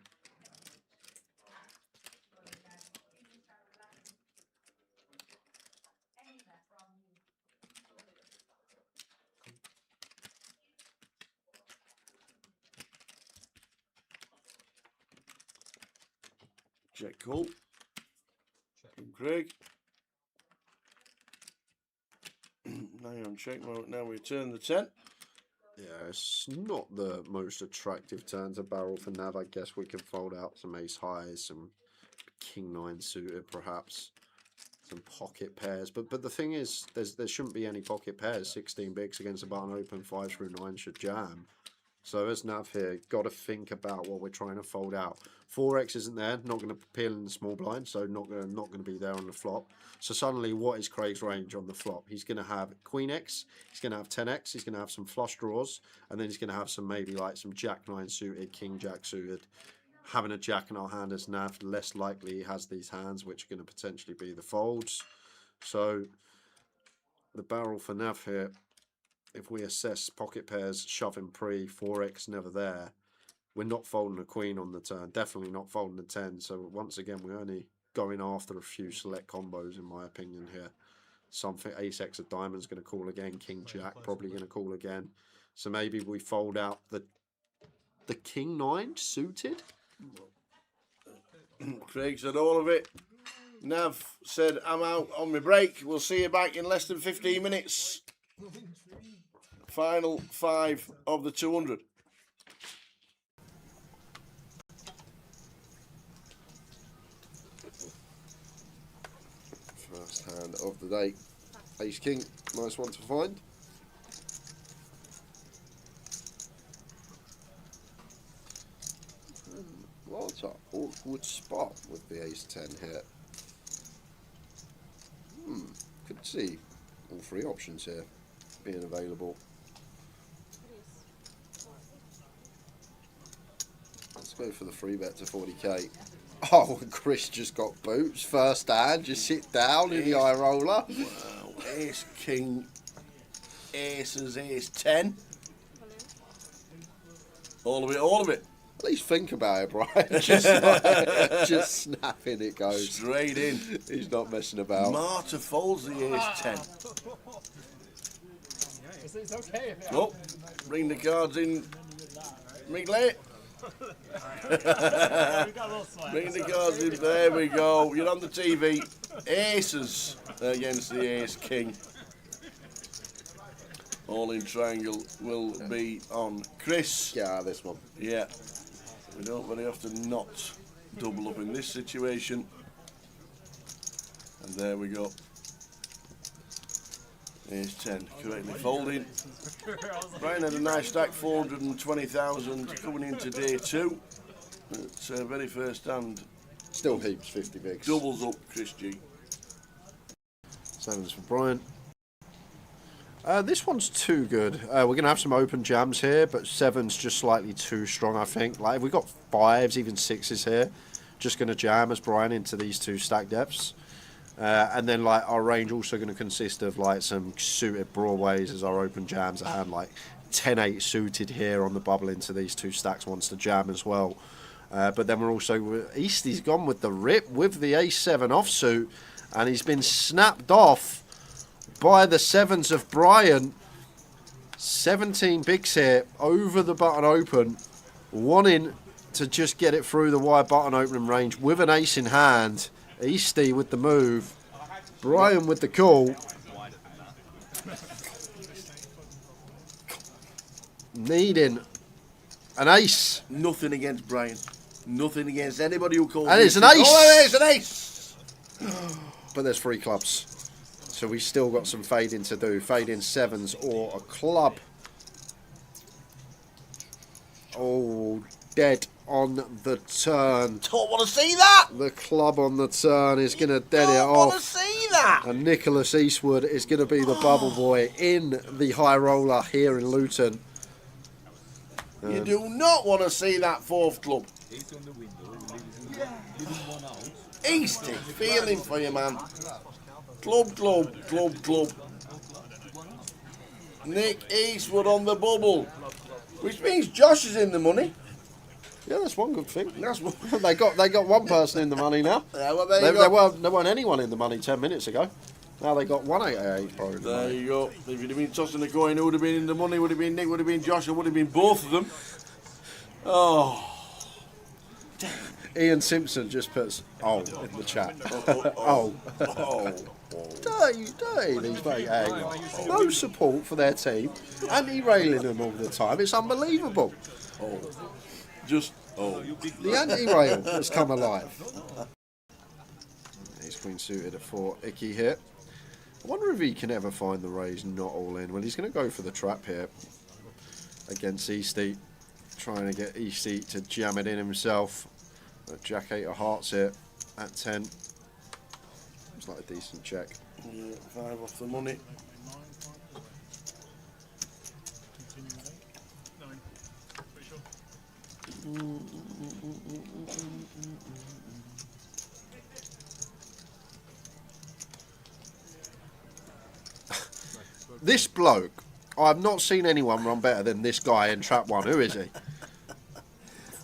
Check call. From Craig. Now you're on check mode. Now we turn the 10. Yeah, it's not the most attractive turn to barrel for Nav. I guess we can fold out some ace highs, some king 9 suited perhaps, some pocket pairs. But the thing is, there shouldn't be any pocket pairs. 16 bigs against a button open, 5 through 9 should jam. So as Nav here, got to think about what we're trying to fold out. 4x isn't there, not going to peel in the small blind, so not going to be there on the flop. So suddenly, what is Craig's range on the flop? He's going to have Queen X, he's going to have 10x, he's going to have some flush draws, and then he's going to have some maybe like some Jack 9 suited, King Jack suited. Having a Jack in our hand as Nav, less likely he has these hands, which are going to potentially be the folds. So the barrel for Nav here, if we assess pocket pairs, shoving pre, 4x never there, we're not folding a queen on the turn. Definitely not folding a 10. So once again, we're only going after a few select combos, in my opinion here. Something ace x of diamonds going to call again. King jack probably going to call again. So maybe we fold out the king 9 suited. Craig said all of it. Nav said I'm out on my break. We'll see you back in less than 15 minutes. Final 5 of the 200. First hand of the day. Ace King, nice one to find. What an awkward spot with the Ace 10 here. Could see all 3 options here being available. Let's go for the free bet to 40k. Oh, Chris just got boots first hand. Just sit down in the eye roller. Wow, Ace King, Aces, Ace 10. All of it, all of it. At least think about it, Brian. Just snapping it goes. Straight in. He's not messing about. Marta folds the Ace 10. It's okay. Oh, bring the cards in. Wrigley. Bring the cards in. There we go. You're on the TV. Aces against the Ace King. All in triangle will be on Chris. Yeah, this one. Yeah. We don't very often not double up in this situation. And there we go. Ace 10 correctly folding. Brian had a nice stack, 420,000 coming into day 2. It's very first hand. Still heaps, 50 bigs. Doubles up, Chris G. 7s for Brian. This one's too good. We're going to have some open jams here, but 7's just slightly too strong, I think. Like, if we've got 5s, even 6s here, just going to jam as Brian into these 2 stack depths. And then, like, our range also going to consist of, like, some suited broadways as our open jams. I had, like, 10-8 suited here on the bubble into these 2 stacks, wants to jam as well. But then we're also... Eastie's gone with the rip with the ace-7 offsuit, and he's been snapped off by the 7s of Brian. 17 bigs here over the button open, wanting to just get it through the wide button opening range with an ace in hand. Eastie with the move, Brian with the call. Needing an ace. Nothing against Brian. Nothing against anybody who calls. And it's an ace. Oh, it's an ace. But there's 3 clubs. So we still got some fading to do. Fading 7s or a club. Oh, dead on the turn. Don't want to see that. The club on the turn is going to dead it Don't want to off. see that. that? And Nicholas Eastwood is going to be the bubble boy in the high roller here in Luton. You do not want to see that fourth club. Easty, feeling for you, man. Club, club, club, club. Nick Eastwood on the bubble, which means Josh is in the money. Yeah, that's one good thing. That's what. they got one person in the money now. Yeah, well, there you go. There weren't anyone in the money 10 minutes ago. Now they got 188 probably. There you go. If you'd have been tossing a coin, who would have been in the money? Would have been Nick, would have been Josh, or would have been both of them. Oh. Ian Simpson just puts in the chat. Oh. Dirty these mate. No support for their team and he railing them all the time. It's unbelievable. The anti-rail has come alive. He's queen suited at 4. Icky here. I wonder if he can ever find the raise not all in. Well, he's going to go for the trap here against Easty. Trying to get Easty to jam it in himself. Jack 8 of hearts here at 10. It's like a decent check. Yeah, 5 off the money. This bloke, I've not seen anyone run better than this guy in trap 1. Who is he?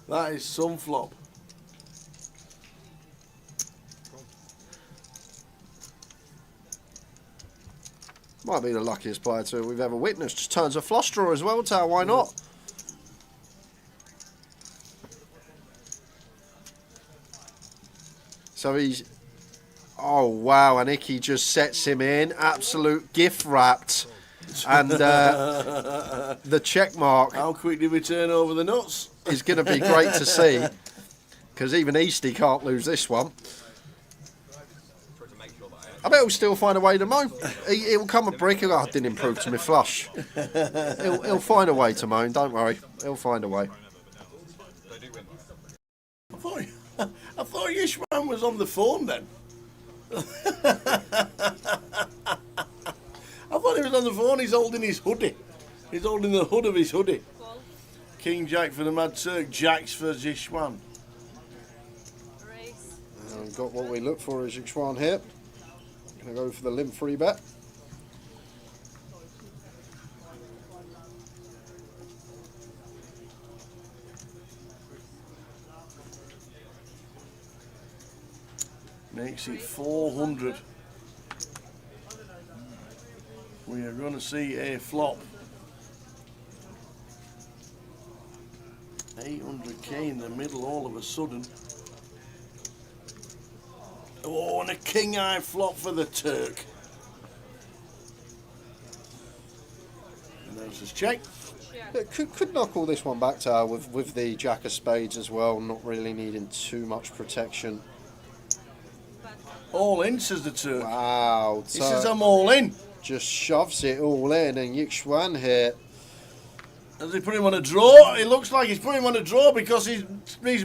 That is some flop. Might be the luckiest player we've ever witnessed. Just turns a flush draw as well, Tao. Why not? So he's... Oh, wow. And Icky just sets him in. Absolute gift wrapped. And the check mark... How quick did we turn over the nuts? ...is going to be great to see. Because even Easty can't lose this one. I bet he'll still find a way to moan. He'll come a brick and go, I didn't improve to my flush. He'll find a way to moan, don't worry. He'll find a way. I thought Yishman was on the phone then. I thought he was on the phone. He's holding his hoodie. He's holding the hood of his hoodie. King Jack for the Mad Turk. Jacks for Zishwan. We've got what we look for as Zishwan here. Going to go for the limp free bet. Makes it 400. We are going to see a flop. 800k in the middle all of a sudden. Oh, and a king eye flop for the Turk. And there's his check. Could knock all this one back to with the Jack of Spades as well, not really needing too much protection. All in, says the Turk. Wow. He says I'm all in. Just shoves it all in, and Yixuan here. Does he put him on a draw? It looks like he's put him on a draw because he's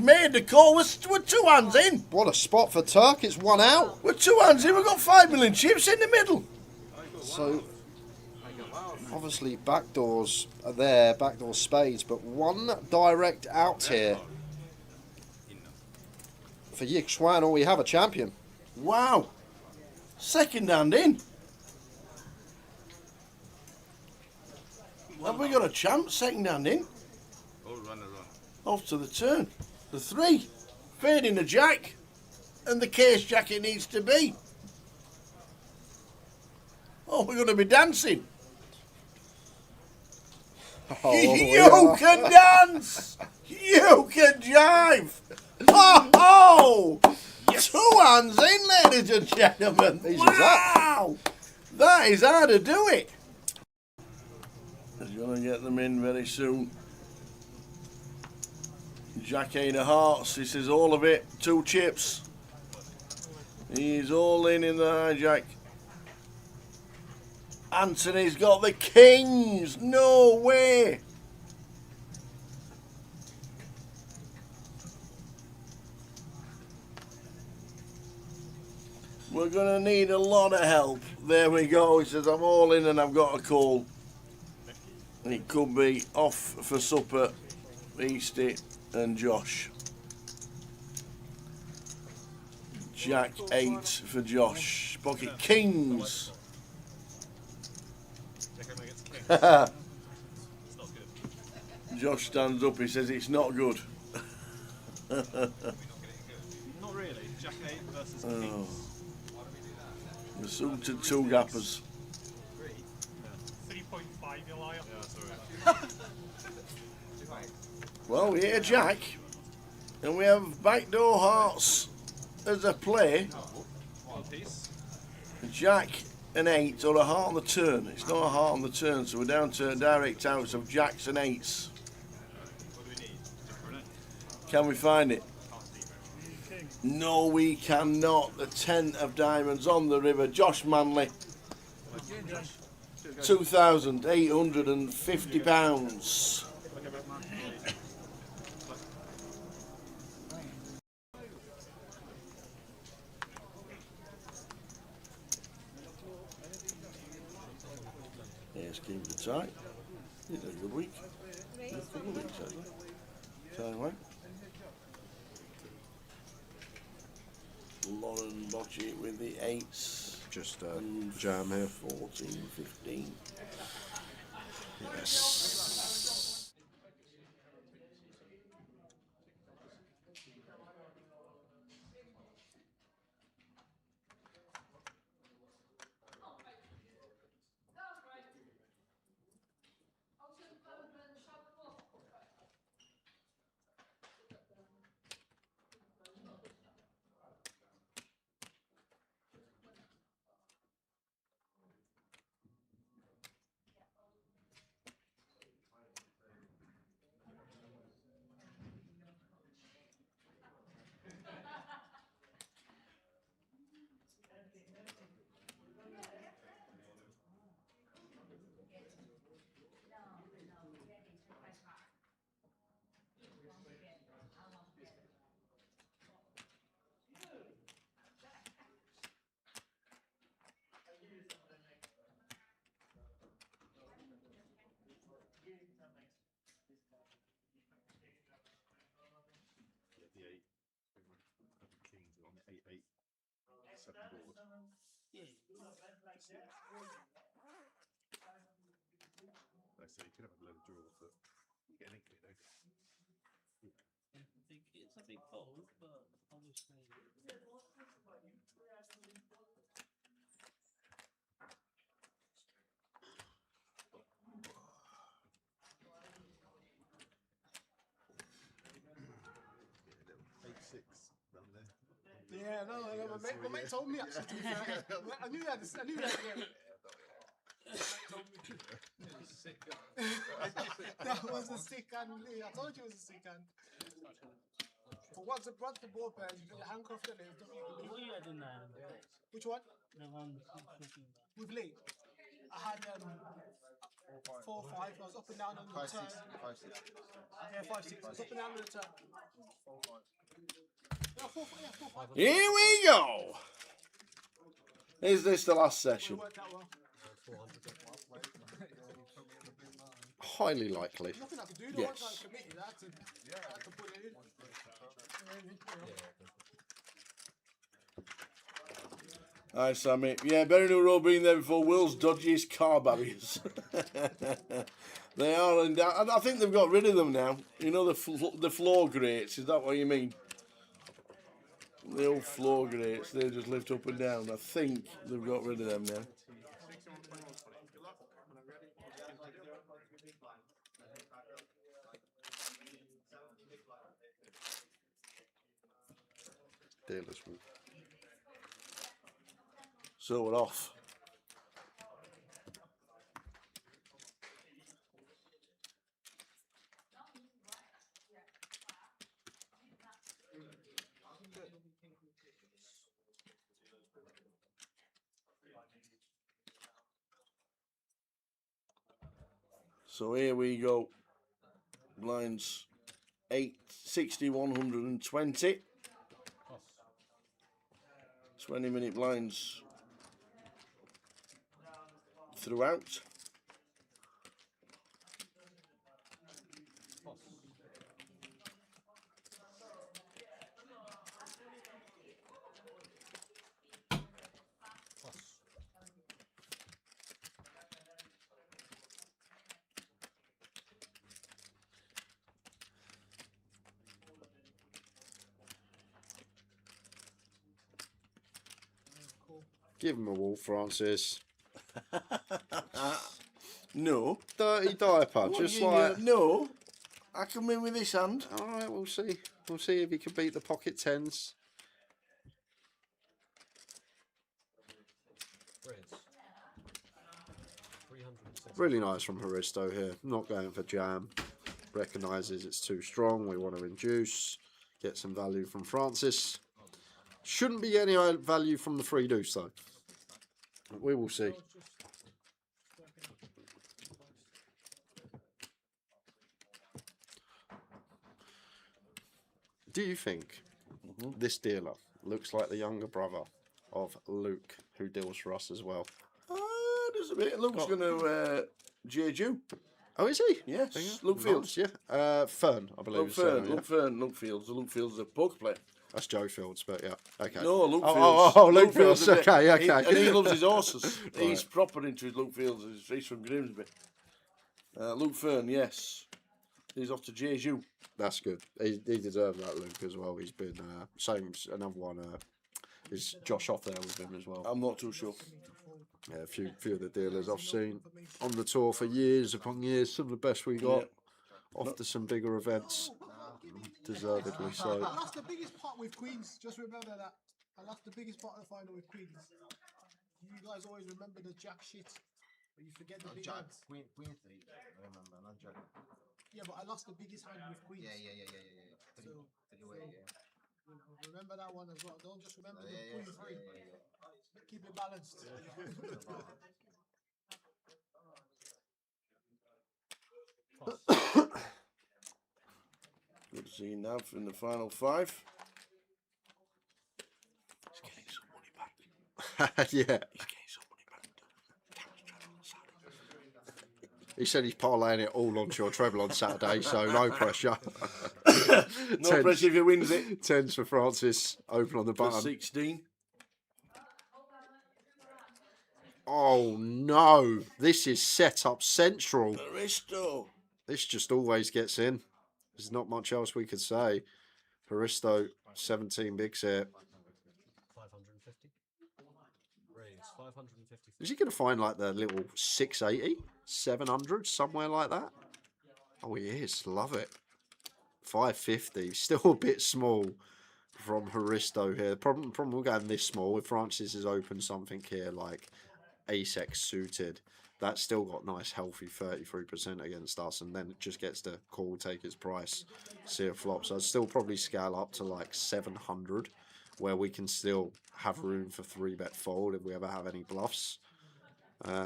made the call. We're 2 hands in. What a spot for Turk. It's 1 out. We're 2 hands in. We've got 5 million chips in the middle. So, obviously, backdoors are there, backdoor spades, but 1 direct out here. For Yixuan, we have a champion. Wow. Second hand in. Have we got a champ? Second hand in. Off to the turn. The 3. Fading the jack. And the case jack it needs to be. Oh, we're going to be dancing. Oh, you can dance. You can jive. Oh! 2 hands in, ladies and gentlemen. Wow! That is how to do it. He's going to get them in very soon. Jack 8 of hearts. This is all of it. 2 chips. He's all in the hijack. Anthony's got the kings. No way. We're going to need a lot of help. There we go. He says, I'm all in and I've got a call. It could be off for supper, Easty and Josh. Jack 8 for Josh. Pocket Kings. Josh stands up. He says it's not good. Not really. Jack 8 versus Kings. The suited two gappers. 3.5, you liar. Yeah, sorry. Well, we hit a Jack, and we have backdoor hearts as a play. One piece. Jack and 8 or a heart on the turn. It's not a heart on the turn, so we're down to direct outs of Jacks and 8s. What do we need? Just for it? Can we find it? Can't see very No, we cannot. The 10 of diamonds on the river. Josh Manley. £2,850. Yes, keep it tight. It's a good week. It's a couple of weeks, actually. So, Lauren Bocci with the 8s. Just jam here. 14, 15. Yes. The 8. Kings on the 8-8. 7 board. Like I say, you could have a low draw, but you get an 8 don't you? It's a big fold, but obviously. Yeah, 8-6 down there. Yeah, no, my mate told me actually. To be fair. I knew that. I knew that. Yeah. That was a sick hand. I told you it was a sick hand. But once the ball pair, you put your handcuff on it. What you had in there? Which one? The one talking about. With Lee. I had 4, 5. I was up and down on the turn. 5, 6. Yeah, 5, 6. I was up and down on the turn. 4, 5. Here we go. Is this the last session? Worked out well. Highly likely. Nothing I could do. Yes. Once I committed, I had to put it in. Hi, Sammy. Yeah, Berry Road been there before. World's dodgiest car barriers. They are, and I think they've got rid of them now. You know, the floor grates. Is that what you mean? The old floor grates. They just lift up and down. I think they've got rid of them now. Dealer's route. So we're off. So here we go. Blinds 8, 60, 120. 20-minute blinds throughout. Give him a wall, Francis. No. Dirty diaper, What just you- like... No. I come in with this hand. All right, we'll see. We'll see if he can beat the pocket tens. Reds. 360. Really nice from Haristo here. Not going for jam. Recognises it's too strong. We want to induce. Get some value from Francis. Shouldn't be any value from the free deuce though. We will see. Do you think this dealer looks like the younger brother of Luke, who deals for us as well? There's a bit. Luke's going to Jeju. Oh, is he? Yes. Luke Fields. Nice, yeah. Fern, I believe. Luke Fern. Luke Fern. Luke Fields. Luke Fields is a poker player. That's Joe Fields, but yeah. Okay. No, Luke Fields. Oh, Luke Fields. is a bit- Okay. And he loves his horses. Right. He's proper into his Luke Fields. He's from Grimsby. Luke Fern, yes. He's off to Jeju. That's good. He deserves that, Luke, as well. He's been same. Another one is Josh off there with him as well. I'm not too sure. Yeah, a few of the dealers I've seen on the tour for years upon years. Some of the best we got. Off to some bigger events, deservedly so. I lost the biggest pot with queens. Just remember that. I lost the biggest pot of the final with queens. You guys always remember the jack shit, but you forget the big hands. Queen 3, I remember, not jack. Yeah, but I lost the biggest hand with queens. Yeah. So, Three-way, yeah. you know, remember that one as well. Don't just remember the Yeah, queen 3. yeah. Keep it balanced. Good to see Nav in the final 5. He's getting some money back. Yeah. He's getting some money back. He said he's parlaying it all onto your treble on Saturday, so no pressure. No pressure if he wins it. Tens for Francis. Open on the For button. 16. Oh no! This is set up central. Aristo. This just always gets in. There's not much else we could say. Haristo, 17 bigs here. 550. Raise 550. Is he going to find like the little 680, 700, somewhere like that? Oh, he is. Love it. 550. Still a bit small from Haristo here. Problem we're going this small. If Francis has opened something here like Ace-X suited, that's still got nice healthy 33% against us, and then it just gets to call, take its price, see a flop. So I'd still probably scale up to like 700, where we can still have room for 3-bet fold if we ever have any bluffs.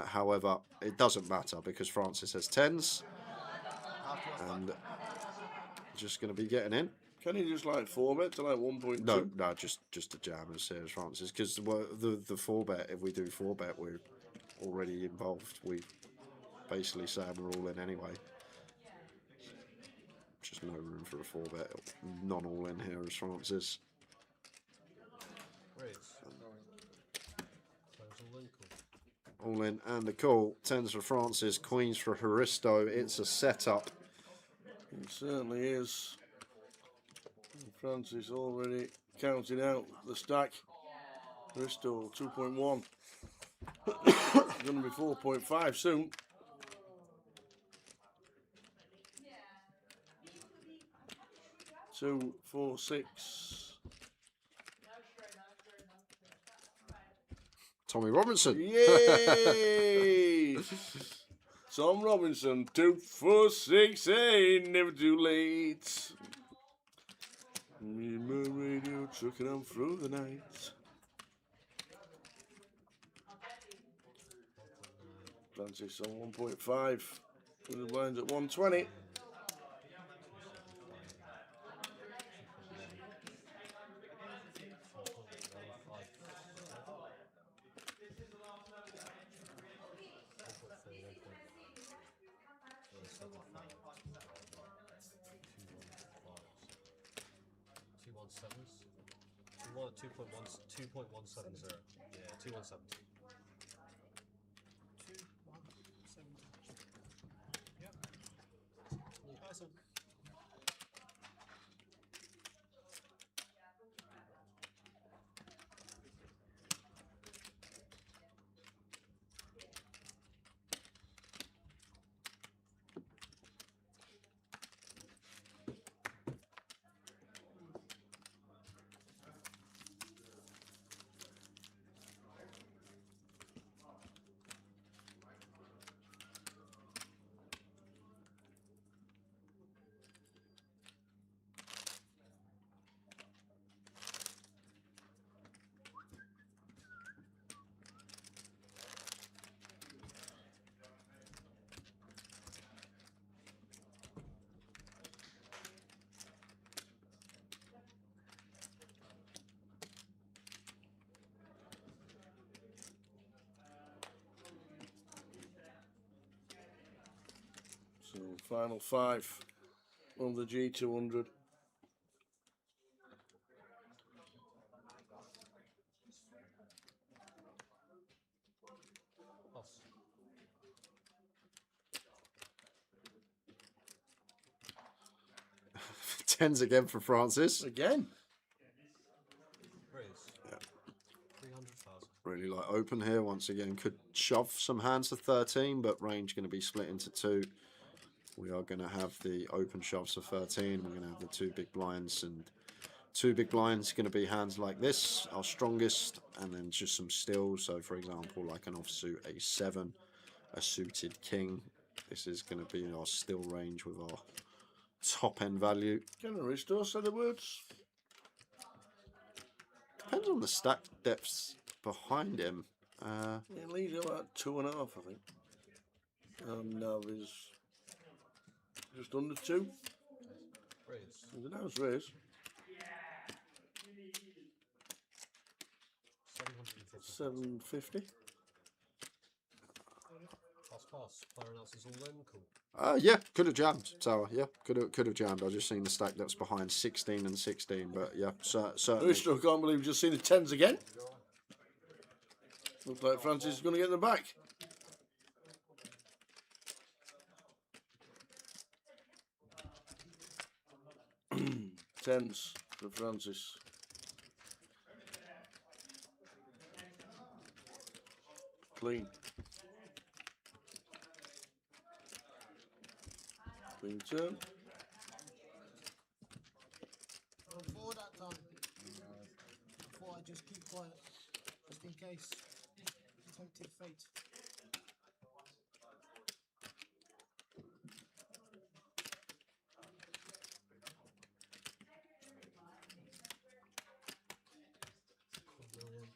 However, it doesn't matter because Francis has 10s and just going to be getting in. Can he just like 4-bet to like 1.2? No, just a jam as here as Francis, because the 4-bet, if we do 4-bet, we're already involved. We basically say we're all in anyway. Just no room for a 4-bet. Non all in here as Francis. Raise. Close all in, cool. All in and the call. 10s for Francis, queens for Haristo. It's a setup. It certainly is. Francis already counting out the stack. Bristol 2.1. Going to be 4.5 soon. Two, 4, 6. Tommy Robinson. Yay! Tom Robinson, 2, 4, 6, ain't never too late. Me and my radio trucking on through the night. Francis on 1.5. With the blinds at 120. 2.170. Yeah, 2170. 2170. Yep. New person. So final 5 on the G200. Pass. Tens again for Francis. Again. Raise. Yeah. 300,000. Really like open here once again. Could shove some hands to 13, but range going to be split into 2. We are going to have the open shoves for 13. We're going to have the 2 big blinds, and 2 big blinds going to be hands like this, our strongest, and then just some stills. So for example, like an offsuit A7, a suited king. This is going to be our still range with our top end value. Can Aristo say the words? Depends on the stack depths behind him. It leads about 2.5, I think. And now is just under 2. Raise. There's a nice raise. 750. Pass. Player announces all in. Cool. Yeah, could have jammed. So yeah, could have jammed. I just seen the stack depths behind 16 and 16, but yeah, certainly. Aristo can't believe we've just seen the 10s again. Looks like Francis is going to get them back. Tens for Francis. Clean. Clean turn. Before that time, before I just keep quiet, just in case. Tempted fate. Million.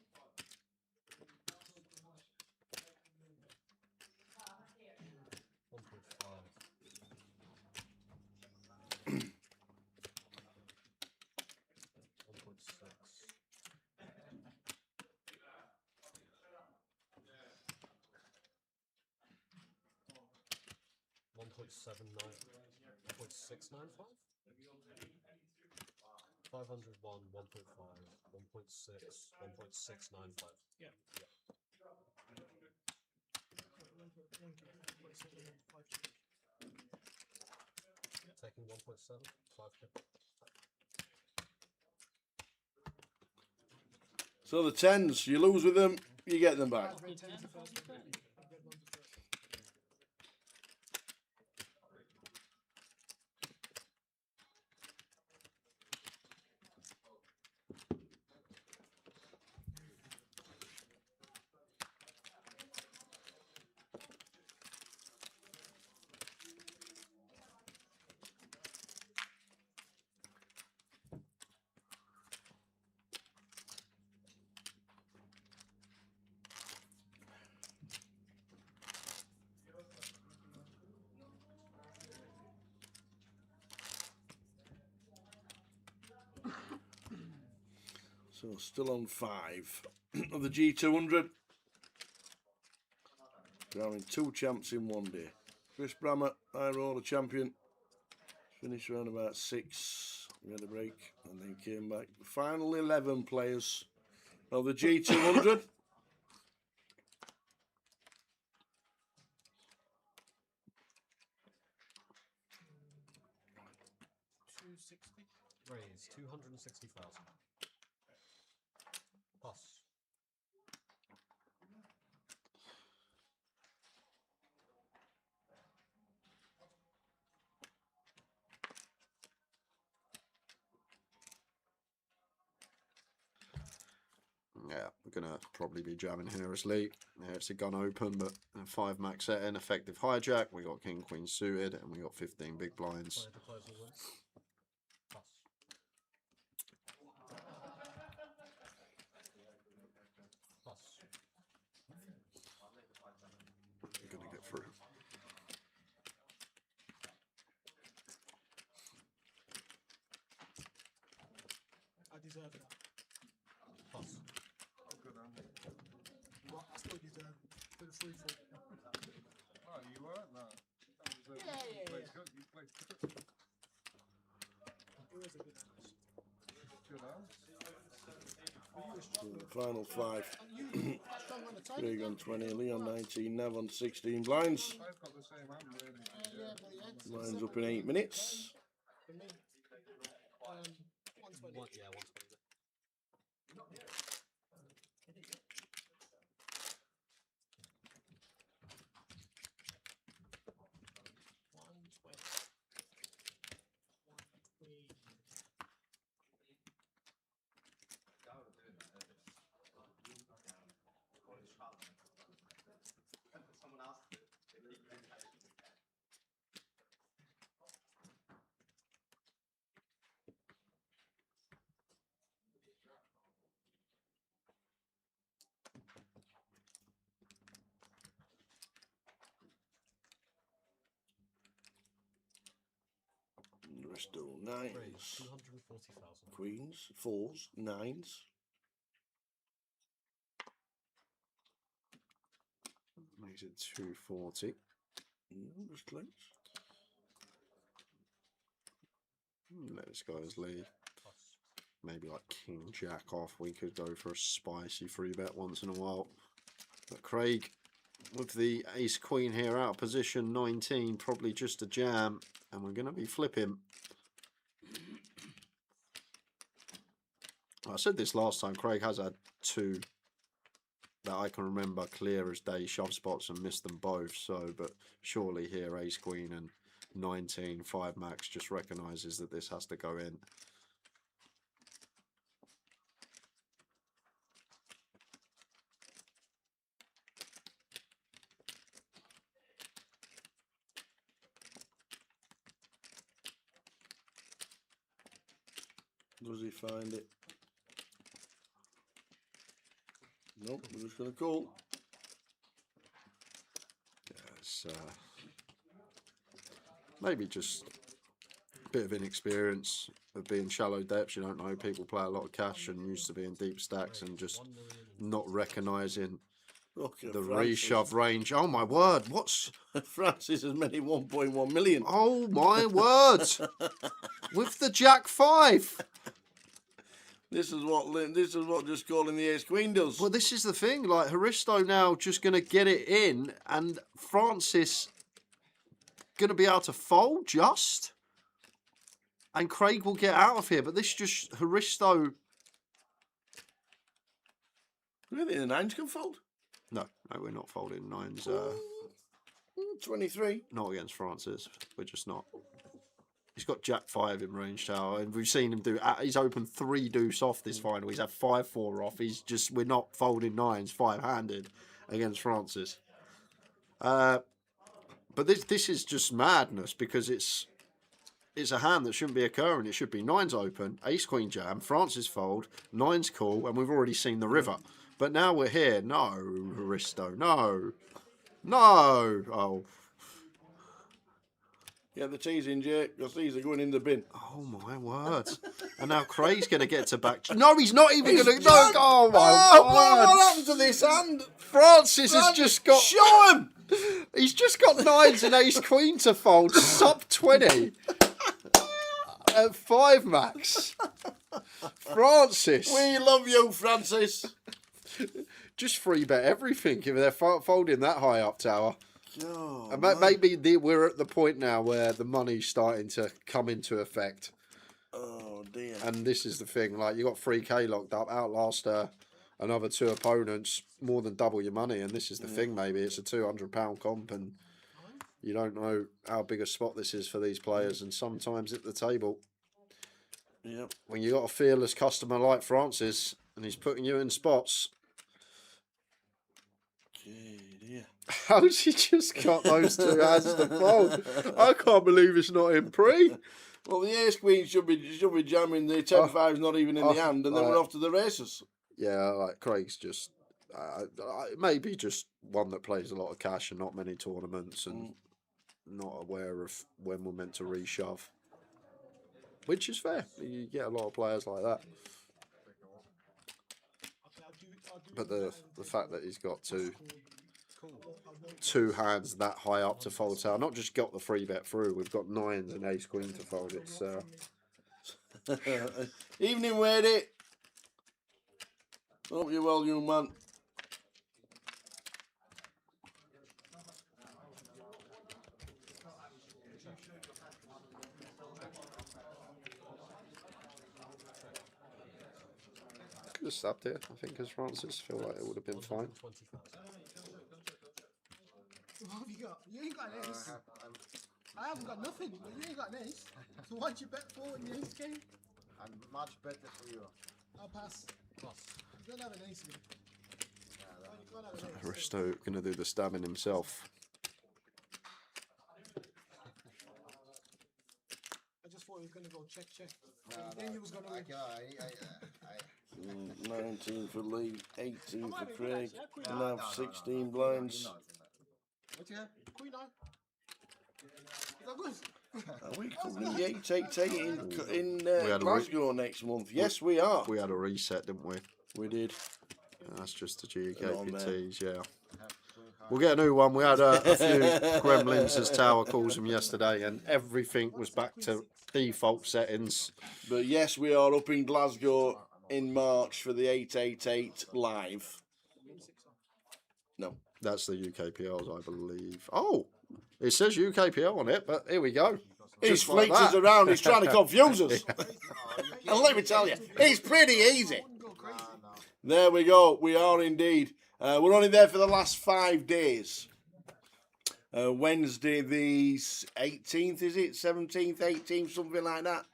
1.5. 1.6. 1.79. 1.695. 501. 1.5. 1.6. 1.695. Yeah. Taking 1.7. 5k. So the 10s, you lose with them, you get them back. Red 10 is the first one. Red one's the first. So still on 5 of the G200. Crowning 2 champs in one day. Chris Brammer, high roller champion. Finished around about 6 We had a break and then came back. Final 11 players of the G200. 260. Raise 260,000. Pass. Yeah, we're gonna probably be jamming here as Lee. Yeah, it's a gun open, but 5 max set in, effective hijack. We got king queen suited, and we got 15 big blinds. Player declares a win. Pass. Pass. We're gonna get through. I deserve that. Pass. What? I still deserve it. For the free fall. Oh, you weren't that. Yeah. You played It was a good house. good hands. But you were strong. Final 5. And you were strong on the time. Craig on 20, Lee on 19, Nav on 16 blinds. I've got the same hand, really. Yeah, but he had Lines up in 8 minutes. for me. 120. One, yeah, 120. 120. Bristol Raise 9s. 240,000. Queens, 4s, 9s. Makes it 240. Just close. Let this go as Lee. Pass. Maybe like king jack off. We could go for a spicy 3-bet once in a while. But Craig, with the ace queen here out of position 19, probably just a jam. And we're going to be flipping. I said this last time, Craig has had 2 that I can remember clear as day shove spots and missed them both. So, but surely here ace queen and 19, 5 max just recognises that this has to go in. Does he find it? Nope, we're just going to call. Yeah, it's maybe just a bit of inexperience of being shallow depths. You don't know, people play a lot of cash and used to be in deep stacks and just not recognising the reshove range. Oh my word, what's Francis has made 1.1 million. oh my word with the jack 5. This is what just calling the ace queen does. Well, this is the thing, like Haristo now just going to get it in and Francis going to be able to fold just, and Craig will get out of here. But this just Haristo. Really, the 9s can fold? No, we're not folding 9s. 23. Not against Francis. We're just not. He's got jack 5 in range tower, and we've seen him do. He's opened 3 deuce off this final. He's had 5-4 off. We're not folding 9s 5-handed against Francis. But this is just madness because it's a hand that shouldn't be occurring. It should be 9s open, ace queen jam, Francis fold, 9s call, and we've already seen the river. But now we're here. No, Haristo, no. Oh. Yeah, the tea's in, Jake, because these are going in the bin. Oh my word! And now Craig's going to get to back. No, he's not even going to. No, oh my word! What happened to this hand? Francis has just got. Show him! He's just got 9s and ace queen to fold. Sub 20. at 5 max. Francis. We love you, Francis. Just free bet everything if they're folding that high up, Tower. God, And man. maybe we're at the point now where the money's starting to come into effect. Oh dear. And this is the thing, like you got 3K locked up, outlast another 2 opponents, more than double your money. And this is the thing, maybe it's a £200 comp, and you don't know how big a spot this is for these players. And sometimes at the table, Yep. when you got a fearless customer like Francis, and he's putting you in spots. Dear. How's he just got those 2 hands to fold? I can't believe it's not in pre. Well, the ace queen should be jamming. The 10-5's not even in the hand, and then we're off to the races. Yeah, like Craig's just maybe just one that plays a lot of cash and not many tournaments, and not aware of when we're meant to reshove, which is fair. You get a lot of players like that. But the fact that he's got two hands that high up to fold tower, not just got the 3 bet through, we've got 9s and ace queen to fold. It's Evening, Wadey. Hope you're well, young man. could have stabbed it, I think, as Francis. Feel like it would have been fine. What have you got? You ain't got an ace. I haven't got nothing, but you ain't got an ace. So why'd you bet 4 in the ace game? I'm much better for you. I'll pass. You don't have an ace, man. You can't have an ace. Aristo gonna do the stabbing himself. I just thought he was gonna go check. Then he was gonna win. 19 for Lee, 18 for Craig, and I have 16 blinds. What you have? Queen eye. Is that good? Are we covering the 888 in had a Glasgow next month? Yes, we are. We had a reset, didn't we? We did. That's just the GKPTs, yeah. We'll get a new one. We had a few gremlins, as Tower calls them, yesterday, and everything was back to default settings. But yes, we are up in Glasgow in March for the 888 live. No. That's the UKPLs, I believe. Oh, it says UKPL on it, but here we go. He's flicked us around. He's trying to confuse us. And let me tell you, it's pretty easy. There we go. We are indeed. We're only there for the last 5 days. Wednesday the 18th, is it? 17th, 18th, something like that.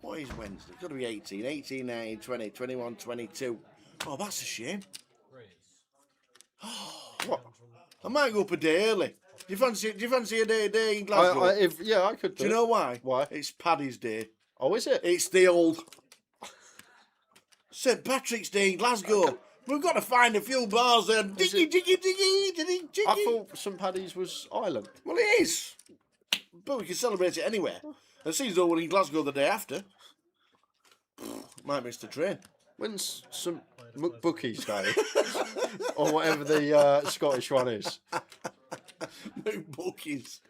What is Wednesday? It's got to be 18. 18, 19, 20, 21, 22. Oh, that's a shame. What? I might go up a day early. Do you fancy a day in Glasgow? Yeah, I could do. Do you know why? Why? It's Paddy's Day. Oh, is it? It's the old St. Patrick's Day in Glasgow. We've got to find a few bars there. Diggy, diggy, diggy, diggy, diggy. I thought St. Paddy's was Ireland. Well, it is. But we can celebrate it anywhere. And see as though we're in Glasgow the day after. Might miss the train. When's St. McBookie's Day? Or whatever the Scottish one is. McBookie's.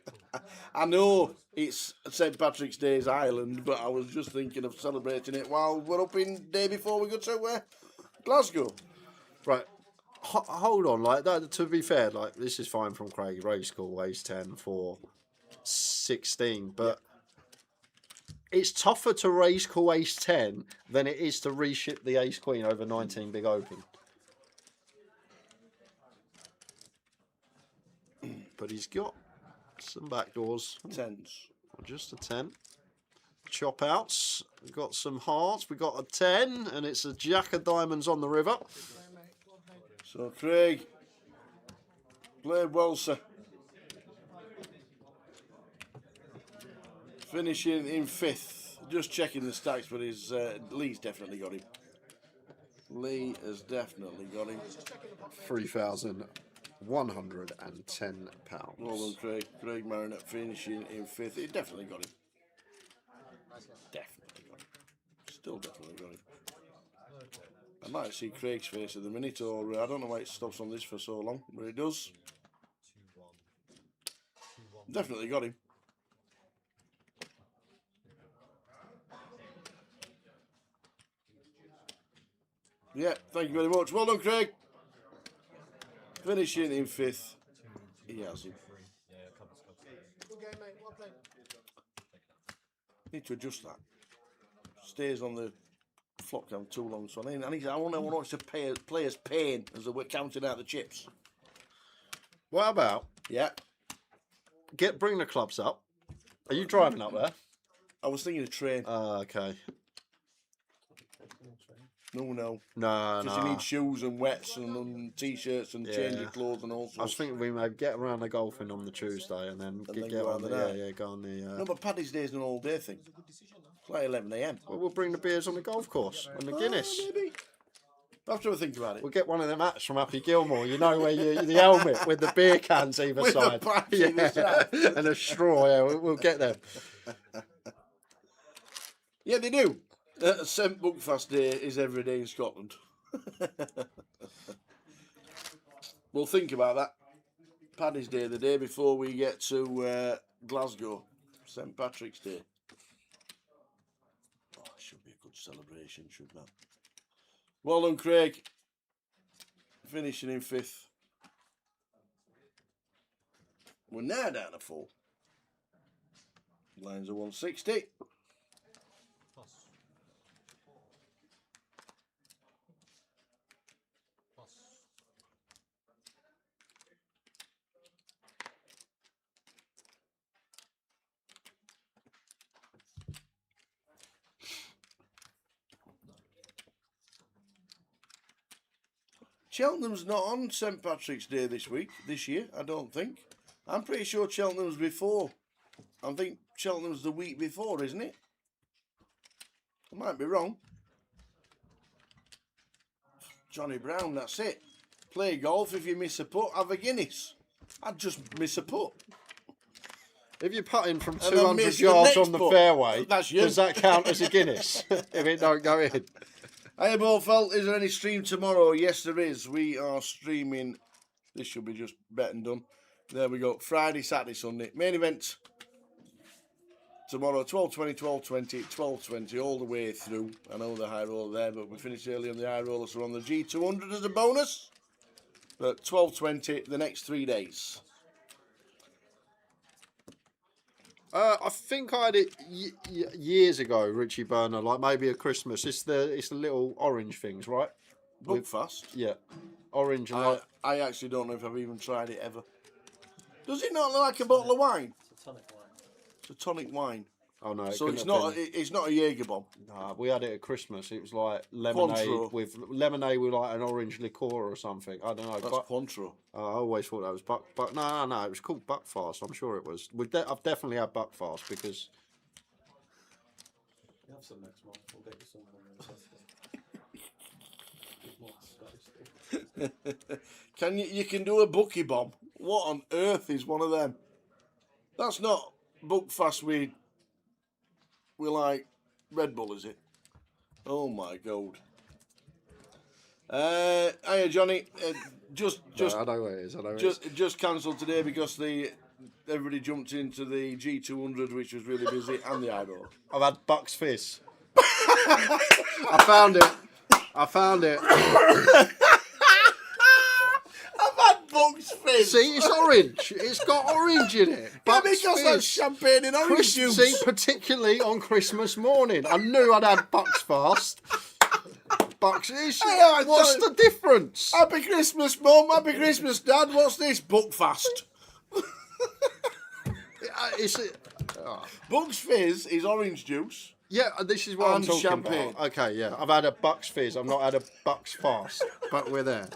I know it's St. Patrick's Day's Ireland, but I was just thinking of celebrating it while we're up in day before we go to Glasgow. Right. Hold on, like that. To be fair, like this is fine from Craig. Race call ace 10 for 16, but it's tougher to raise call ace 10 than it is to reship the ace queen over 19 big open. But he's got some backdoors. Tens. Just a 10. Chop outs. We've got some hearts. We've got a 10, and it's a jack of diamonds on the river. So, Craig, played well, sir. Finishing in 5th. Just checking the stacks, but Lee's definitely got him. Lee has definitely got him. £3,110. Well done, Craig. Craig Marinette finishing in 5th. He definitely got him. Definitely got him. Still definitely got him. I might see Craig's face at the minute, or I don't know why it stops on this for so long, but it does. Definitely got him. Yeah, thank you very much. Well done, Craig. Finishing in 5th. He has him. Yeah, a couple of scuds. Good game, mate. Well played. Need to adjust that. Stays on the flop count too long, so I want to watch the players' pain as we're counting out the chips. What about Yeah, bring the clubs up? Are you driving up there? I was thinking of train. Okay. No. No, Because you need shoes and wets and t-shirts and change Yeah. of clothes and all sorts. I was thinking we may get around the golfing on the Tuesday and then then get go on on the the night. go on the. No, but Paddy's Day is an all-day thing. It's a good decision, though. It's like 11 a.m. Well, we'll bring the beers on the golf course and the Guinness. Maybe. I'll have to have a think about it. We'll get one of them hats from Happy Gilmore. You know where the helmet with the beer cans either With the side, pipes either side. and a straw. Yeah, we'll get them. Yeah, they do. St Bookfast Day is every day in Scotland. We'll think about that. Paddy's Day, the day before we get to Glasgow. St Patrick's Day. Oh, it should be a good celebration, shouldn't it? Well done, Craig. Finishing in 5th. We're now down to 4. Lines are 160. Plus. Plus. Cheltenham's not on St Patrick's Day this year, I don't think. I'm pretty sure Cheltenham's before. I think Cheltenham's the week before, isn't it? I might be wrong. Johnny Brown, that's it. Play golf, if you miss a putt, have a Guinness. I'd just miss a putt. If you're putting from And then 200 miss the yards next on the putt. fairway, That's you. does that count as a Guinness if it don't go in? Hey, Ballfelt, is there any stream tomorrow? Yes, there is. We are streaming. This should be just bet and done. There we go. Friday, Saturday, Sunday. Main event tomorrow, 12:20, 12:20, 12:20, all the way through. I know the high roller there, but we finished early on the high roller, so on the G200 as a bonus. But 12:20 the next 3 days. I think I had it years ago, Richie Burner, like maybe at Christmas. It's the little orange things, right? Bookfast. Yeah, orange and like. I actually don't know if I've even tried it ever. Does it not look like a bottle of wine? It's a tonic wine. It's a tonic wine. Oh no! So it's not. It's not a Jaeger bomb. Nah, we had it at Christmas. It was like lemonade Cointreau. with like an orange liqueur or something. I don't know. That's but Cointreau. I always thought that was Buck. But no. It was called Buckfast. I'm sure it was. I've definitely had Buckfast because. You have some next month. We'll get you some You can do a bookie bomb. What on earth is one of them? That's not Buckfast with like Red Bull, is it? Oh my god. Hiya Johnny. Just I know where it is. I know where it is. just cancelled today because everybody jumped into the G200, which was really busy, and the Idol. I've had Bucks Fizz. I found it. I've had Bucks Fizz. See, it's orange. It's got orange in it. Yeah, because that's champagne and orange juice. See, particularly on Christmas morning. I knew I'd had Bucks Fast. Bucks is. What's the difference? Happy Christmas, Mum. Happy Christmas, Dad. What's this? Buckfast. Bucks Fizz is orange juice. Yeah, this is what I'm And talking champagne. about. Okay, yeah. I've had a Bucks Fizz. I've not had a Bucks Fast. But we're there.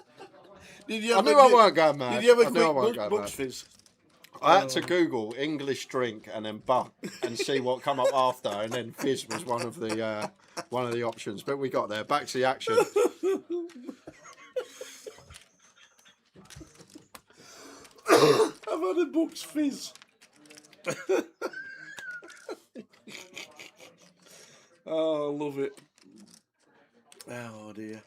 Did you I have knew a I quick- weren't going mad. Did you have a I knew I quick weren't going Bucks mad. Fizz? I had to Google English drink and then Buck and see what come up after, and then Fizz was one of the options. But we got there. Back to the action. I've had a Bucks Fizz. Oh, I love it. Oh dear.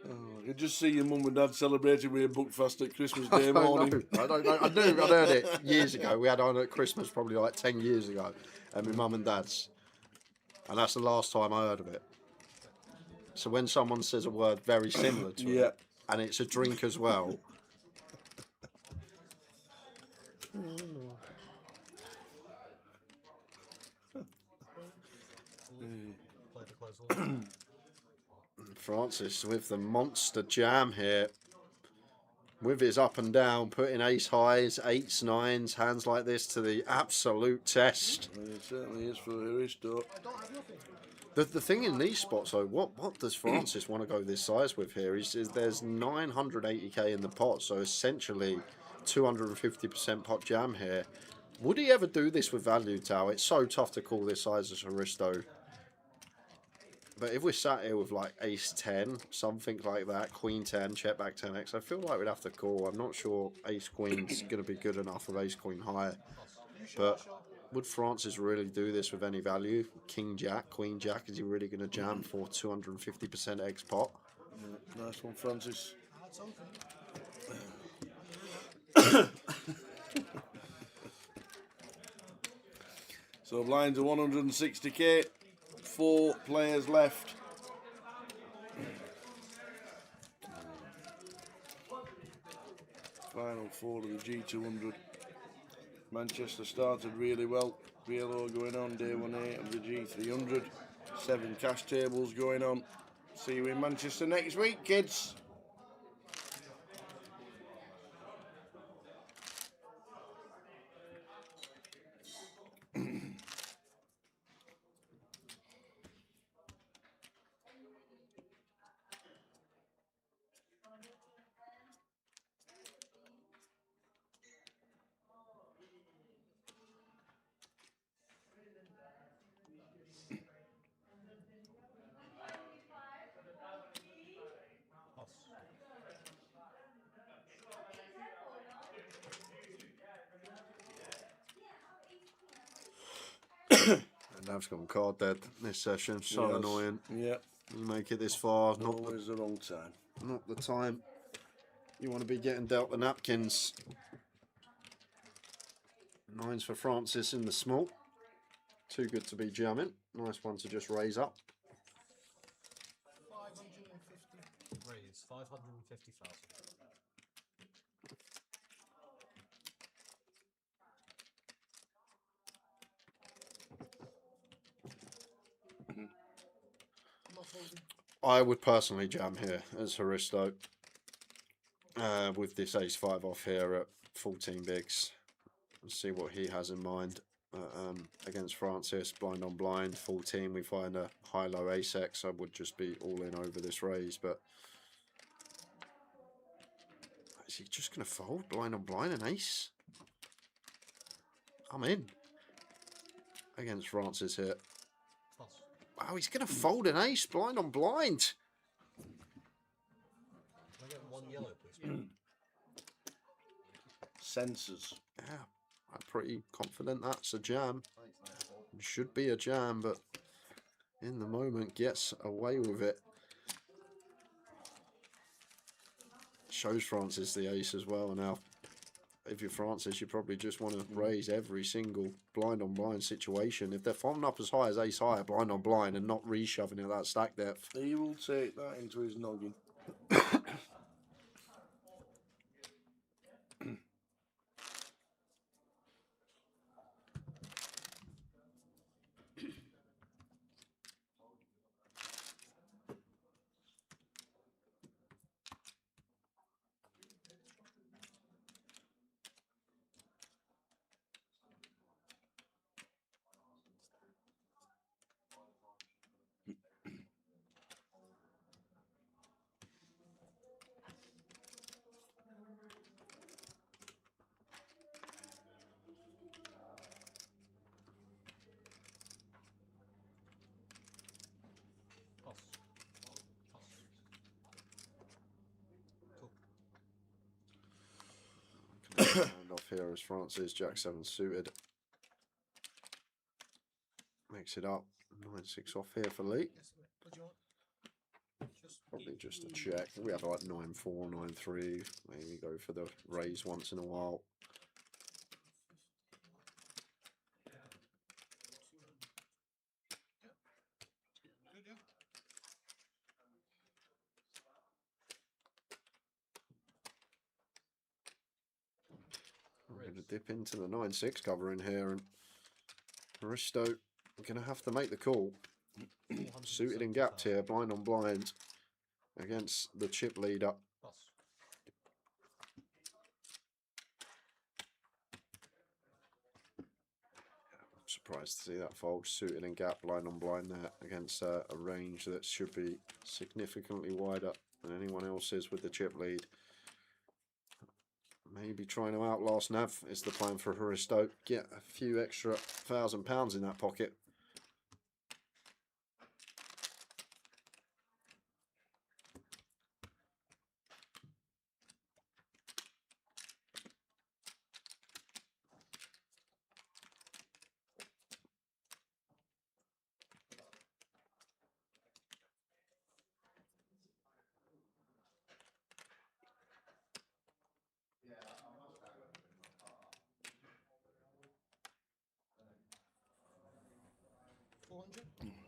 Oh, I could just see your mum and dad celebrating with a Buckfast at Christmas Day morning. I don't know. I knew I'd heard it years ago. We had on at Christmas probably like 10 years ago, at my mum and dad's, and that's the last time I heard of it. So when someone says a word very similar to Yeah. it, and it's a drink as well. Play the close one. Francis with the monster jam here. With his up and down, putting ace highs, eights, nines, hands like this to the absolute test. It certainly is for Aristo. The thing in these spots, though, what does Francis want to go this size with here? Is there's 980k in the pot, so essentially 250% pot jam here. Would he ever do this with value, Tao? It's so tough to call this size as Aristo. But if we're sat here with like ace 10, something like that, queen 10, check back 10x, I feel like we'd have to call. I'm not sure ace queen's going to be good enough with ace queen high. But would Francis really do this with any value? King jack, queen jack, is he really going to jam for 250% X pot? Yeah, nice one, Francis. So blinds are 160k. 4 players left. Final 4 of the G200. Manchester started really well. PLO going on, day 1A of the G300. 7 cash tables going on. See you in Manchester next week, kids. And Dav's gone card dead this session. So Yes. annoying. Yeah. You make it this far, Always the wrong time. Not the time. You want to be getting dealt the napkins. 9s for Francis in the small. Too good to be jamming. Nice one to just raise up. 550. Raise 550,000. I would personally jam here as Haristo. With this ace-5 off here at 14 bigs. Let's see what he has in mind. Against Francis, blind on blind, 14, we find a high-low ace-x. I would just be all in over this raise, but is he just going to fold blind on blind and ace? I'm in against Francis here. Wow, he's going to fold an ace blind on blind. Can I get 1 yellow, please? Sensors. Yeah, I'm pretty confident that's a jam. It should be a jam, but in the moment gets away with it. Shows Francis the ace as well. Now, if you're Francis, you probably just want to raise every single blind on blind situation. If they're folding up as high as ace high, blind on blind, and not reshoving at that stack depth. He will take that into his noggin. Hand off here as Francis, Jack 7 suited. Makes it up. 9-6 off here for Lee. What do you want? Probably just a check. We have like 9-4, 9-3. Maybe go for the raise once in a while. Good, yeah. dip into the 9-6 cover in here, and Aristo going to have to make the call. Suited and gapped here, blind on blind against the chip leader. Pass. Surprised to see that fold. Suited and gap, blind on blind there against a range that should be significantly wider than anyone else's with the chip lead. Maybe trying to outlast Nav is the plan for Aristo. Get a few extra £1,000 in that pocket.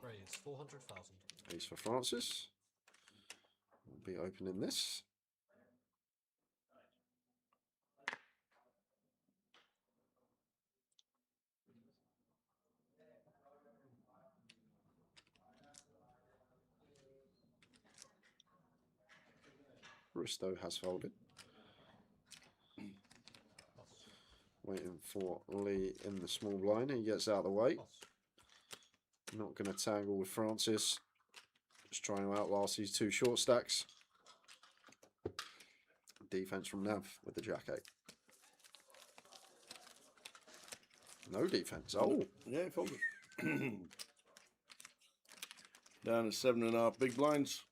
Raise 400,000. Ace for Francis. We'll be opening this. Risto has folded. Waiting for Lee in the small blind. He gets out of the way. Not going to tangle with Francis. Just trying to outlast these two short stacks. Defense from Nav with the jack-8. No defense. Oh. Yeah, he folded. Down to 7.5 big blinds.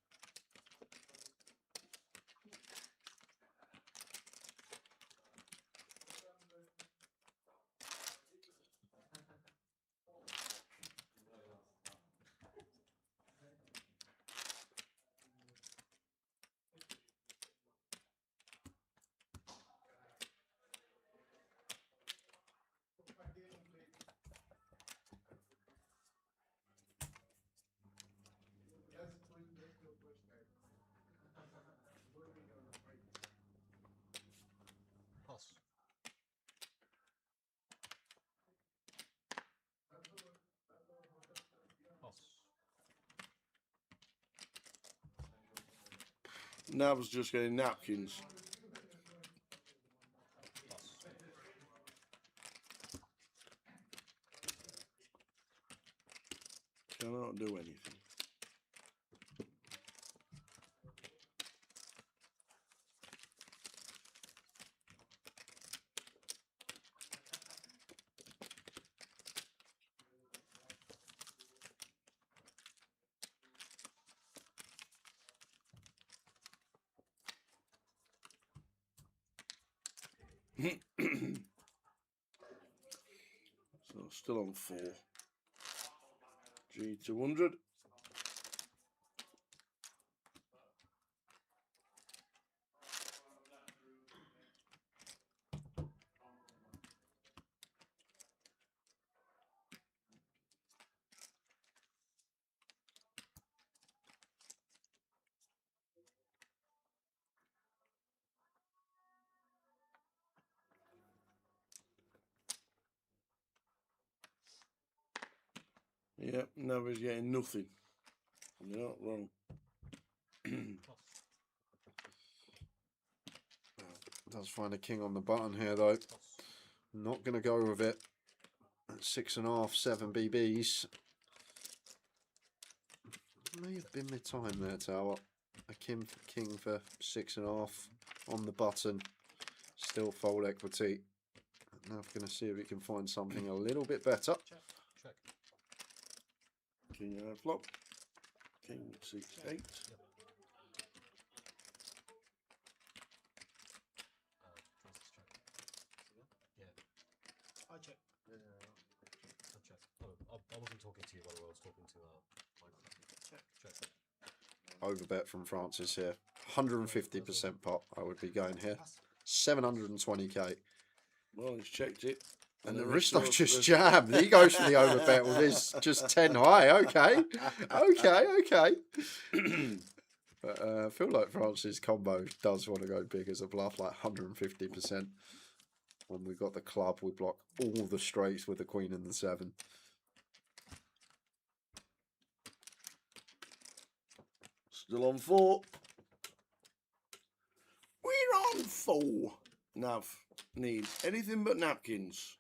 Pass. Pass. Nav's just getting napkins. Cannot do anything. So still on 4. G200. Yep, Navy's getting nothing. You're not wrong. Does find a king on the button here though. Not going to go with it. 6.5, 7 BBs. May have been mid-time there, Tower. A king for 6.5 on the button. Still fold equity. Now I'm going to see if we can find something a little bit better. Check. King flop. King 6-8. Yep. Francis check. Yeah. I check. I check. Oh, I wasn't talking to you, by the way. I was talking to Michael. Check. Overbet from Francis here. 150% pot I would be going here. 720k. Well, he's checked it. And the Aristo just jammed. He goes for the overbet with his just 10 high. Okay. But I feel like Francis' combo does want to go big as a bluff, like 150%. When we got the club, we block all the straights with the queen and the 7. Still on 4. We're on 4. Nav needs anything but napkins.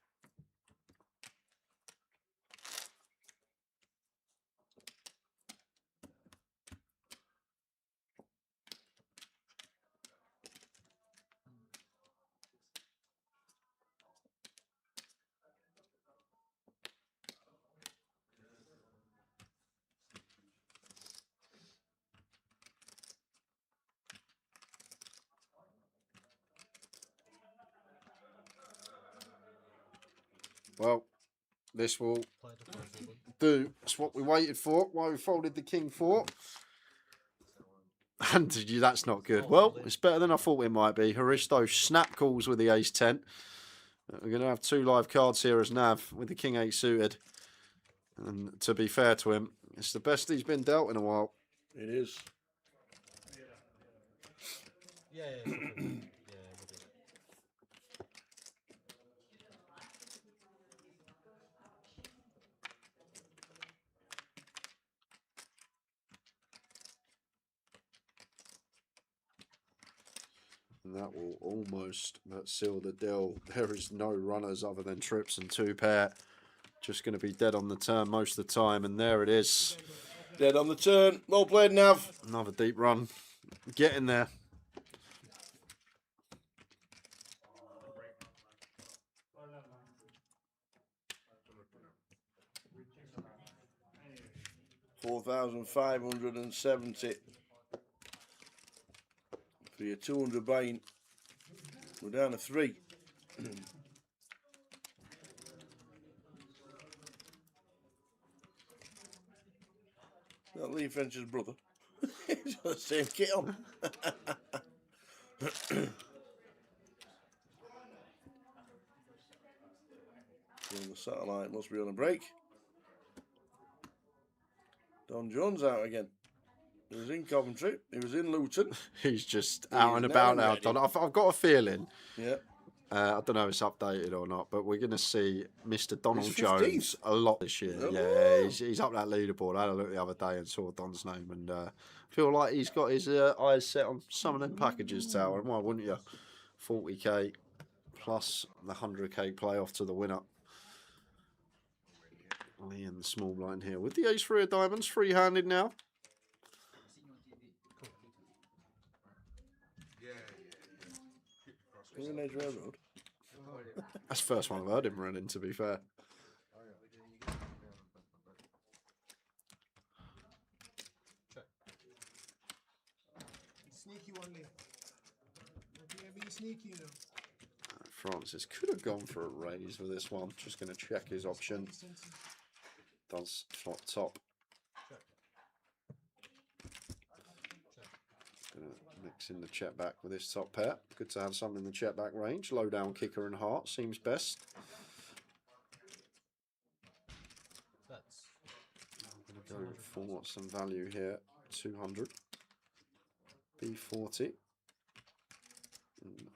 Well, this will Play the first one. do. That's what we waited for. Why we folded the king 4. And that's not good. Well, it's better than I thought it might be. Haristo snap calls with the ace 10. We're going to have 2 live cards here as Nav with the king 8 suited. And to be fair to him, it's the best he's been dealt in a while. It is. Yeah, yeah, yeah, we'll do it. And that will almost seal the deal. There is no runners other than trips and 2 pair. Just going to be dead on the turn most of the time. And there it is. Dead on the turn. Well played, Nav. Another deep run. Getting there. $4,570 for your 200 buy-in. We're down to 3. That Lee French's brother. He's got the same kit on. The satellite must be on a break. Don Jones out again. He was in Coventry. He was in Luton. He's just out and about now, Don. I've got a feeling. Yeah. I don't know if it's updated or not, but we're going to see Mr. Donald He's Jones 15th. a lot this year. Oh. Yeah, he's up that leaderboard. I had a look the other day and saw Don's name, and feel like he's got his eyes set on some of them packages, Tower. And why wouldn't you? 40k plus the 100k playoff to the winner. Lee in the small blind here with the ace-3 of diamonds, free-handed now. Railroad. That's the first one I've heard him running, to be fair. Sneaky one, Lee. You're being sneaky, you know. Francis could have gone for a raise for this one. Just going to check his option. Does flop top. Going to mix in the check back with this top pair. Good to have something in the check back range. Low down kicker and heart seems best. I'm going to go for some value here. 200. B40.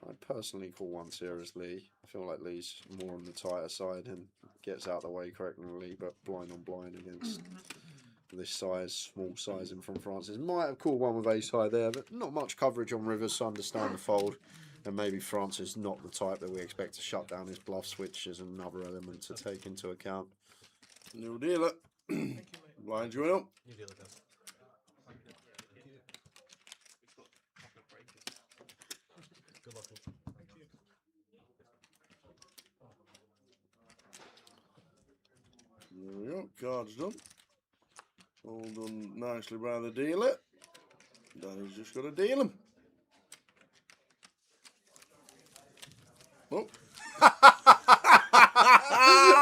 I'd personally call one seriously. I feel like Lee's more on the tighter side and gets out the way correctly, but blind on blind against this size, small sizing from Francis. Might have called one with ace high there, but not much coverage on rivers, so I understand the fold. And maybe Francis not the type that we expect to shut down his bluffs, which is another element to take into account. New dealer. Blinds going up. New dealer, guys. Good luck. There we go. Cards done. All done nicely by the dealer. Danny's just got to deal them. Oh.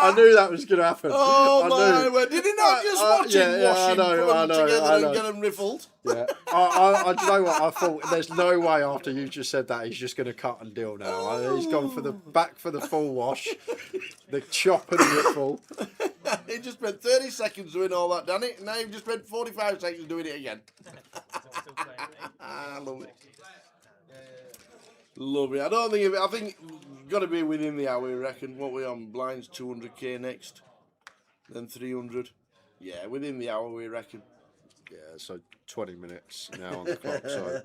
I knew that was going to happen. Oh I my knew. word. Did he not just watch him wash him, put them together and get them riffled? Yeah. I do you know what? I thought there's no way after you just said that he's just going to cut and deal now. He's gone for the back for the full wash, the chop and the riffle. He just spent 30 seconds doing all that, Danny. And now you've just spent 45 seconds doing it again. I love it. Lovely. I don't think I think got to be within the hour. I reckon. What we on? Blinds 200k next, then 300. Yeah, within the hour we reckon. Yeah, so 20 minutes now on the clock. So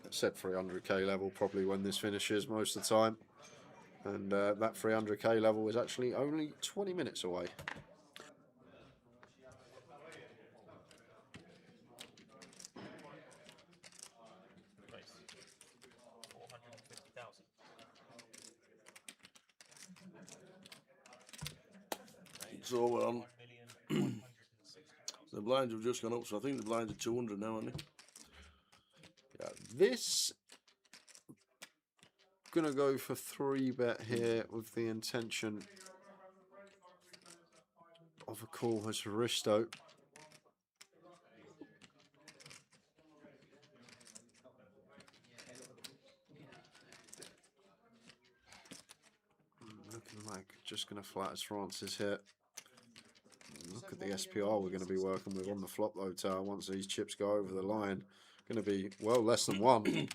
said 300k level probably when this finishes most of the time, and that 300k level is actually only 20 minutes away. Nice. 450,000. So we're on. 1,160,000. The blinds have just gone up, so I think the blinds are 200 now, aren't they? Yeah, this gonna go for 3-bet here with the intention of a call as Risto. Looking like just gonna flat as Francis here. Look at the SPR we're going to be working with on the flop though, Tower, once these chips go over the line. Going to be, well, less than 1.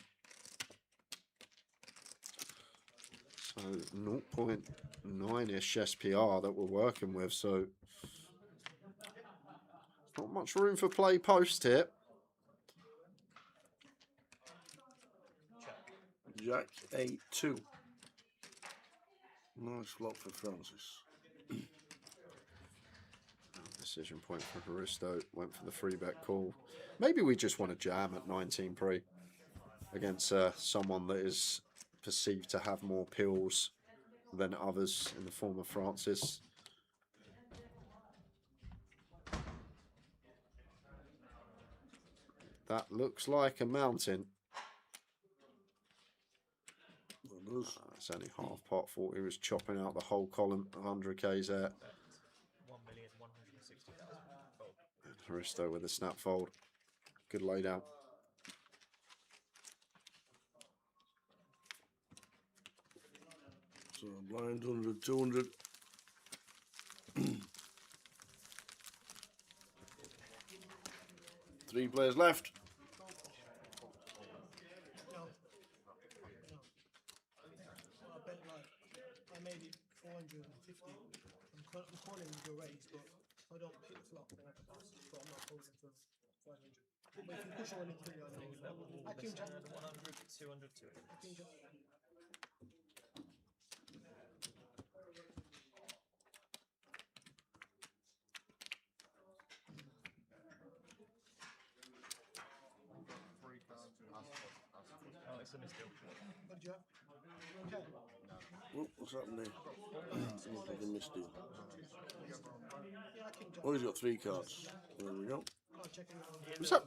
So 0.9-ish SPR that we're working with. So not much room for play post here. Jack 8-2. Nice flop for Francis. Decision point for Haristo. Went for the 3-bet call. Maybe we just want to jam at 19 pre against someone that is perceived to have more pills than others in the form of Francis. That looks like a mountain. It's only half pot. Thought he was chopping out the whole column of 100Ks there. 1,160,000. Haristo with a snap fold. Good laydown. So blind 100, 200. 3 players left. No. I bet I made it 450. I'm calling the raise, but I don't pick the flop. Then I can pass. But I'm not calling for 500. But if you push all in, I can jump. 100, 200, 200. I can jump. Oh, it's a misdeal. What do you have? Oh, what's happened there? Looks like a misdeal. Yeah, I can jump. Oh, he's got 3 cards. There we go. What's up?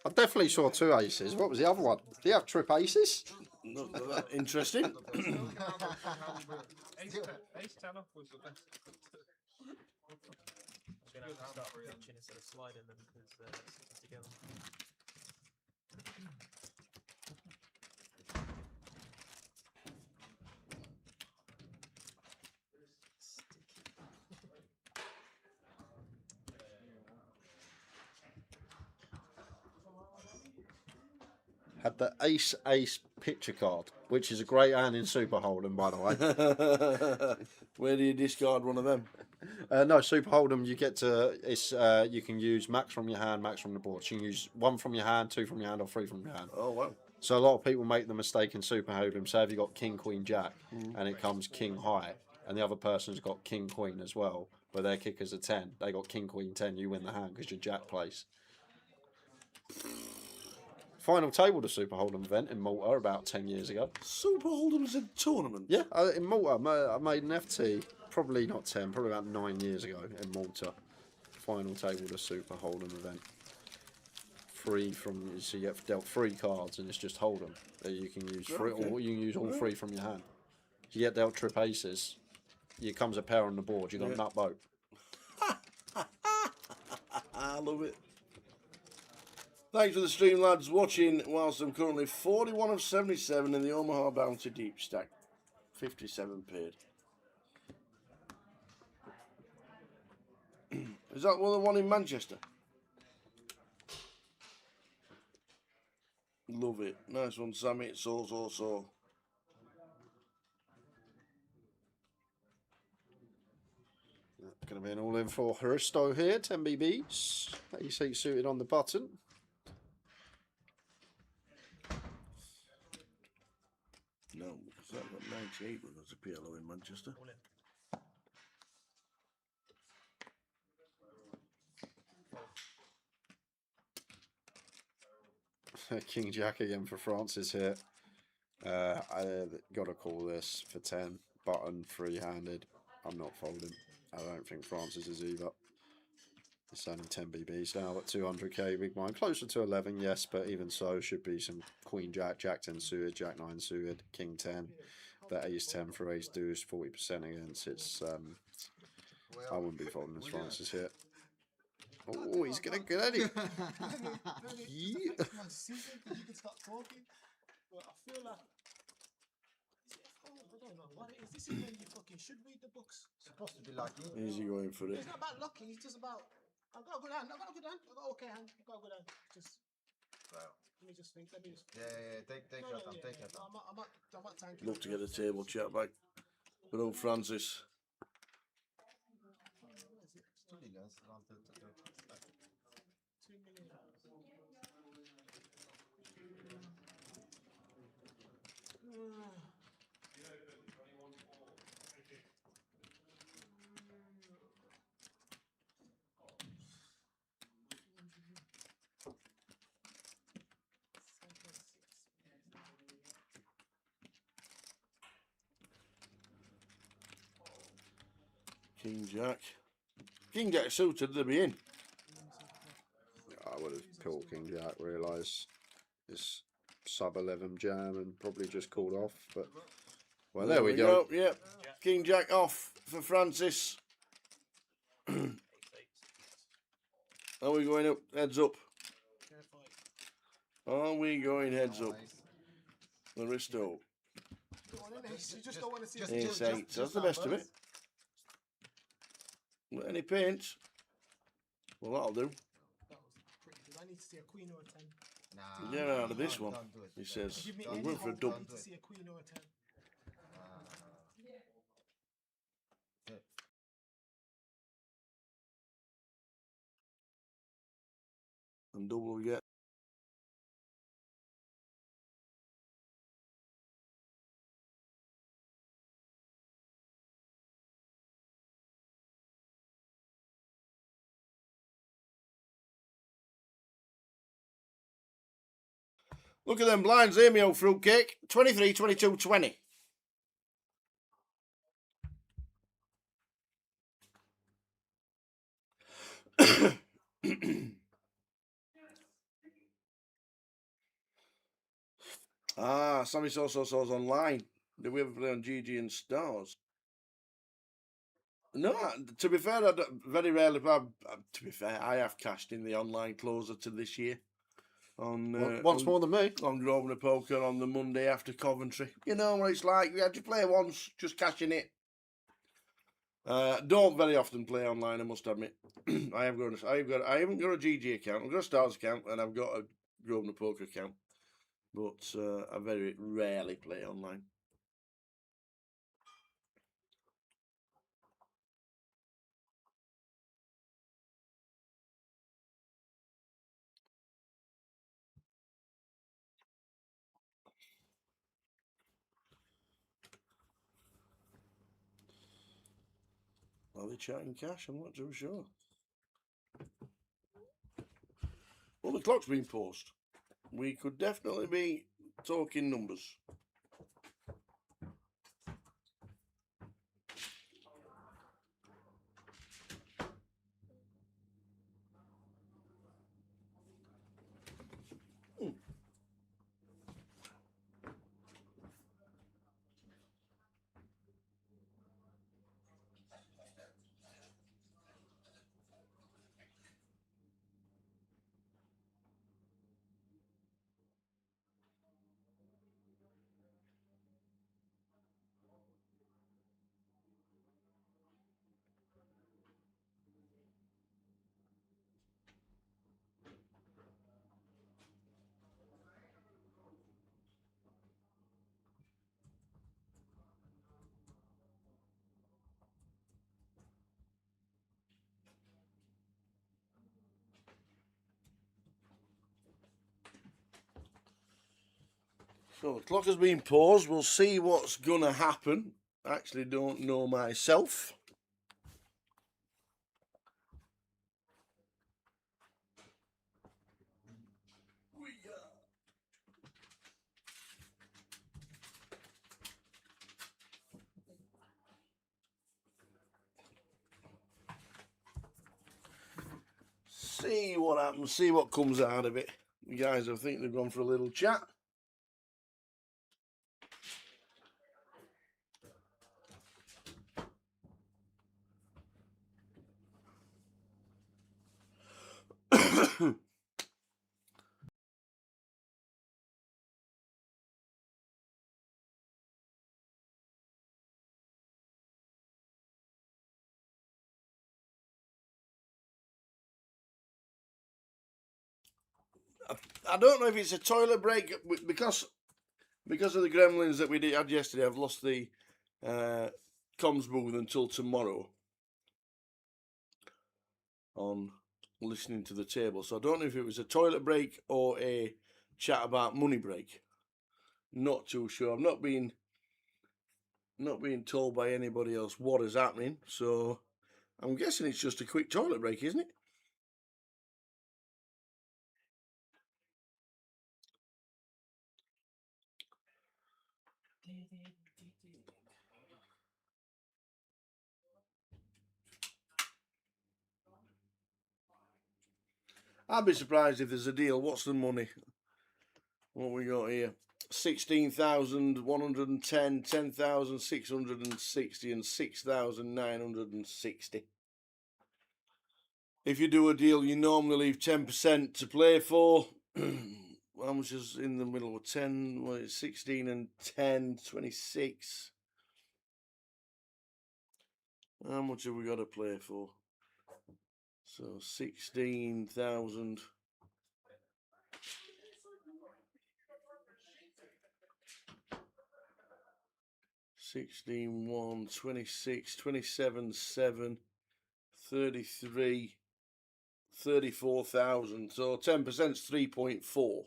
I definitely saw 2 aces. What was the other one? Do you have trip aces? Not that interesting. Ace 10 off was the best. I'm going to have to start pitching instead of sliding them because they're sticking together. Had the ace picture card, which is a great hand in Super Hold'em, by the way. Where do you discard one of them? No, Super Hold'em, you get to, it's you can use max from your hand, max from the board. So you can use 1 from your hand, 2 from your hand, or 3 from your hand. Oh, wow. So a lot of people make the mistake in Super Hold'em. Say if you've got King, Queen, Jack, and it comes King high, and the other person's got King, Queen as well, but their kickers are 10. They got King, Queen, 10, you win the hand because you're Jack place. Final table to Super Hold'em event in Malta about 10 years ago. Super Hold'em's a tournament? Yeah, in Malta. I made an FT, probably not 10, probably about 9 years ago in Malta. Final table to Super Hold'em event. Free from, so you get dealt 3 cards and it's just Hold'em that you can use, or you can use all 3 from your hand. You get dealt trip aces, here comes a pair on the board, you got a nut boat. I love it. Thanks for the stream, lads, watching whilst I'm currently 41 of 77 in the Omaha Bounty Deep Stack. 57 paid. Is that the one in Manchester? Love it. Nice one, Sammy. So. Going to be an all-in for Haristo here, 10 BBs. Ace-8 suited on the button. No, because that got 98 when there's a PLO in Manchester. King Jack again for Francis here. I got to call this for 10. Button, free-handed. I'm not folding. I don't think Francis is either. It's only 10 BBs now at 200k big blind. Closer to 11, yes, but even so, should be some Queen Jack, Jack 10 suited, Jack 9 suited, King 10. That Ace 10 for Ace Deuce, 40% against. It's I wouldn't be folding this Francis here. Oh, he's gonna get at it. My season, because you can start talking. But I feel like I don't know what it is. This is when you fucking should read the books. Supposed to be lucky. Easy going for it. It's not about lucky. It's just about I've got a good hand. I've got a good hand. I've got okay hand. I've got a good hand. Just let me just think. Let me just. Yeah. Take your time. Take your time. I'm at time. Love to get a table chat back. But old Francis. Where is it? It's 2 million. Around 2 million. King Jack. King Jack suited, they'll be in. I would have called King Jack, realise it's sub 11 jam and probably just called off. But well, there we go. Yep. King Jack off for Francis. Are we going up? Heads up. Are we going heads up? Aristo. You just don't want to see Ace 8. That's the best of it. Any paints? Well, that'll do. That was pretty good. I need to see a queen or a 10. Nah. Get out of this one. He says, Give me I'm any going for a hope, I double. need to see a queen or a 10. And double we get. Look at them blinds there, me old fruitcake. 23, 22, 20. Sammy Sauce online. Did we ever play on GG and Stars? No, to be fair, very rarely. To be fair, I have cashed in the online closer to this year. Once more than me. On Grosvenor Poker on the Monday after Coventry. You know what it's like. We had to play once, just cashing it. Don't very often play online, I must admit. I haven't got a GG account. I've got a Stars account and I've got a Grosvenor Poker account. But I very rarely play online. Are they chatting cash? I'm not too sure. Well, the clock's been paused. We could definitely be talking numbers. So the clock has been paused. We'll see what's gonna happen. Actually, don't know myself. See what happens. See what comes out of it. You guys, I think they've gone for a little chat. I don't know if it's a toilet break because of the gremlins that we had yesterday. I've lost the comms booth until tomorrow on listening to the table. So I don't know if it was a toilet break or a chat about money break. Not too sure. I've not been told by anybody else what is happening. So I'm guessing it's just a quick toilet break, isn't it? I'd be surprised if there's a deal. What's the money? What we got here? 16,110, 10,660 and 6,960. If you do a deal, you normally leave 10% to play for. How much is in the middle? 10, 16 and 10, 26. How much have we got to play for? So 16,000. 16, 1, 26, 27, 7, 33, 34,000. So 10%'s 3.4.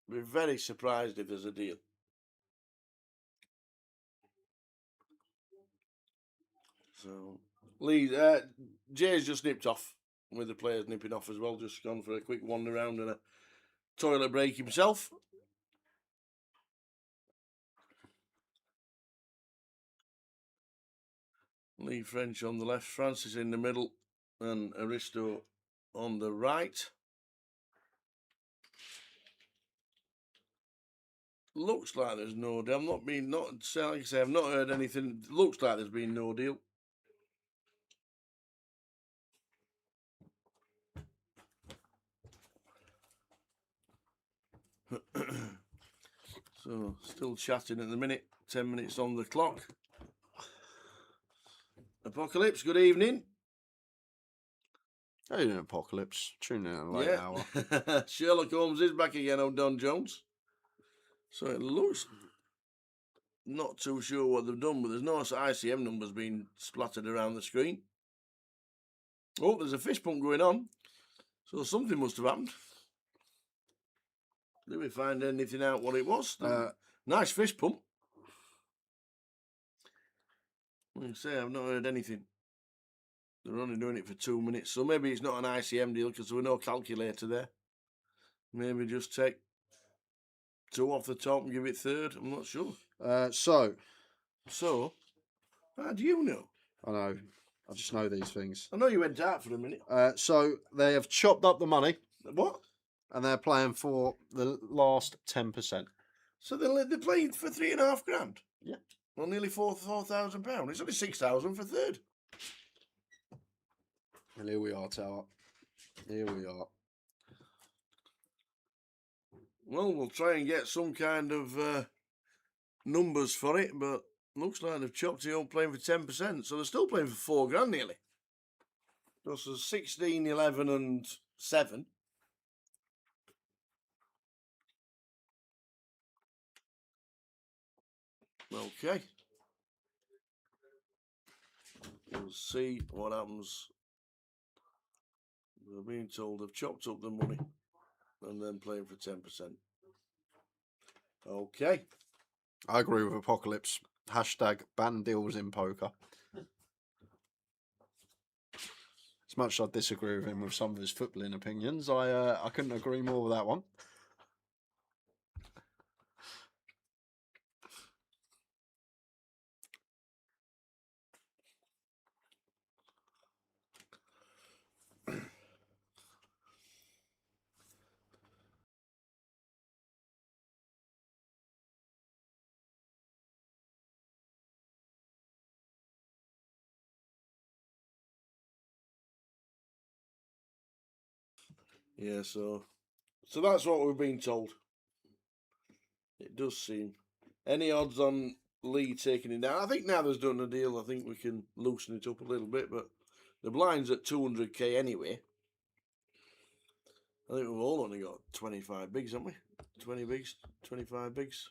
Be very surprised if there's a deal. So Lee, Jay's just nipped off with the players nipping off as well. Just gone for a quick wander around and a toilet break himself. Lee French on the left, Francis in the middle, and Aristo on the right. Looks like there's no deal. Like I say, I've not heard anything. Looks like there's been no deal. So still chatting at the minute. 10 minutes on the clock. Apocalypse, good evening. How you doing, Apocalypse? Tune in at a late hour. Sherlock Holmes is back again on Don Jones. So it looks not too sure what they've done, but there's no ICM numbers being splattered around the screen. Oh, there's a fist pump going on. So something must have happened. Did we find anything out what it was? Nice fist pump. Like I say, I've not heard anything. They're only doing it for 2 minutes, so maybe it's not an ICM deal because there was no calculator there. Maybe just take 2 off the top and give it third. I'm not sure. So, how do you know? I know. I just know these things. I know you went out for a minute. So they have chopped up the money. What? And they're playing for the last 10%. So they're playing for $3,500. Yeah. Well, nearly £4,000. It's only 6,000 for third. And here we are, Tower. Here we are. Well, we'll try and get some kind of numbers for it, but looks like they've chopped it up playing for 10%. So they're still playing for £4,000 nearly. This is 16, 11 and 7. Okay. We'll see what happens. We're being told they've chopped up the money and then playing for 10%. Okay. I agree with Apocalypse. Hashtag ban deals in poker. As much as I disagree with him with some of his footballing opinions, I couldn't agree more with that one. Yeah, so that's what we've been told. It does seem. Any odds on Lee taking it down? I think now there's done a deal, I think we can loosen it up a little bit, but the blind's at 200k anyway. I think we've all only got 25 bigs, haven't we? 20 bigs, 25 bigs.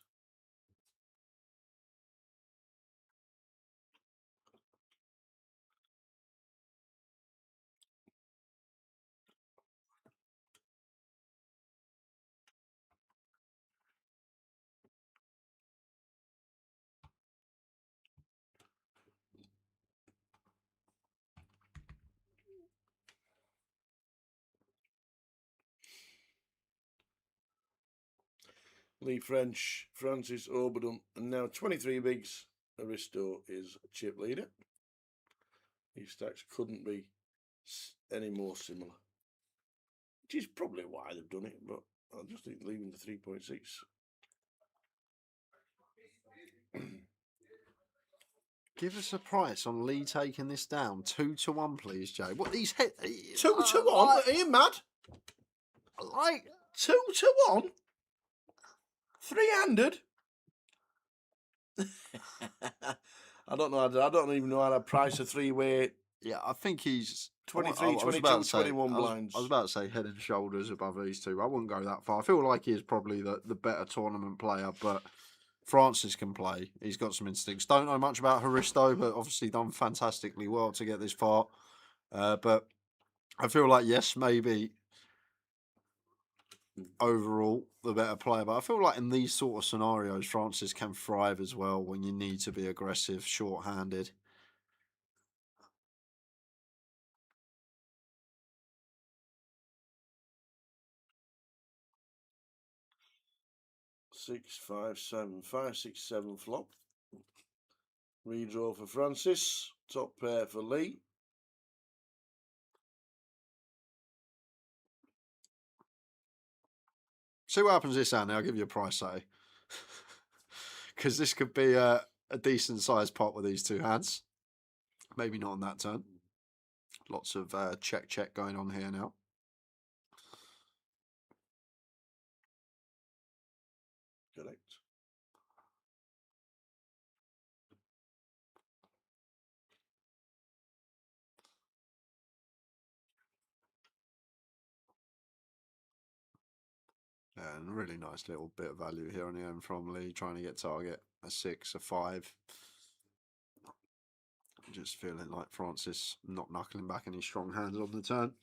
Lee French, Francis Oberdon, and now 23 bigs. Aristo is chip leader. These stacks couldn't be any more similar. Which is probably why they've done it, but I just think leaving the 3.6. Give us a price on Lee taking this down. 2-1, please, Jay. What these hit? 2-1? Are you mad? Like 2-1? 3-handed? I don't know. I don't even know how to price a three-way. Yeah, I think he's 23, 22, 21 blinds. I was about to say head and shoulders above these two. I wouldn't go that far. I feel like he is probably the better tournament player, but Francis can play. He's got some instincts. Don't know much about Haristo, but obviously done fantastically well to get this far. But I feel like, yes, maybe overall the better player. But I feel like in these sort of scenarios, Francis can thrive as well when you need to be aggressive, short-handed. Six, 5, 7, 5, 6, 7 flop. Redraw for Francis. Top pair for Lee. See what happens this hand. I'll give you a price, say. Because this could be a decent sized pot with these two hands. Maybe not on that turn. Lots of check going on here now. Correct. And really nice little bit of value here on the end from Lee, trying to get target a 6, a 5. Just feeling like Francis not knuckling back any strong hands on the turn.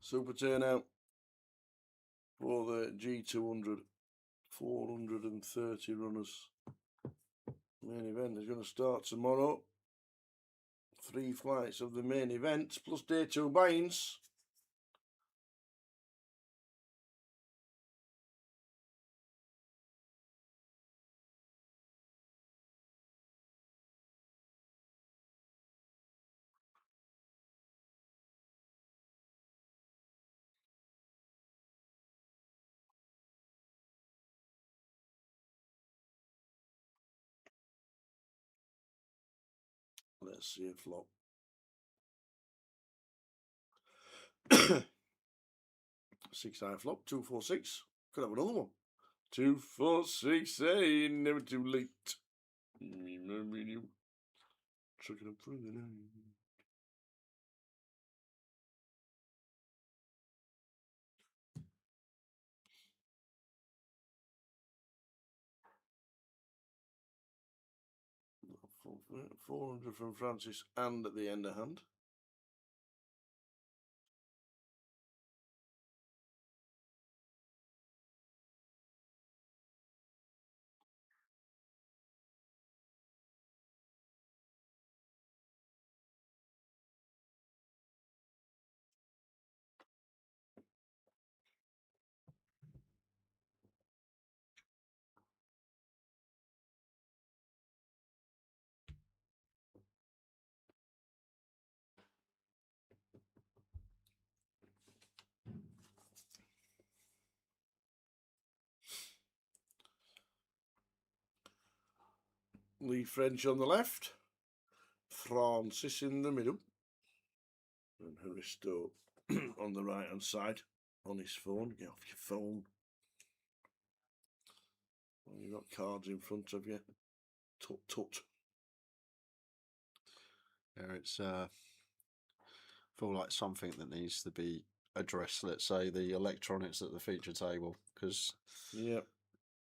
Super turnout for the G200. 430 runners. Main event is going to start tomorrow. 3 flights of the main event plus day 2 buy-ins. Let's see a flop. 6-high flop, 2, 4, 6. Could have another one. 2, 4, 6, hey, never too late. Remember you. Chuck it up for the night. 400 from Francis and at the end of hand. Lee French on the left, Francis in the middle, and Haristo on the right hand side on his phone. Get off your phone. Well, you've got cards in front of you. Tut tut. Yeah, it's feel like something that needs to be addressed. Let's say the electronics at the feature table, because Yep.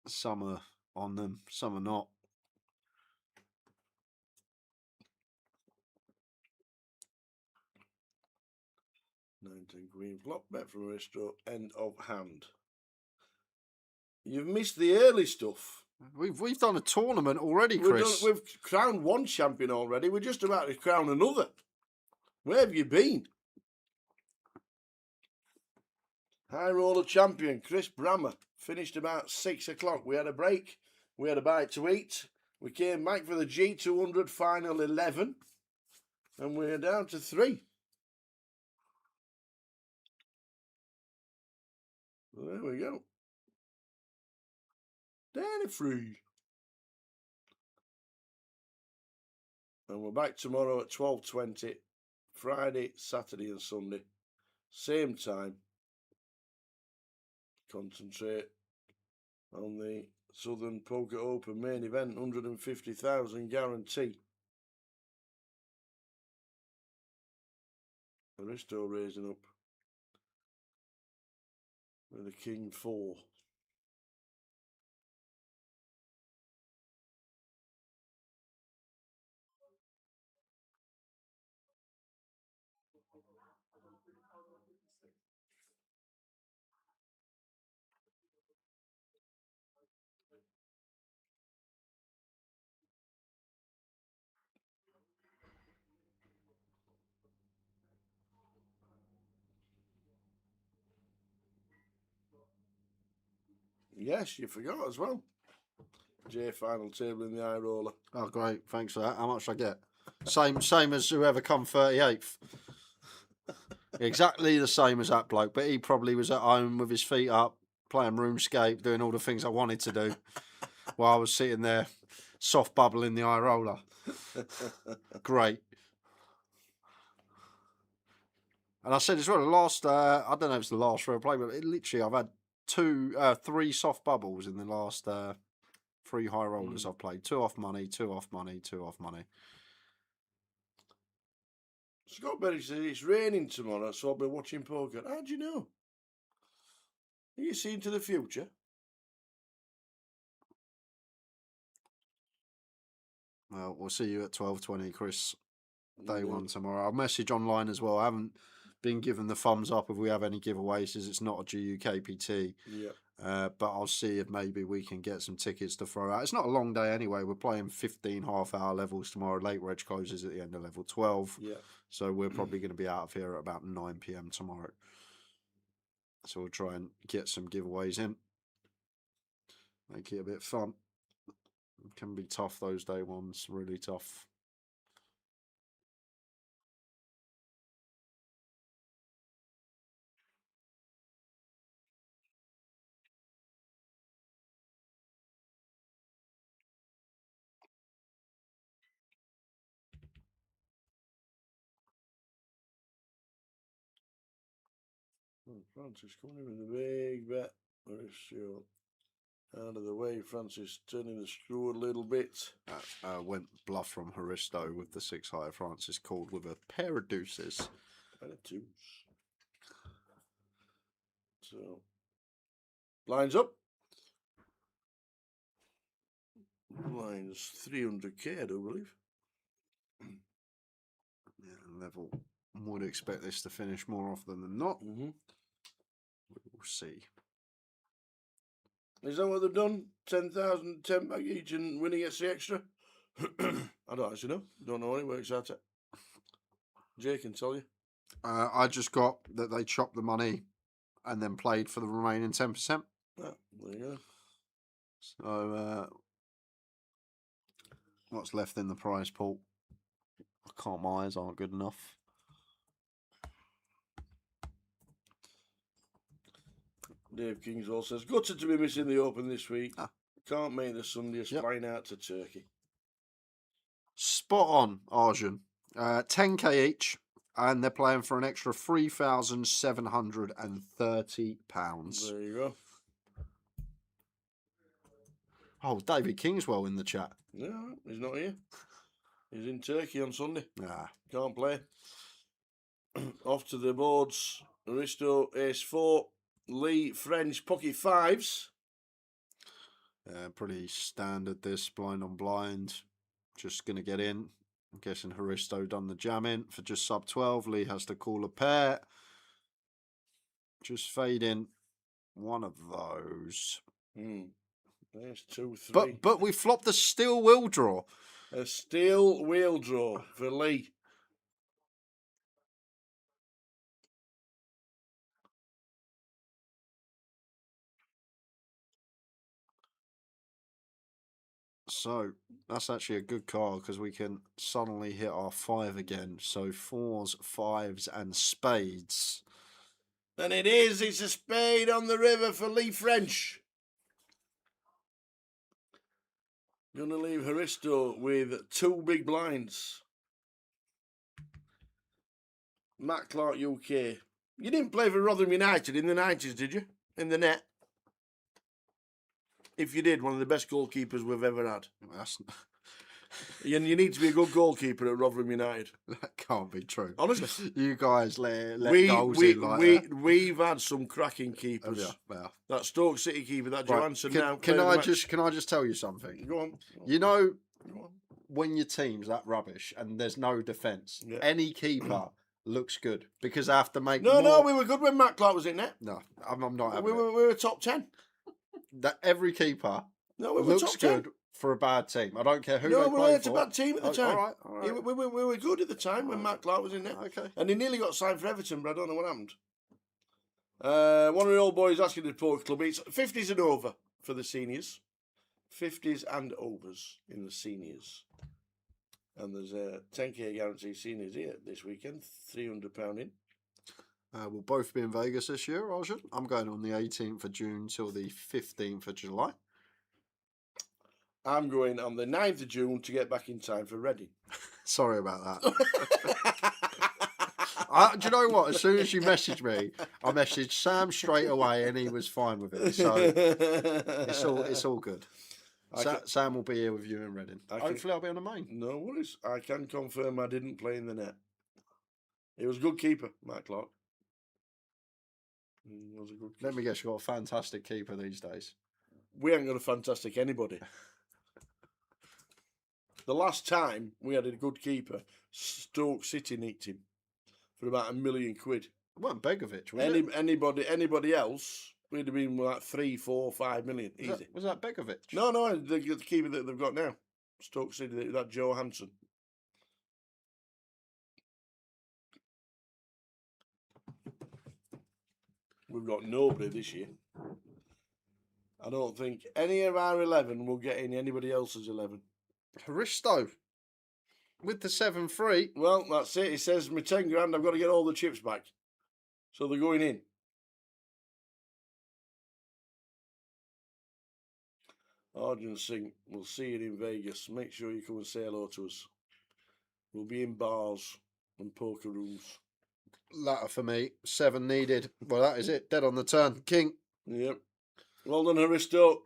some are on them, some are not. Nineteen green flop bet from Haristo. End of hand. You've missed the early stuff. We've done a tournament already, Chris. We've crowned one champion already. We're just about to crown another. Where have you been? High roller champion Chris Brammer finished about 6 o'clock. We had a break. We had a bite to eat. We came back for the G200 final 11, and we're down to 3. There we go. Down to 3. And we're back tomorrow at 12:20, Friday, Saturday and Sunday. Same time. Concentrate on the Southern Poker Open main event, 150,000 guarantee. Haristo raising up with a King 4. Yes, you forgot as well. J final table in the high roller. Oh, great! Thanks for that. How much I get? Same as whoever come 38th. Exactly the same as that bloke, but he probably was at home with his feet up, playing RuneScape, doing all the things I wanted to do, while I was sitting there, soft bubbling the high roller. Great. And I said as well, the last, I don't know if it's the last real play, but literally I've had 3 soft bubbles in the last 3 high rollers I've played. 2 off money, 2 off money, 2 off money. Scott Berry said it's raining tomorrow, so I'll be watching poker. How do you know? Are you seeing to the future? Well, we'll see you at 12:20, Chris. Day 1 tomorrow. I'll message online as well. I haven't been given the thumbs up if we have any giveaways, as it's not a GUKPT. Yeah. But I'll see if maybe we can get some tickets to throw out. It's not a long day anyway. We're playing 15 half-hour levels tomorrow. Late reg closes at the end of level 12. Yeah. So we're probably going to be out of here at about 9 PM tomorrow. So we'll try and get some giveaways in. Make it a bit fun. It can be tough those day ones. Really tough. Francis coming in with a big bet. Ratio out of the way. Francis turning the screw a little bit. Went bluff from Haristo with the 6 high. Francis called with a pair of deuces. And a 2. So, lines up. Lines 300k, I do believe. Yeah, level. Would expect this to finish more often than not. Mm-hmm. We'll see. Is that what they've done? 10,000, 10 back each, and winning gets the extra? I don't actually know. Don't know what it works out at. Jay can tell you. I just got that they chopped the money and then played for the remaining 10%. Ah, there you go. So, what's left in the prize pool? I can't, my eyes aren't good enough. Dave Kingswell says, gutted to be missing the Open this week. Ah. Can't make the Sundays, Yep. flying out to Turkey. Spot on, Arjun. 10k each, and they're playing for an extra £3,730. There you go. Oh, David Kingswell in the chat. No, he's not here. He's in Turkey on Sunday. Ah, Can't play. Off to the boards. Aristo, ace 4. Lee, French, pocket 5s. pretty standard this, blind on blind. Just going to get in. I'm guessing Haristo done the jam in for just sub 12. Lee has to call a pair. Just fade in one of those. There's 2, 3. But we flopped the steel wheel draw. A steel wheel draw for Lee. So that's actually a good card because we can suddenly hit our 5 again. So 4s, 5s, and spades. And it is. It's a spade on the river for Lee French. Going to leave Haristo with 2 big blinds. Matt Clark, UK. You didn't play for Rotherham United in the 90s, did you? In the net? If you did, one of the best goalkeepers we've ever had. That's, And you need to be a good goalkeeper at Rotherham United. that can't be true. Honestly. You guys let goals in like that. We've had some cracking keepers. Yeah, well. That Stoke City keeper, that Right, Johansson can, now. can I just tell you something? Go on. You know, Go on. when your team's that rubbish and there's no defence, Yeah. any keeper looks good because they have to make No, more... we were good when Matt Clark was in there. No, I'm not having We were top 10. that every keeper No, we were looks top 10. good for a bad team. I don't care who No, they we play weren't for. a bad team at the time. All right. We were good at the time when Matt Clark was in there. Okay. And he nearly got signed for Everton, but I don't know what happened. One of the old boys asking the poker club, it's 50s and over for the seniors. 50s and overs in the seniors. And there's a 10k guarantee seniors here this weekend, £300 in. We'll both be in Vegas this year, Arjun. I'm going on the 18th of June till the 15th of July. I'm going on the 9th of June to get back in time for Reading. Sorry about that. Do you know what? As soon as you messaged me, I messaged Sam straight away, and he was fine with it. So it's all good. Sam will be here with you in Reading. Hopefully, I'll be on the main. No worries. I can confirm I didn't play in the net. He was a good keeper, Matt Clark. He was a good keeper. Let me guess, you've got a fantastic keeper these days. We ain't got a fantastic anybody. The last time we had a good keeper, Stoke City nicked him for about £1 million. It wasn't Begovic, was it? Anybody else, we'd have been like 3, 4, 5 million. Easy. Was that Begovic? No, the keeper that they've got now. Stoke City, that Johansson. We've got nobody this year. I don't think any of our 11 will get in anybody else's 11. Haristo with the 7-3. Well, that's it. He says, my 10 grand, I've got to get all the chips back. So they're going in. Arjun Singh, we'll see you in Vegas. Make sure you come and say hello to us. We'll be in bars and poker rooms. Latter for me. 7 needed. Well, that is it. Dead on the turn. King. Yep. Well done, Haristo.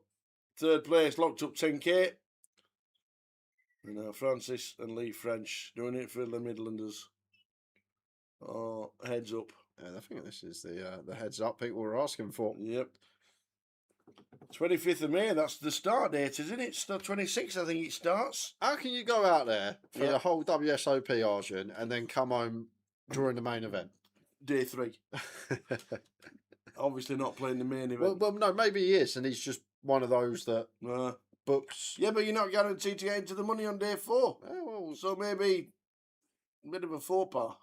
3rd place, locked up 10k. And now Francis and Lee French doing it for the Midlanders. Oh, heads up. I think this is the heads up people were asking for. Yep. 25th of May, that's the start date, isn't it? It's the 26th, I think it starts. How can you go out there for Yeah. the whole WSOP Argent and then come home during the main event? Day 3. Obviously not playing the main event. Well, no, maybe he is, and he's just one of those that books. Yeah, but you're not guaranteed to get into the money on day 4. Well, So maybe a bit of a faux pas.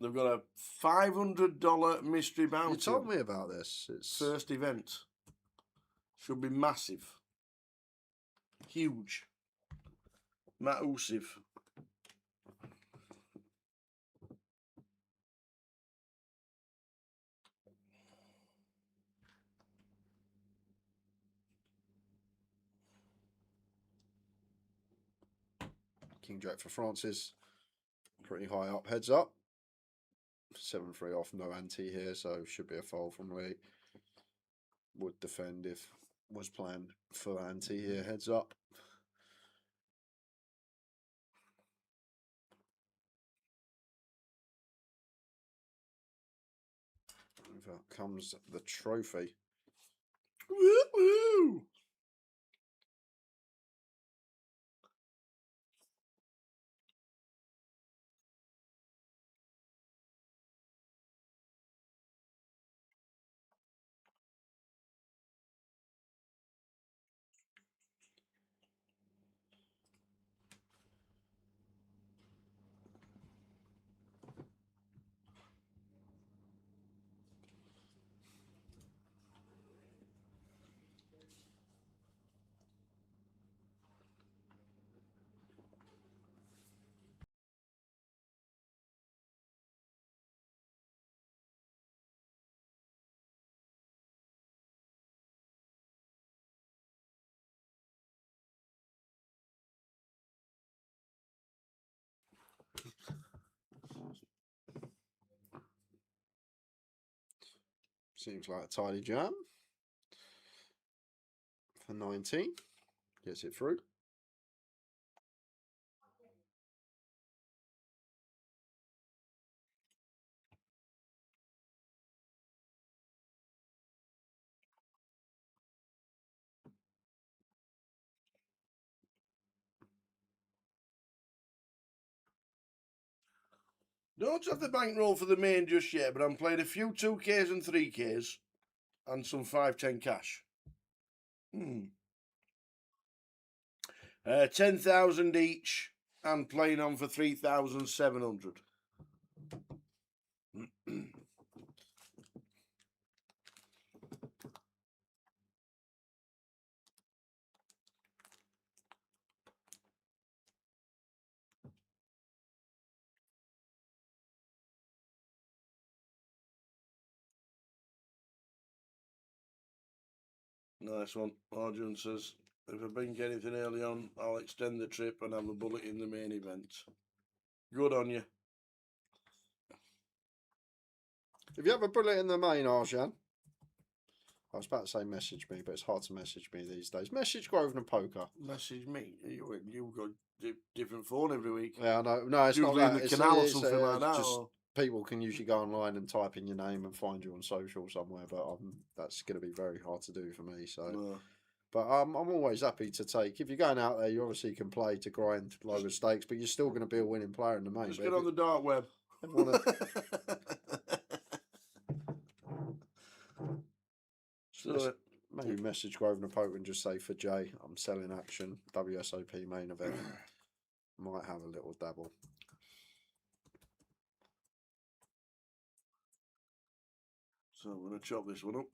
They've got a $500 mystery bounty. You told me about this. It's First event. Should be massive. Huge. Massive. King Jack for Francis. Pretty high up, heads up. 7-3 off, no ante here, so should be a fold from Lee. Would defend if was planned for ante here, heads up. Over comes the trophy. Woo-woo! Seems like a tidy jam. For 19. Gets it through. Don't have the bankroll for the main just yet, but I'm playing a few 2Ks and 3Ks and some 5-10 cash. 10,000 each and playing on for 3,700. Nice one. Arjun says, if I bring anything early on, I'll extend the trip and have a bullet in the main event. Good on you. If you have a bullet in the main, Arjan. I was about to say message me, but it's hard to message me these days. Message Grosvenor Poker. Message me. You've got a different phone every week. Yeah, I know. No, it's not Usually that. in the It's, canal or it's, something like that. Just Or... people can usually go online and type in your name and find you on social somewhere, but that's going to be very hard to do for me. So, No. but I'm always happy to take. If you're going out there, you obviously can play to grind lower stakes, but you're still going to be a winning player in the main. Just get on the dark web. So maybe message Grosvenor Poker and just say for Jay, I'm selling action, WSOP main event. Might have a little dabble. So I'm going to chop this one up.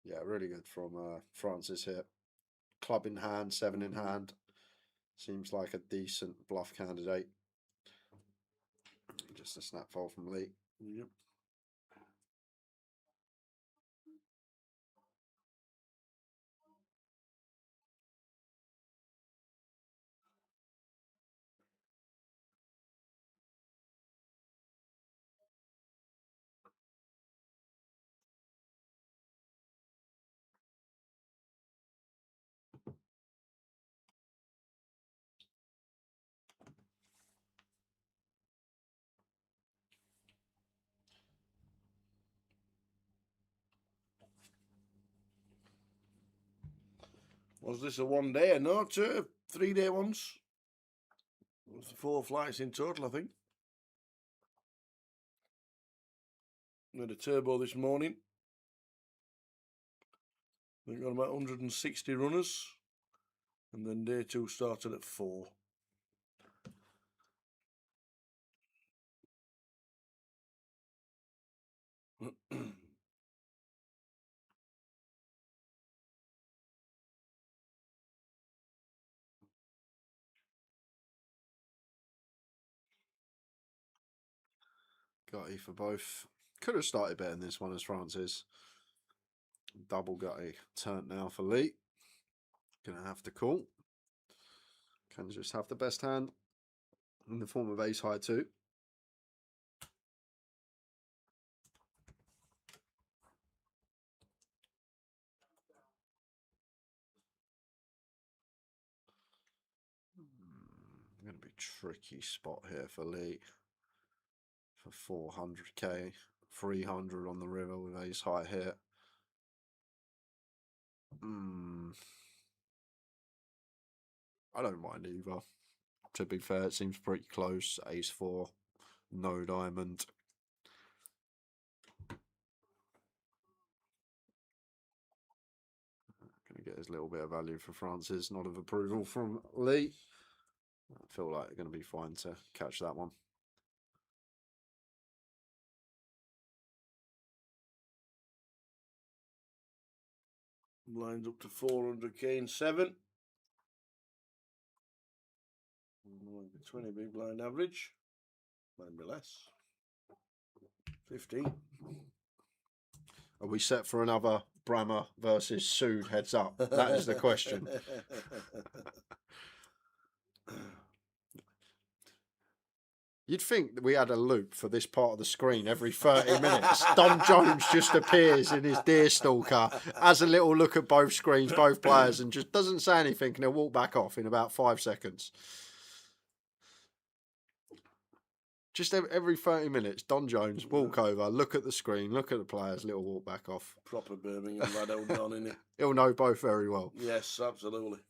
Yeah, really good from Francis here. Club in hand, 7 in hand. Seems like a decent bluff candidate. Just a snap fold from Lee. Yep. Was this a 1 day? No, 2 3-day ones. It's 4 flights in total, I think. We had a turbo this morning. We've got about 160 runners. And then day 2 started at 4. Gutty for both. Could have started better than this one as Francis. Double gutty. Turn now for Lee. Gonna have to call. Can just have the best hand in the form of ace high 2. Going to be tricky spot here for Lee. For 400k. 300 on the river with ace high here. I don't mind either. To be fair, it seems pretty close. Ace 4, no diamond. Going to get his little bit of value for Francis, not of approval from Lee. I feel like they're going to be fine to catch that one. Blinds up to 400k in 7. 20 big blind average. Might be less. 15. Are we set for another Brammer versus Sood heads up? That is the question. You'd think that we had a loop for this part of the screen every 30 minutes. Don Jones just appears in his Deerstalker, has a little look at both screens, both players, and just doesn't say anything, and he'll walk back off in about 5 seconds. Just every 30 minutes, Don Jones, walk over, look at the screen, look at the players, little walk back off. Proper Birmingham lad, old Don, innit? He'll know both very well. Yes, absolutely.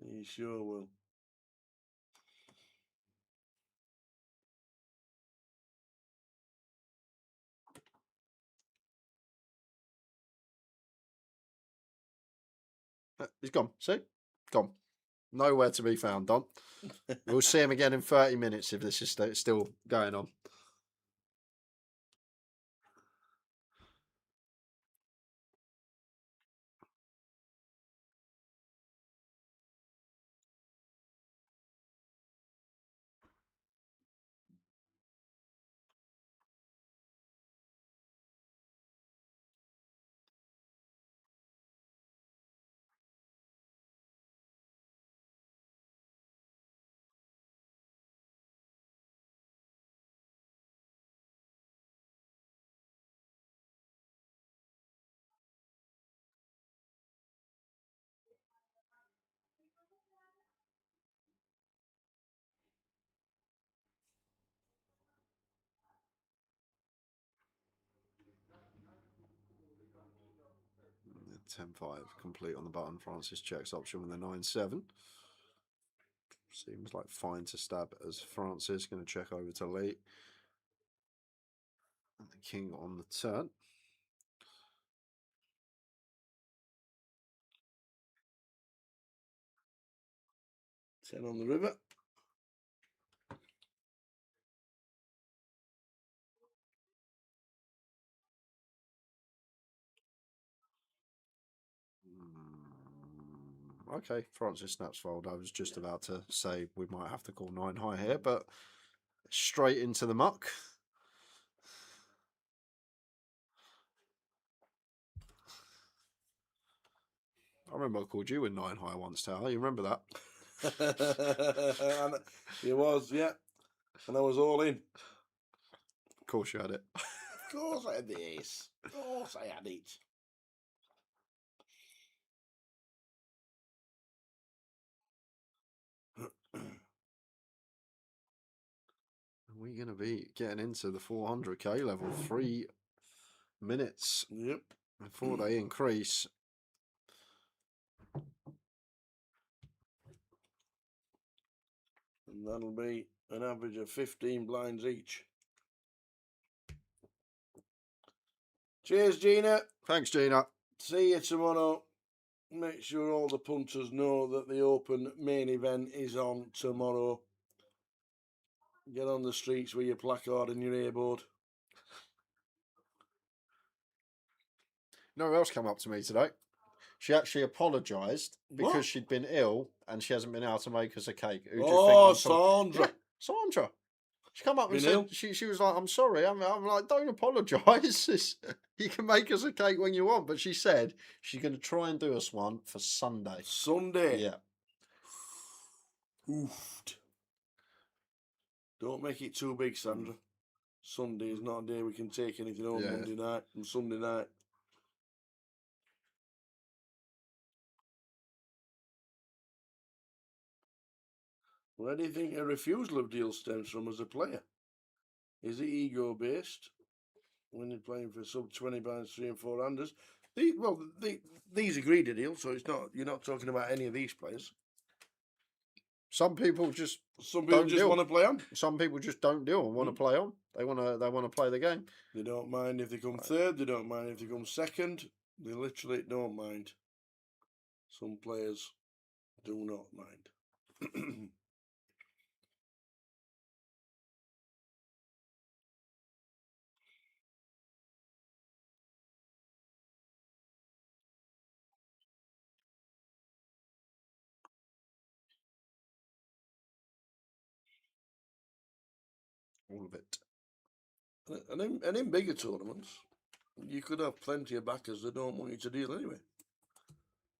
He sure will. He's gone. See? Gone. Nowhere to be found, Don. We'll see him again in 30 minutes if this is still going on. The 10-5 complete on the button. Francis checks option with the 9-7. Seems like fine to stab as Francis. Going to check over to Lee. And the king on the turn. Ten on the river. Okay, Francis snaps fold. I was just about to say we might have to call 9 high here, but straight into the muck. I remember I called you with 9 high once, Tower. You remember that? It was, yeah. And I was all in. Of course you had it. Of course I had the ace. Of course I had it. Are we going to be getting into the 400k level? 3 minutes Yep. before they increase. And that'll be an average of 15 blinds each. Cheers, Gina. Thanks, Gina. See you tomorrow. Make sure all the punters know that the Open main event is on tomorrow. Get on the streets with your placard and your A-board. No one else came up to me today. She actually apologised because What? she'd been ill and she hasn't been able to make us a cake. Who do you Oh, think I'm Sandra. Yeah, Sandra. She come up and Been said ill? she was like, I'm sorry. I'm like, don't apologise. You can make us a cake when you want. But she said she's going to try and do us one for Sunday. Sunday. Yeah. Oofed. Don't make it too big, Sandra. Sunday is not a day we can take anything home. Yeah. Monday night and Sunday night. Where do you think a refusal of deal stems from as a player? Is it ego based? When you're playing for sub 20 blinds, 3 and 4 unders, these agreed a deal, so it's not. You're not talking about any of these players. Some people just want to play on. Some people just don't deal and want to play on. They want to play the game. They don't mind if they come third. They don't mind if they come second. They literally don't mind. Some players do not mind. All of it. And in bigger tournaments, you could have plenty of backers that don't want you to deal anyway.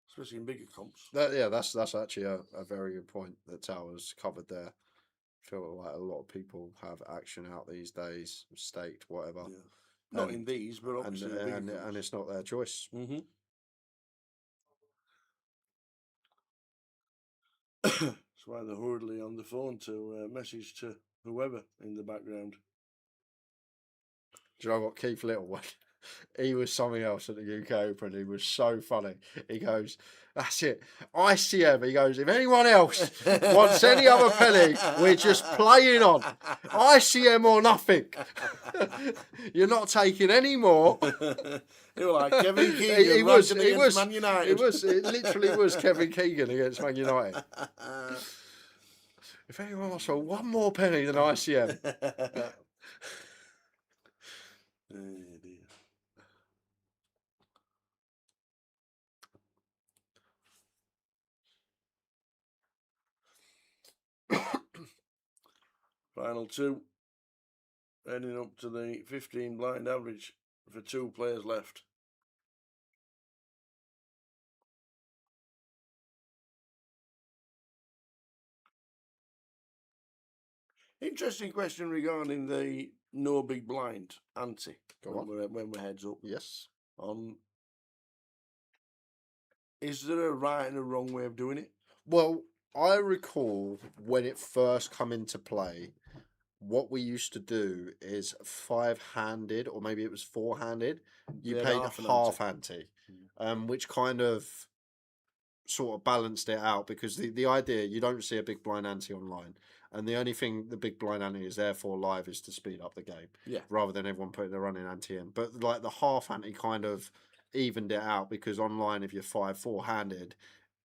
Especially in bigger comps. That's actually a very good point that Tower's covered there. I feel like a lot of people have action out these days, staked, whatever. Yeah. Not in these, but obviously and it's not their choice. Mm-hmm. That's why they're hurriedly on the phone to message to whoever in the background. Do you know what Keith Little was? He was something else at the UK Open. He was so funny. He goes, that's it. ICM. He goes, if anyone else wants any other penny, we're just playing on. ICM or nothing. You're not taking any more. They were like Kevin Keegan against Man United. It literally was Kevin Keegan against Man United. If anyone wants for one more penny than ICM. Oh dear. Final two. Heading up to the 15 blind average for 2 players left. Interesting question regarding the no big blind ante. When we're heads up. Yes. Is there a right and a wrong way of doing it? Well, I recall when it first come into play, what we used to do is 5-handed, or maybe it was 4-handed. You paid half ante, which kind of sort of balanced it out, because the idea, you don't see a big blind ante online, and the only thing the big blind ante is there for live is to speed up the game, rather than everyone putting their running ante in. But like the half ante kind of evened it out, because online, if you're 5-4-handed,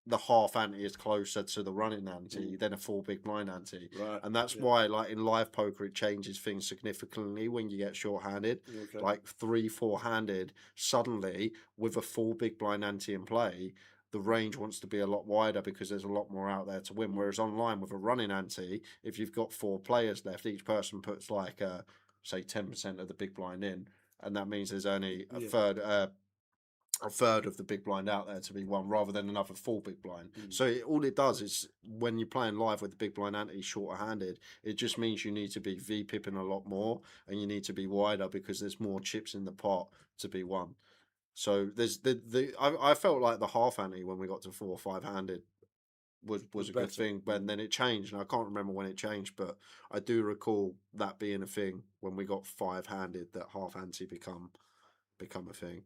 the half ante is closer to the running ante than a full big blind ante, and that's why, like in live poker, it changes things significantly when you get short-handed. Like 3-4-handed, suddenly with a full big blind ante in play, the range wants to be a lot wider because there's a lot more out there to win. Whereas online with a running ante, if you've got 4 players left, each person puts like say 10% of the big blind in, and that means there's only a third of the big blind out there to be won, rather than another full big blind. So all it does is, when you're playing live with the big blind ante shorter handed, it just means you need to be V-pipping a lot more, and you need to be wider because there's more chips in the pot to be won. So there's I felt like the half ante when we got to 4 or 5-handed was a good thing, but then it changed, and I can't remember when it changed, but I do recall that being a thing when we got 5-handed, that half ante become a thing.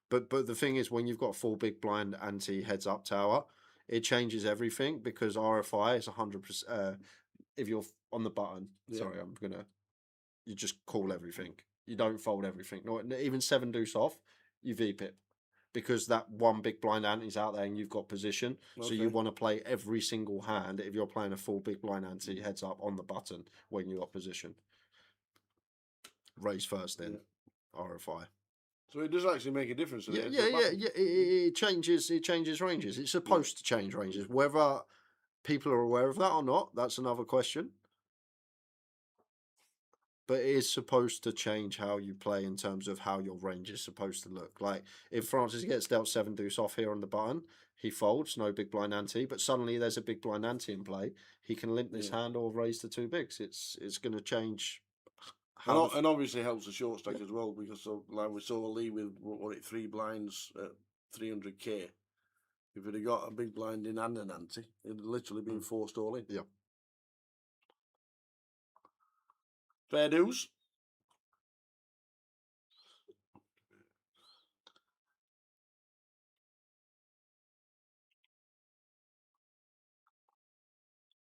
But the thing is, when you've got a full big blind ante heads up tower, it changes everything because RFI is 100%. If you're on the button, sorry, you just call everything. You don't fold everything. Not even 7 deuce off, you VP it. Because that one big blind ante's out there and you've got position. So you want to play every single hand if you're playing a full big blind ante heads up on the button when you got position. Raise first then, RFI. So it does actually make a difference. Yeah. It changes ranges. It's supposed to change ranges. Whether people are aware of that or not, that's another question. But it is supposed to change how you play in terms of how your range is supposed to look. Like if Francis gets dealt 7 deuce off here on the button, he folds, no big blind ante, but suddenly there's a big blind ante in play. He can limp this hand or raise to 2 bigs. It's going to change. And obviously helps the short stack as well because like we saw Lee with 3 blinds at 300k. If he'd have got a big blind in and an ante, it'd have literally been forced all in. Yeah. Fair dues.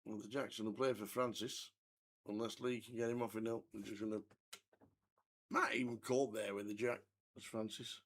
Well, the Jackson will play for Francis, unless Lee can get him off. Now we're just gonna might even cope there with the Jack as Francis.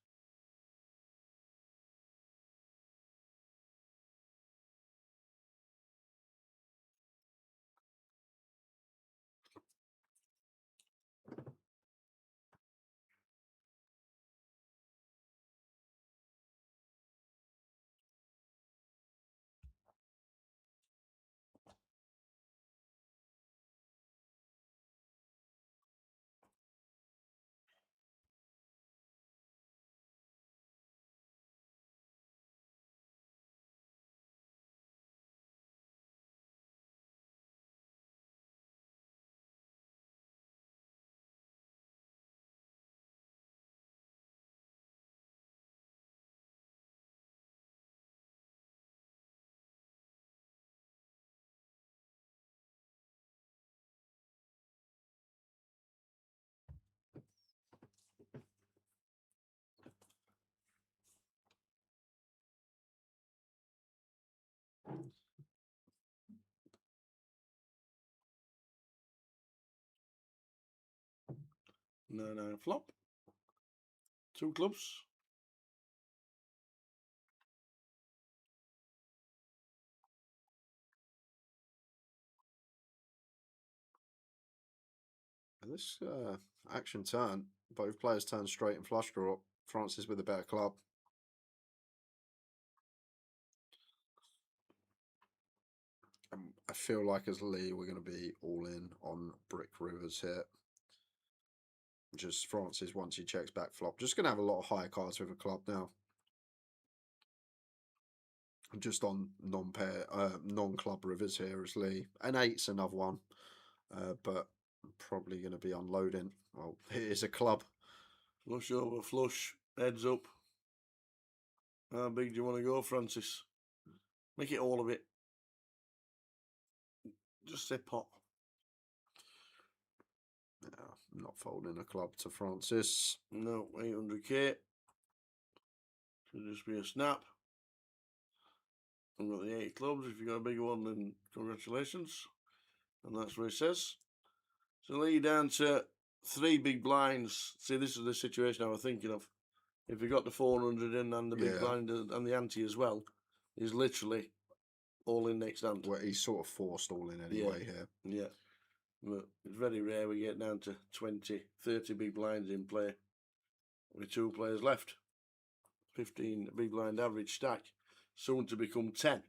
No, flop. 2 clubs. This action turn, both players turn straight and flush draw. Francis with a better club. I feel like as Lee, we're going to be all in on brick rivers here. Just Francis, once he checks back flop, just going to have a lot of high cards with a club now. Just on non-pair, non-club rivers here as Lee. An 8's another one, but probably going to be unloading. Well, it is a club. Flush over flush, heads up. How big do you want to go, Francis? Make it all of it. Just say pot. No, I'm not folding a club to Francis. No, 800k. Should just be a snap. I've got the 8 clubs. If you got a bigger one, then congratulations. And that's what it says. So Lee down to 3 big blinds. See, this is the situation I was thinking of. If he got the 400 in and the big blind and the ante as well, he's literally all in next hand. Well, he's sort of forced all in anyway here. Yeah. But it's very rare we get down to 20, 30 big blinds in play with 2 players left. 15 big blind average stack, soon to become 10.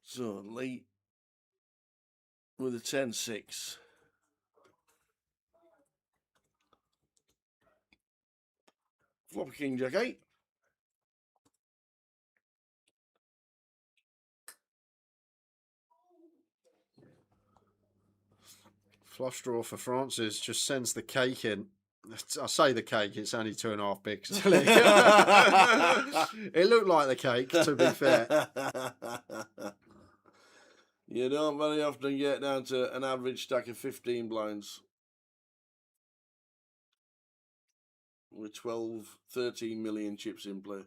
So Lee with a 10-6. Flop King Jack 8. Flush draw for Francis just sends the cake in. I say the cake, it's only 2.5 bigs. It looked like the cake, to be fair. You don't very often get down to an average stack of 15 blinds with 12, 13 million chips in play.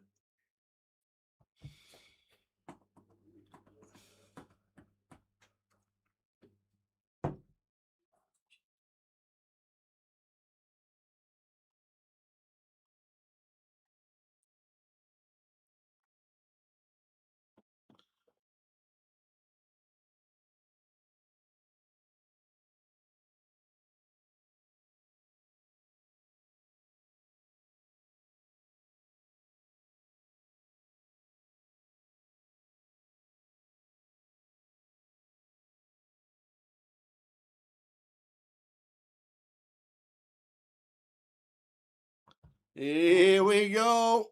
Here we go.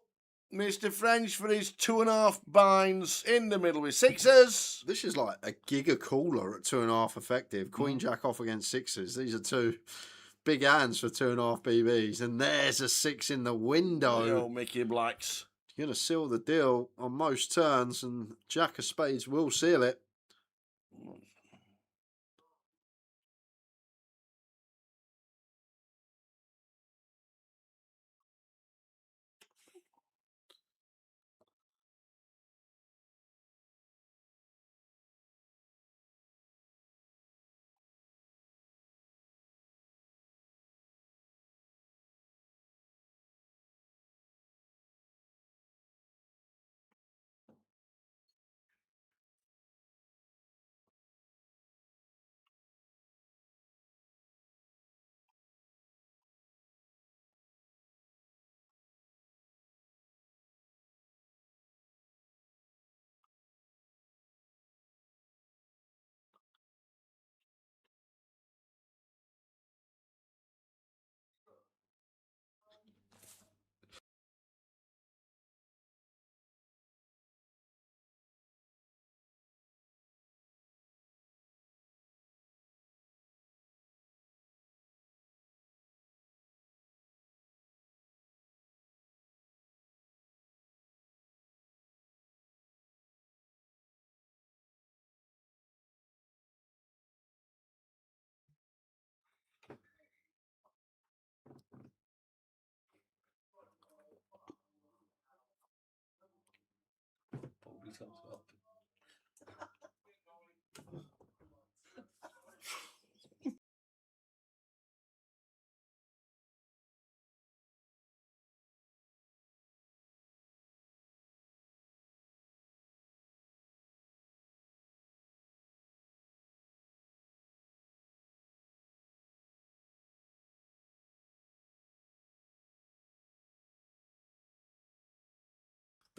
Mr. French for his 2.5 binds in the middle with sixes. This is like a giga cooler at 2.5 effective. Queen Jack off against sixes. These are two big hands for 2.5 BBs. And there's a 6 in the window. Yo, Mickey Blacks. You're going to seal the deal on most turns, and Jack of Spades will seal it.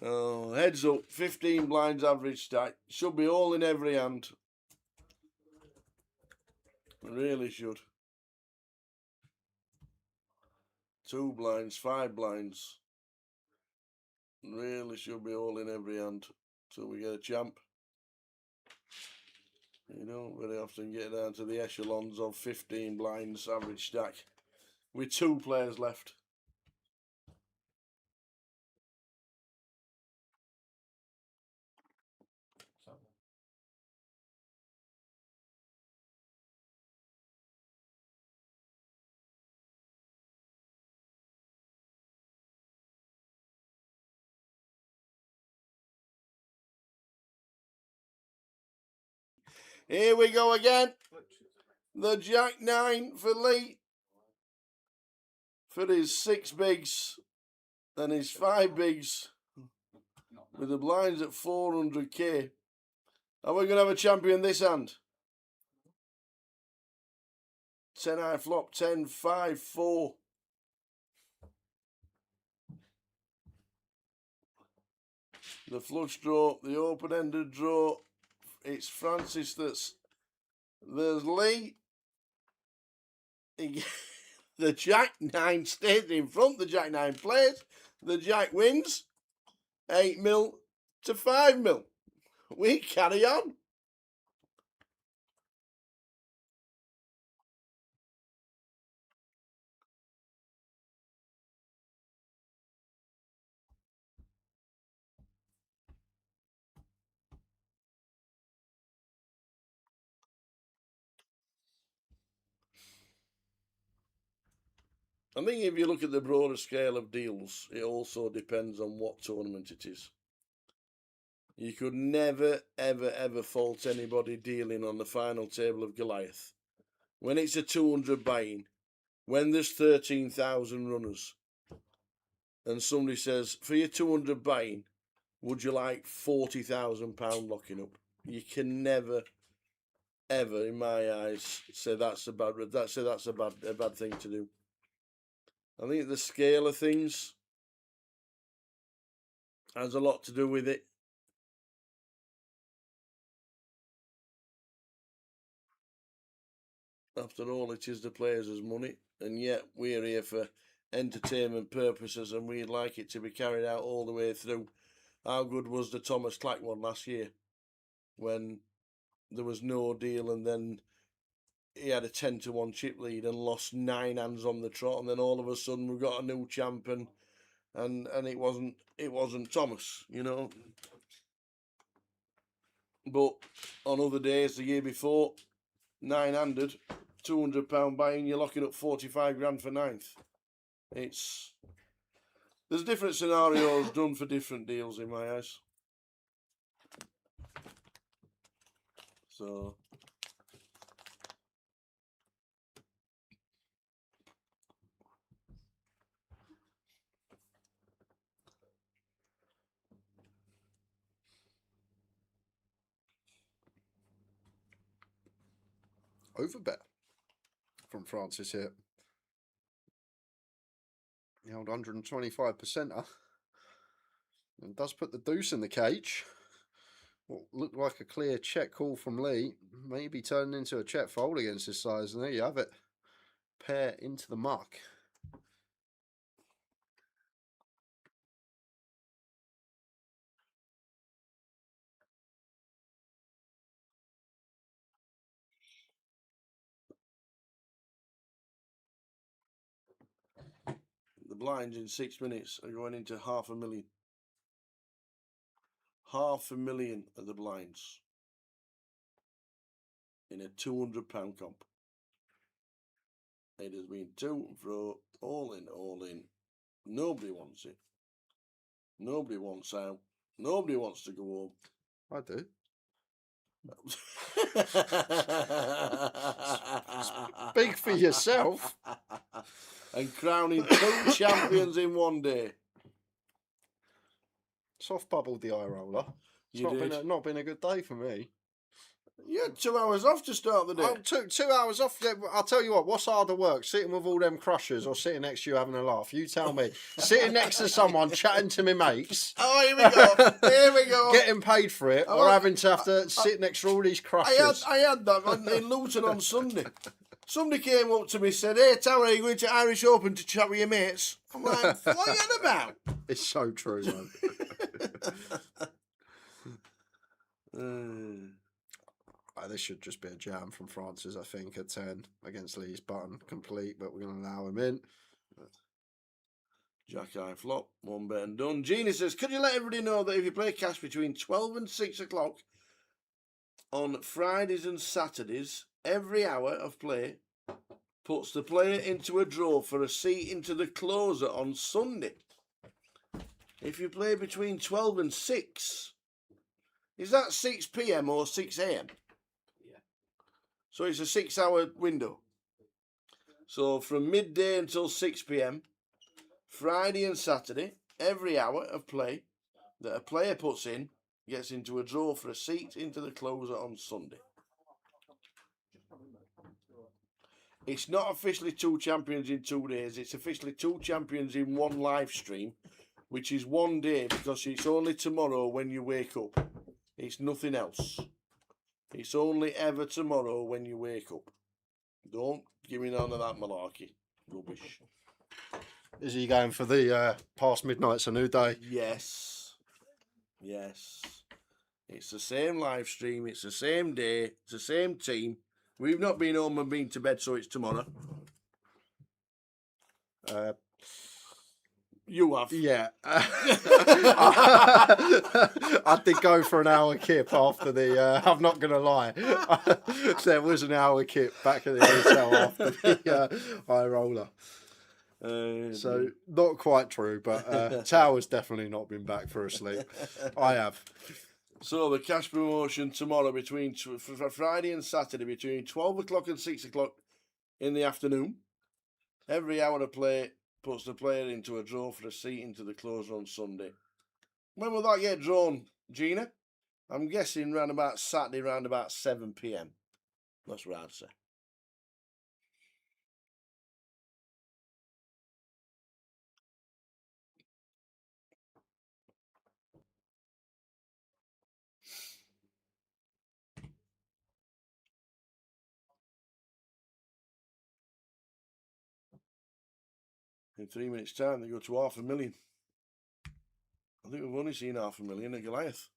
Oh, heads up, 15 blinds average stack. Should be all in every hand. Really should. 2 blinds, 5 blinds. Really should be all in every hand till we get a champ. You don't very often get down to the echelons of 15 blinds average stack with 2 players left. Here we go again. The Jack 9 for Lee. For his 6 bigs and his 5 bigs. With the blinds at 400k. Are we going to have a champion this hand? 10 high flop, 10, 5, 4. The flush draw, the open-ended draw It's Francis that's. There's Lee. The Jack 9 stays in front. The Jack 9 plays. The Jack wins. 8 mil to 5 mil. We carry on. I think if you look at the broader scale of deals, it also depends on what tournament it is. You could never, ever, ever fault anybody dealing on the final table of Goliath. When it's a 200 buy-in, when there's 13,000 runners, and somebody says, for your 200 buy-in, would you like £40,000 locking up? You can never, ever, in my eyes, say that's a bad thing to do. I think the scale of things has a lot to do with it. After all, it is the players' money, and yet we're here for entertainment purposes, and we'd like it to be carried out all the way through. How good was the Thomas Clack one last year, when there was no deal, and then he had a 10-1 chip lead and lost 9 hands on the trot, and then all of a sudden we've got a new champ, and it wasn't Thomas, you know. But on other days, the year before, 900, £200 buy-in, you're locking up 45 grand for 9th. There's different scenarios done for different deals in my eyes. So Overbet from Francis here. The old 125%er. It does put the deuce in the cage. What looked like a clear check call from Lee. Maybe turning into a check fold against his size. And there you have it. Pair into the muck. the blinds in 6 minutes are going into 500,000. 500,000 of the blinds in a £200 comp. It has been to and fro, all in. Nobody wants it. Nobody wants out. Nobody wants to go home. I do. Speak for yourself. And crowning 2 champions in one day. Soft bubbled the eye roller. It's not been a good day for me. You had 2 hours off to start the day. Oh, 2 hours off. Yeah, I'll tell you what, what's harder work? Sitting with all them crushers or sitting next to you having a laugh? You tell me. Sitting next to someone chatting to me mates. Oh, here we go. Here we go. Getting paid for it, or having to sit next to all these crushers. I had that in Luton on Sunday. Somebody came up to me and said, "Hey, Tower, are you going to Irish Open to chat with your mates?" I'm like, what are you on about? It's so true, man. This should just be a jam from Francis, I think, at 10 against Lee's button. Complete, but we're going to allow him in. Jack eye flop, 1 bet and done. Genie says, could you let everybody know that if you play cash between 12 and 6 o'clock on Fridays and Saturdays, every hour of play puts the player into a draw for a seat into the closer on Sunday. If you play between 12 and 6, is that 6 p.m. or 6 a.m.? Yeah. So it's a 6-hour window. So from midday until 6 p.m, Friday and Saturday, every hour of play that a player puts in gets into a draw for a seat into the closer on Sunday. It's not officially 2 champions in 2 days. It's officially 2 champions in 1 live stream, which is 1 day because it's only tomorrow when you wake up. It's nothing else. It's only ever tomorrow when you wake up. Don't give me none of that malarkey. Rubbish. Is he going for the past midnight's a new day? Yes. Yes. It's the same live stream. It's the same day. It's the same team. We've not been home and been to bed, so it's tomorrow. You have. Yeah. I did go for an hour kip after the. I'm not going to lie. There was an hour kip back at the hotel after the high roller. So not quite true, but Tower's definitely not been back for a sleep. I have. So the cash promotion tomorrow between for Friday and Saturday between 12 o'clock and 6 o'clock in the afternoon. Every hour of play puts the player into a draw for a seat into the closer on Sunday. When will that get drawn, Gina? I'm guessing round about Saturday, round about 7 p.m. That's what I'd say. In 3 minutes' time, they go to 500,000. I think we've only seen 500,000 at Goliath.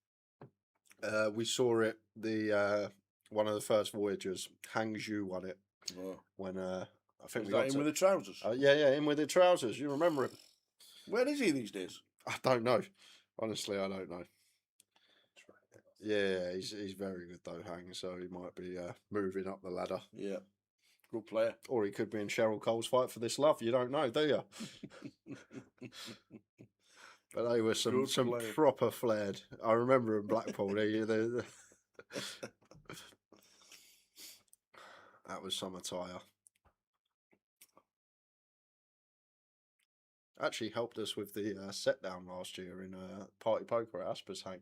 We saw it. The one of the first voyagers, Hangzhou, won it. Oh. When I think Was we that got in with the trousers? yeah, in with the trousers. You remember him? Where is he these days? I don't know. Honestly, I don't know. Yeah, he's very good though, Hang. So he might be moving up the ladder. Yeah, good player. Or he could be in Cheryl Cole's Fight for This Love. You don't know, do you? But they were some player. proper flared. I remember in Blackpool. That was some attire. Actually helped us with the set down last year in Party Poker at Asper's, Hank.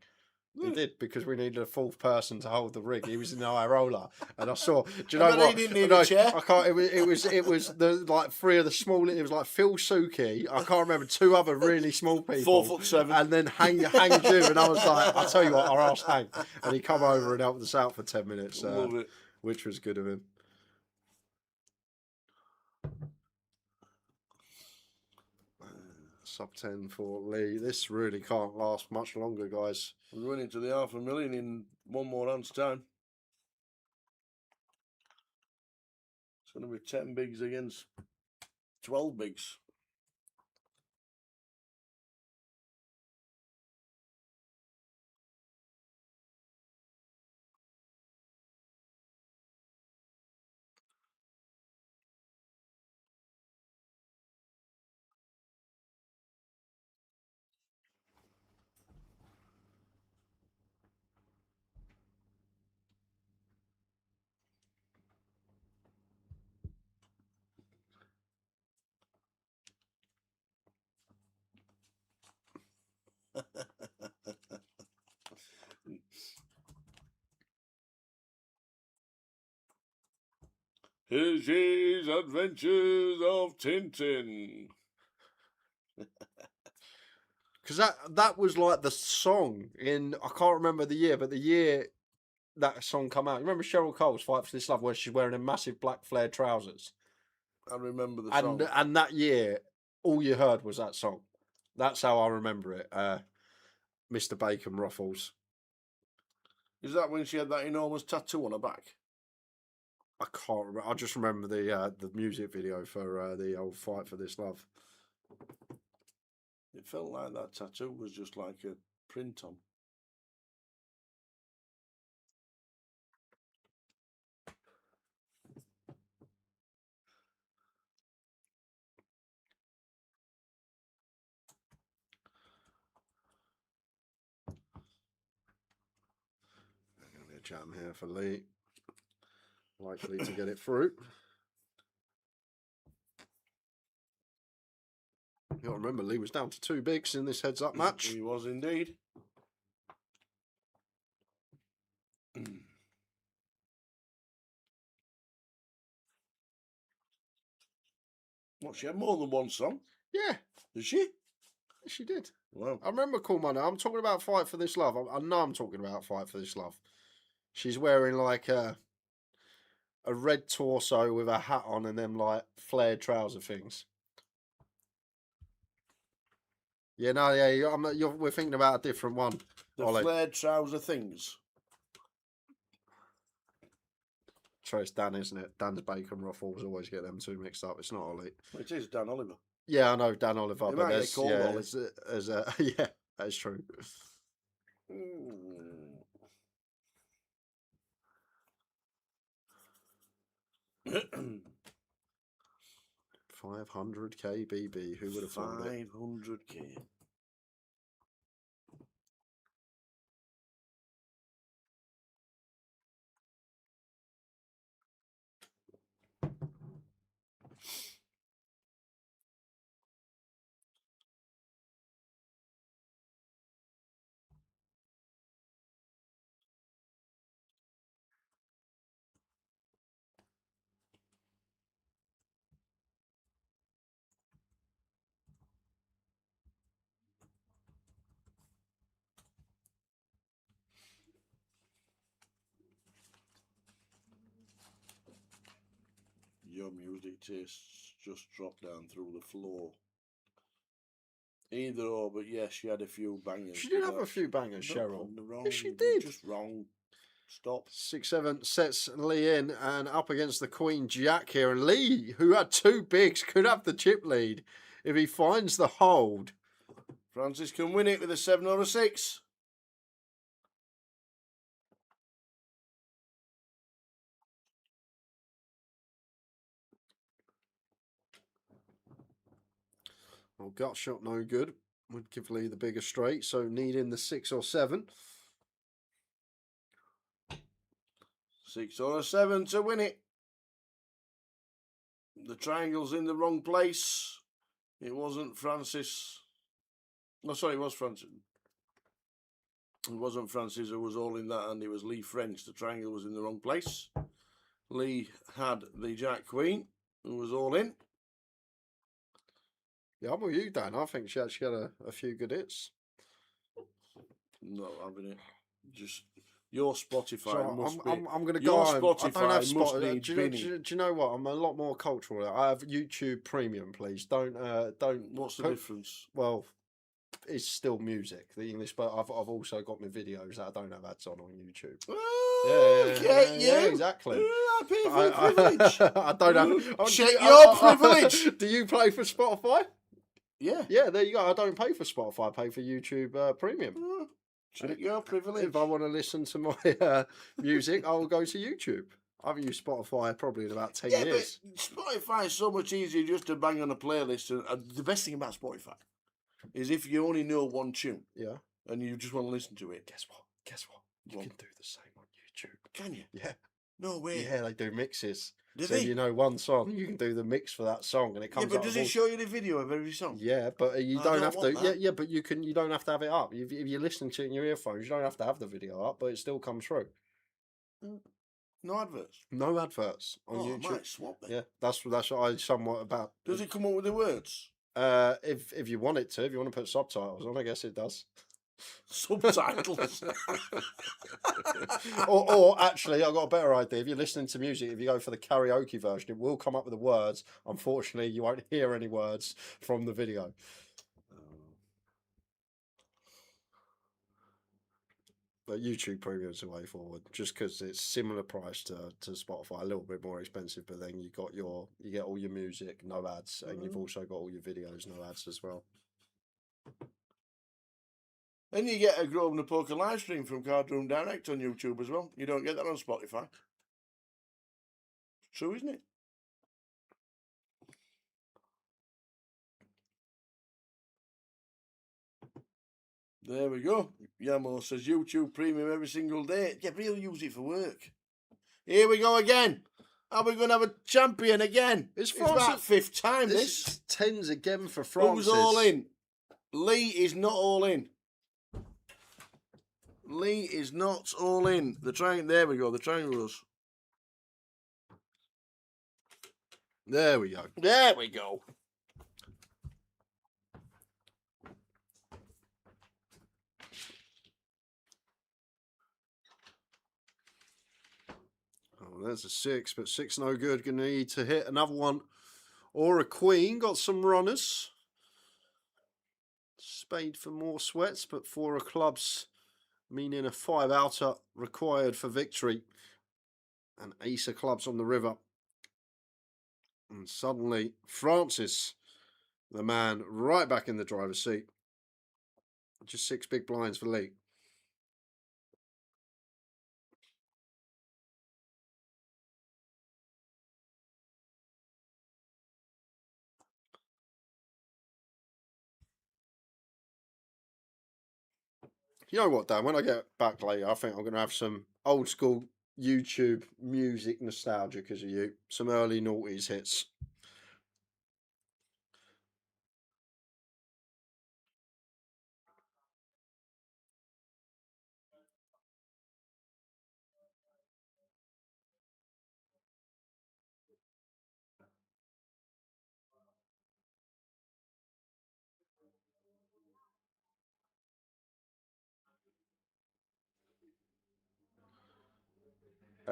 He did, because we needed a fourth person to hold the rig. He was in the high roller, and I saw. Do you know what? He didn't need a chair. I can't. It was the like three of the small. It was like Phil Suki. I can't remember two other really small people. 4'7", and then Hang Jim, and I was like, I tell you what, I asked Hang, and he come over and helped us out for 10 minutes, Love it. which was good of him. Sub 10 for Lee. This really can't last much longer, guys. We're running to the 500,000 in one more hand's time. It's going to be 10 bigs against 12 bigs. Here's his Adventures of Tintin. Because that was like the song in, I can't remember the year, but the year that song come out. You remember Cheryl Cole's Fight for This Love, where she's wearing them massive black flared trousers? I remember the song. And that year, all you heard was that song. That's how I remember it. Mr. Bacon Ruffles. Is that when she had that enormous tattoo on her back? I can't remember. I just remember the music video for the old Fight for This Love. It felt like that tattoo was just like a print on. Going to be a jam here for Lee. Likely to get it through. You got to remember, Lee was down to 2 bigs in this heads-up match. He was indeed. What, she had more than one song? Yeah. Did she? She did. Wow. I remember Cool Money. I'm talking about Fight for This Love. I know I'm talking about Fight for This Love. She's wearing like a red torso with a hat on and them like flared trouser things. Yeah, no, yeah, we're thinking about a different one. The Ollie. flared trouser things. So it's Dan, isn't it? Dan's bacon ruffles always get them two mixed up. It's not Ollie. It is Dan Oliver. Yeah, I know Dan Oliver, They but might get there's called yeah, Ollie. there's yeah, that's true. Mm. 500k BB. Who would have thought it? 500k. Your music tastes just dropped down through the floor. Either or, but yes, she had a few bangers. She did have a few bangers, Cheryl. Yes, she You're did. just wrong. Stop. 6-7 sets Lee in and up against the Queen Jack here. And Lee, who had two bigs, could have the chip lead if he finds the hold. Francis can win it with a 7 or a 6. Well, gut shot no good. Would give Lee the bigger straight, so needing the 6 or 7. 6 or a 7 to win it. The triangle's in the wrong place. It wasn't Francis. No, sorry, it was Francis. It wasn't Francis who was all in that, and it was Lee French. The triangle was in the wrong place. Lee had the Jack Queen, who was all in. Yeah, I'm with you, Dan. I think she actually had a few good hits. Not having it. Just your Spotify So must be. I'm going to your go home. Spotify I don't have must Spotify. be Do you know what? I'm a lot more cultural. I have YouTube Premium, please. Don't. What's the difference? Well, it's still music. The English, but I've also got my videos that I don't have ads on YouTube. Yeah, exactly. I pay for privilege. I don't have. Check your privilege. Do you pay for Spotify? Yeah. Yeah, there you go. I don't pay for Spotify. I pay for YouTube Premium. Check your privilege. If I want to listen to my music, I'll go to YouTube. I've used Spotify probably in about 10 years. But Spotify is so much easier just to bang on a playlist. And the best thing about Spotify is if you only know one tune, yeah, and you just want to listen to it. Guess what? You can do the same on YouTube. Can you? Yeah. No way. Yeah, they do mixes. Do so they? You know one song, you can do the mix for that song, and it comes. Yeah, but does it show you the video of every song? Yeah, but you I don't don't have want to. that. Yeah, but you can. You don't have to have it up. If you're listening to it in your earphones, you don't have to have the video up, but it still comes through. No adverts. No adverts on I YouTube. might swap then. Yeah, that's what I somewhat about. Does it come up with the words? If you want it to, if you want to put subtitles on, I guess it does. Subtitles. or actually, I've got a better idea. If you're listening to music, if you go for the karaoke version, it will come up with the words. Unfortunately, you won't hear any words from the video. But YouTube Premium's the way forward, just because it's similar price to Spotify, a little bit more expensive. But then you get all your music, no ads, and you've also got all your videos, no ads as well. And you get a Grosvenor Poker live stream from Card Room Direct on YouTube as well. You don't get that on Spotify. True, isn't it? There we go. Yamo says YouTube Premium every single day. Yeah, but he'll use it for work. Here we go again. Are we going to have a champion again? It's about fifth time, This is tens again for Who's Francis. all in? Lee is not all in. Lee is not all in. The triangle. There we go. The triangles. There we go. There we go. there's a 6, but 6 no good. Going to need to hit another one or a queen. Got some runners. Spade for more sweats, but 4 of clubs, meaning a 5 outer required for victory. And ace of clubs on the river. And suddenly, Francis, the man right back in the driver's seat. Just 6 big blinds for Lee. You know what, Dan? When I get back later, I think I'm going to have some old school YouTube music nostalgia because of you. Some early noughties hits.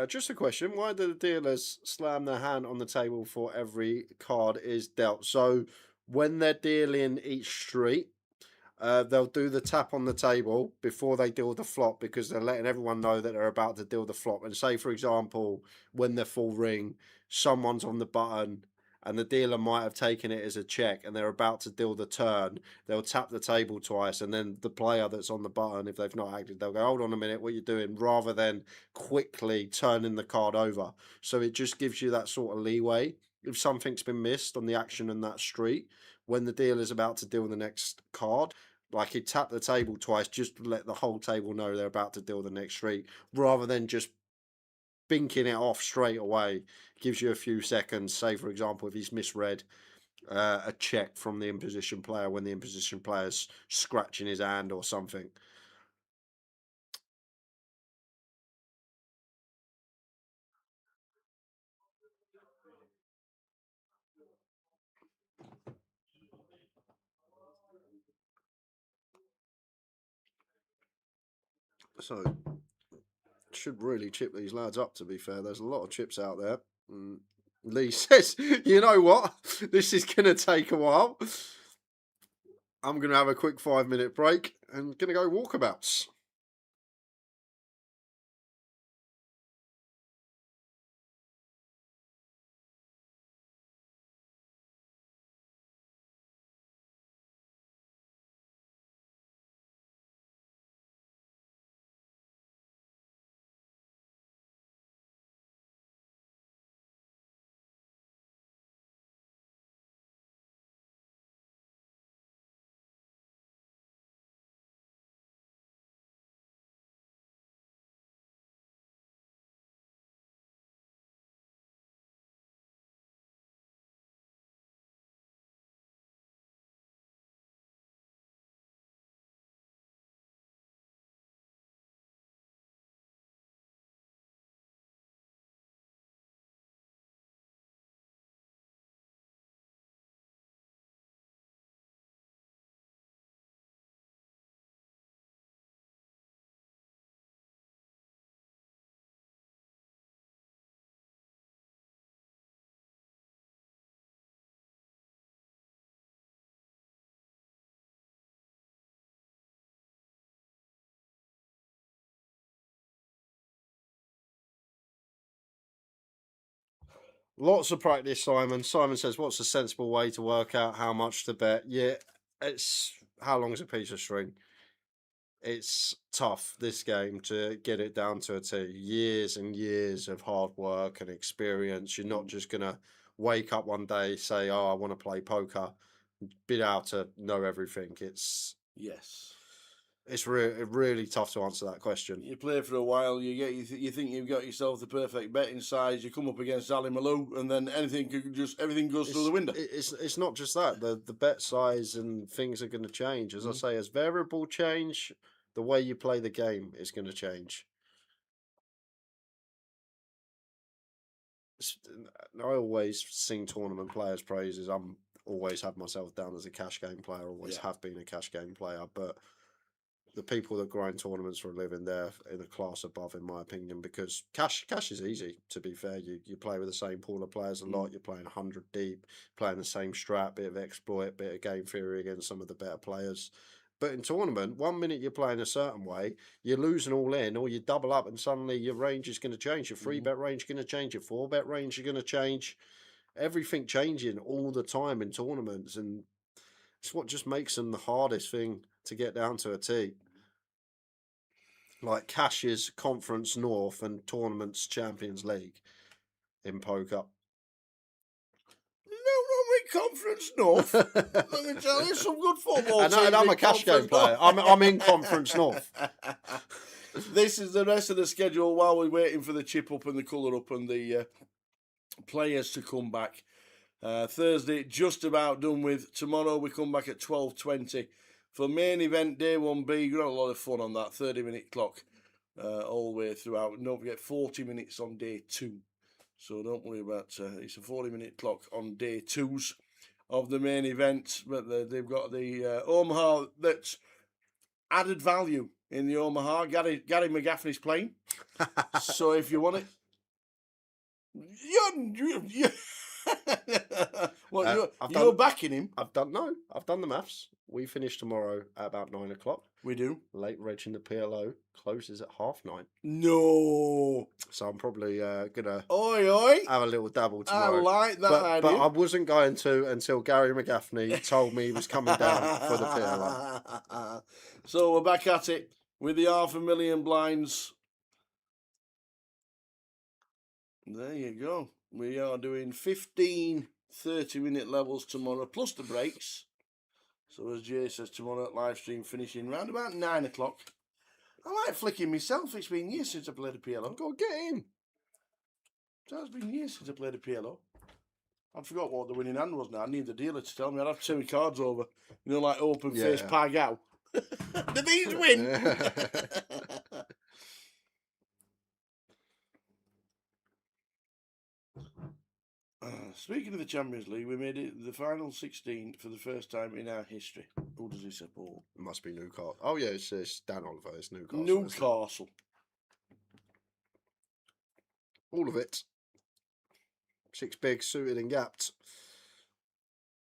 Just a question. Why do the dealers slam their hand on the table for every card is dealt? So when they're dealing each street, they'll do the tap on the table before they deal the flop because they're letting everyone know that they're about to deal the flop. And say, for example, when they're full ring, someone's on the button and the dealer might have taken it as a check and they're about to deal the turn. They'll tap the table twice and then the player that's on the button, if they've not acted, they'll go, hold on a minute, what are you doing? Rather than quickly turning the card over. So it just gives you that sort of leeway. If something's been missed on the action in that street, when the dealer's about to deal the next card, like he'd tap the table twice just to let the whole table know they're about to deal the next street, rather than just binking it off straight away. Gives you a few seconds. Say, for example, if he's misread a check from the imposition player when the imposition player's scratching his hand or something. So, should really chip these lads up, to be fair. There's a lot of chips out there. Lee says, you know what? This is going to take a while. I'm going to have a quick 5-minute break and going to go walkabouts. Lots of practice, Simon. Simon says, what's a sensible way to work out how much to bet? Yeah, it's how long is a piece of string? It's tough, this game, to get it down to a T. Years and years of hard work and experience. You're not just going to wake up one day, say, oh, I want to play poker, be able to know everything. It's really tough to answer that question. You play for a while, you think you've got yourself the perfect betting size. You come up against Ali Malou, and then everything goes through the window. It's not just that. The bet size and things are going to change. As I say, as variable change, the way you play the game is going to change. I always sing tournament players' praises. I'm always have myself down as a cash game player. Always have been a cash game player, but the people that grind tournaments for a living, they're in a class above, in my opinion, because cash is easy. To be fair, you play with the same pool of players a lot. You're playing 100 deep, playing the same strat, bit of exploit, bit of game theory against some of the better players. But in tournament, 1 minute you're playing a certain way, you're losing all in, or you double up, and suddenly your range is going to change. Your 3-bet range is going to change. Your 4-bet range is going to change. Everything changing all the time in tournaments, and it's what just makes them the hardest thing to get down to a T. Like Cash's Conference North and Tournaments Champions League in poker. No, Conference North. Let me tell you, some good football teams. And I'm a cash game player. I'm in Conference North. This is the rest of the schedule while we're waiting for the chip up and the colour up and the players to come back. Thursday, just about done with. Tomorrow we come back at 12:20 for main event day 1B. We've got a lot of fun on that 30-minute clock all the way throughout. And don't forget 40 minutes on day 2. So don't worry about it's a 40-minute clock on day 2s of the main event. But they've got the Omaha that's added value in the Omaha. Gary McGaffney's playing. So if you want it, you're backing him. I've done the maths. We finish tomorrow at about 9 o'clock. We do. Late reg in the PLO closes at 9:30. No. So I'm probably gonna oi have a little dabble tomorrow. I like that idea. But I wasn't going to until Gary McGaffney told me he was coming down for the PLO. So we're back at it with the 500,000 blinds. There you go. We are doing 15 30-minute levels tomorrow, plus the breaks. So as Jay says, tomorrow at live stream finishing round about 9 o'clock. I like flicking myself. It's been years since I played a PLO. Go get him. It has been years since I played a PLO. I forgot what the winning hand was now. I need the dealer to tell me. I'd have to turn my cards over. You know, like open face pag out. Did these win? Speaking of the Champions League, we made it the final 16 for the first time in our history. Who does he support? It must be Newcastle. Oh yeah, it's Dan Oliver. It's Newcastle. Newcastle. All of it. 6 bigs, suited and gapped.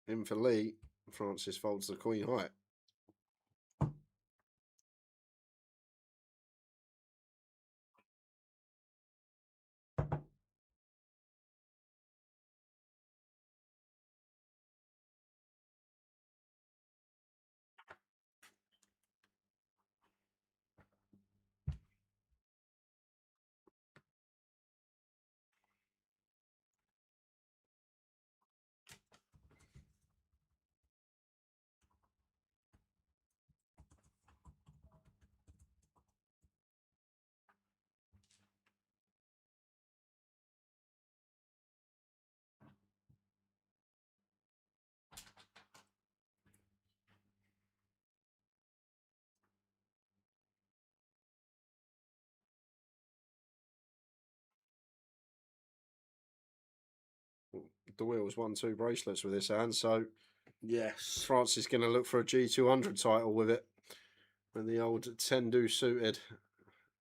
In for Lee. Francis folds the Queen High. The wheel's 1-2 bracelets with this hand, so yes, France is going to look for a G200 title with it. And the old Tendu suited,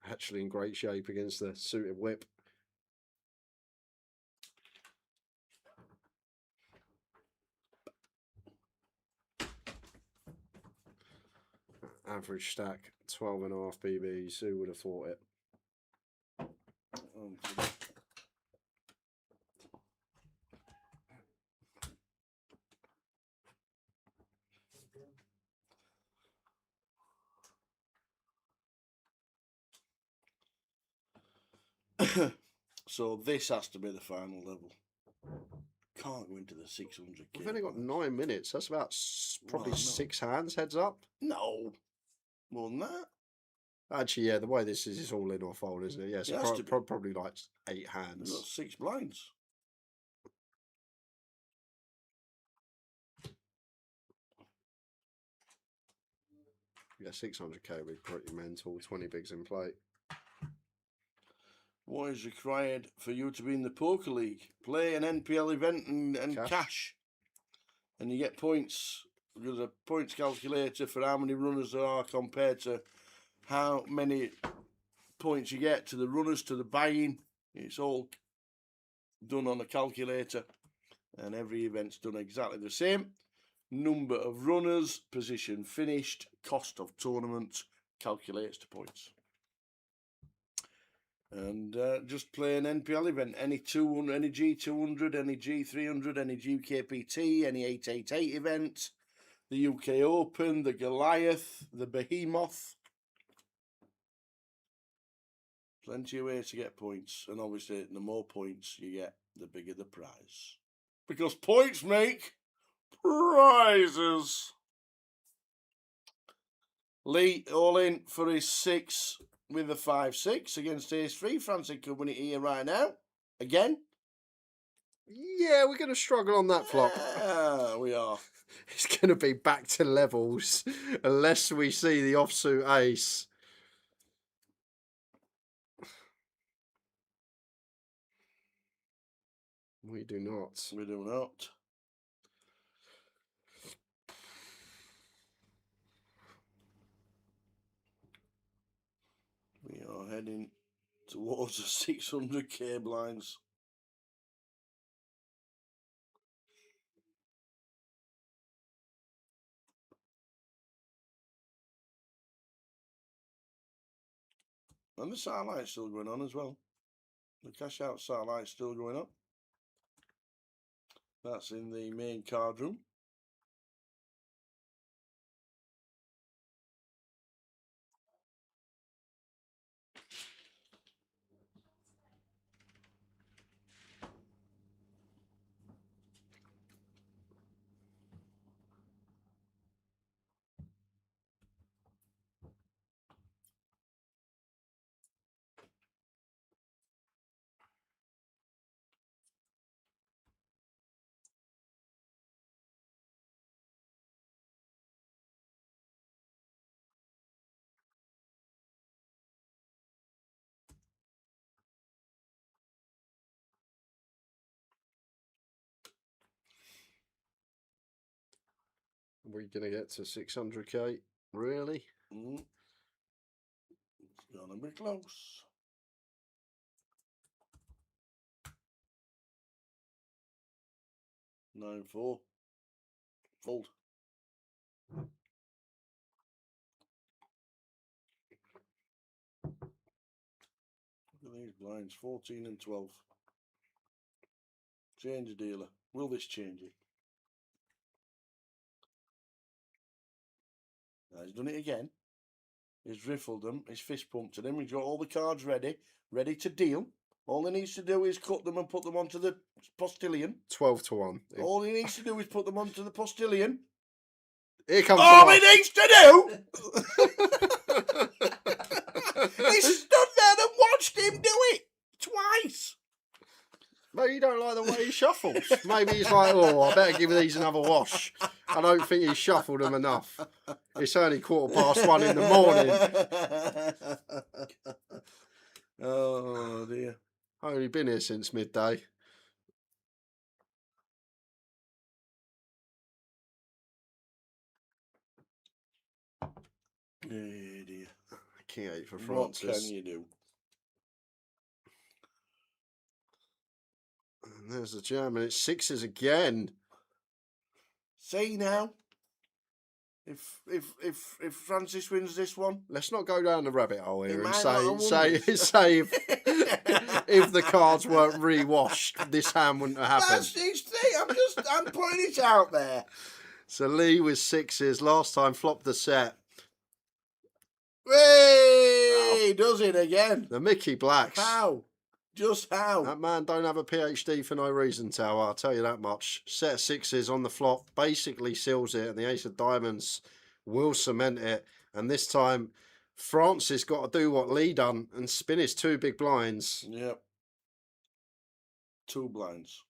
actually in great shape against the suited whip. Average stack 12.5 BBs. Who would have thought it? So this has to be the final level. Can't go into the 600. We've only got 9 minutes. That's about probably 6 hands heads up. No, more than that. Actually, yeah, the way this is, it's all in or fold, isn't it? Yes, yeah, so probably like 8 hands. We've got 6 blinds. Yeah, 600k would be pretty mental. 20 bigs in play. What is required for you to be in the poker league? Play an NPL event and cash. And you get points There's a points calculator for how many runners there are compared to how many points you get to the runners to the buy-in. It's all done on a calculator, and every event's done exactly the same. Number of runners, position finished, cost of tournament, calculates to points. And just play an NPL event, any 200, any G200, any G300, any GKPT, any 888 event, the UK Open, the Goliath, the Behemoth. Plenty of ways to get points, and obviously the more points you get, the bigger the prize. Because points make prizes. Lee all in for his 6 with a 5-6 against Ace-3. Francis could win it here right now. Again. Yeah, we're going to struggle on that flop. We are. It's going to be back to levels unless we see the offsuit ace. We do not. We do not. We are heading towards the 600k blinds. And the satellite's still going on as well. The cash out satellite's still going up. That's in the main card room. We're going to get to 600k, really? It's gonna be close. Nine four. Fold. Look at these blinds, 14 and 12. Change the dealer. Will this change it? Now he's done it again. He's riffled them. He's fist pumped to them. He's got all the cards ready to deal. All he needs to do is cut them and put them onto the postilion. 12 to 1. All he needs to do is put them onto the postilion. Here comes all he needs to do! He stood there and watched him do it twice. Maybe you don't like the way he shuffles. Maybe he's like, oh, I better give these another wash. I don't think he's shuffled them enough. It's only 1:15 in the morning. Oh, dear. I've only been here since midday. Yeah, dear. King 8 for Francis. What can you do? And there's the jam, and it's 6s again. See now, if Francis wins this one, let's not go down the rabbit hole here and say if the cards weren't re-washed, this hand wouldn't have happened. That's his thing. I'm putting it out there. So Lee with 6s last time, flopped the set. Hey, does it again? The Mickey Blacks. How? Just how? That man don't have a PhD for no reason, Tower. I'll tell you that much. Set of 6s on the flop basically seals it, and the Ace of Diamonds will cement it. And this time, Francis got to do what Lee done and spin his 2 big blinds. Yep. 2 blinds.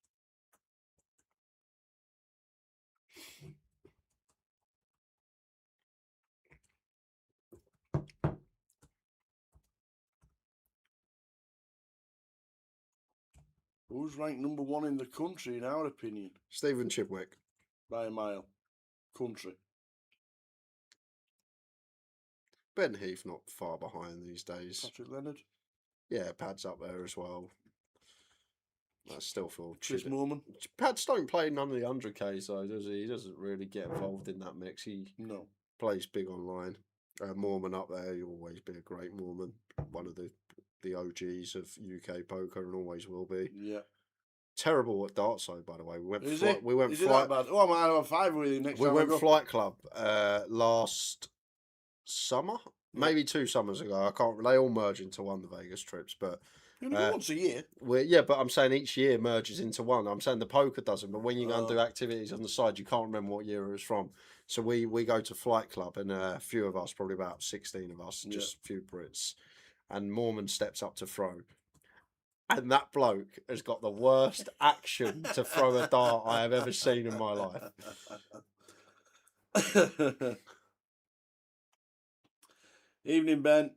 Who's ranked number 1 in the country, in our opinion? Stephen Chidwick. By a mile. Country. Ben Heath not far behind these days. Patrick Leonard. Yeah, Pad's up there as well. I still feel Chris Moorman. Pad's don't play none of the 100Ks though, does he? He doesn't really get involved in that mix. He plays big online. Mormon up there, he'll always be a great Mormon. One of the OGs of UK poker and always will be. Yeah. Terrible at darts though, by the way. We went Is flight. it? We went Is flight. it that bad? Oh, I might have a five with you next We time. went Flight Club last summer, maybe 2 summers ago. I can't. They all merge into one, the Vegas trips, but you only go once a year. Yeah, but I'm saying each year merges into one. I'm saying the poker doesn't, but when you go and do Oh. activities on the side, you can't remember what year it was from. So we go to Flight Club, and a few of us, probably about 16 of us, just a few Brits, and Mormon steps up to throw. And that bloke has got the worst action to throw a dart I have ever seen in my life. Evening, Ben.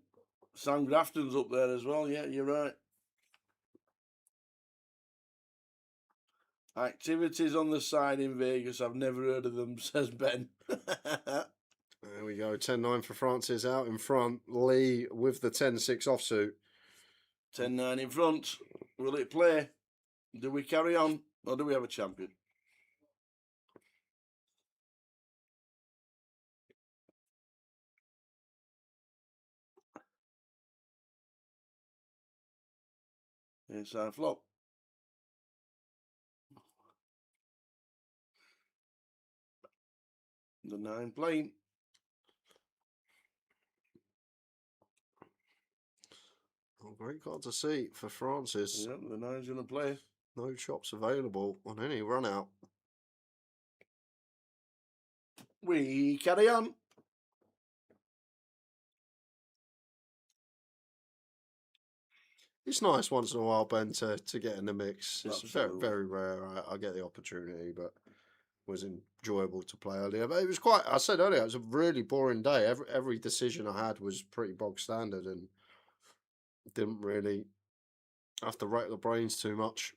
Sam Grafton's up there as well. Yeah, you're right. Activities on the side in Vegas. I've never heard of them, says Ben. There we go. 10-9 for Francis out in front. Lee with the 10-6 offsuit. 10-9 in front. Will it play? Do we carry on or do we have a champion? Inside flop. The 9 playing. Oh, great card to see for Francis. Yep, the 9's going to play. No chops available on any run out. We carry on. It's nice once in a while, Ben, to get in the mix. It's Absolutely. very rare I get the opportunity, but it was enjoyable to play earlier. But it was quite, I said earlier, it was a really boring day. Every decision I had was pretty bog standard and didn't really have to rack the brains too much.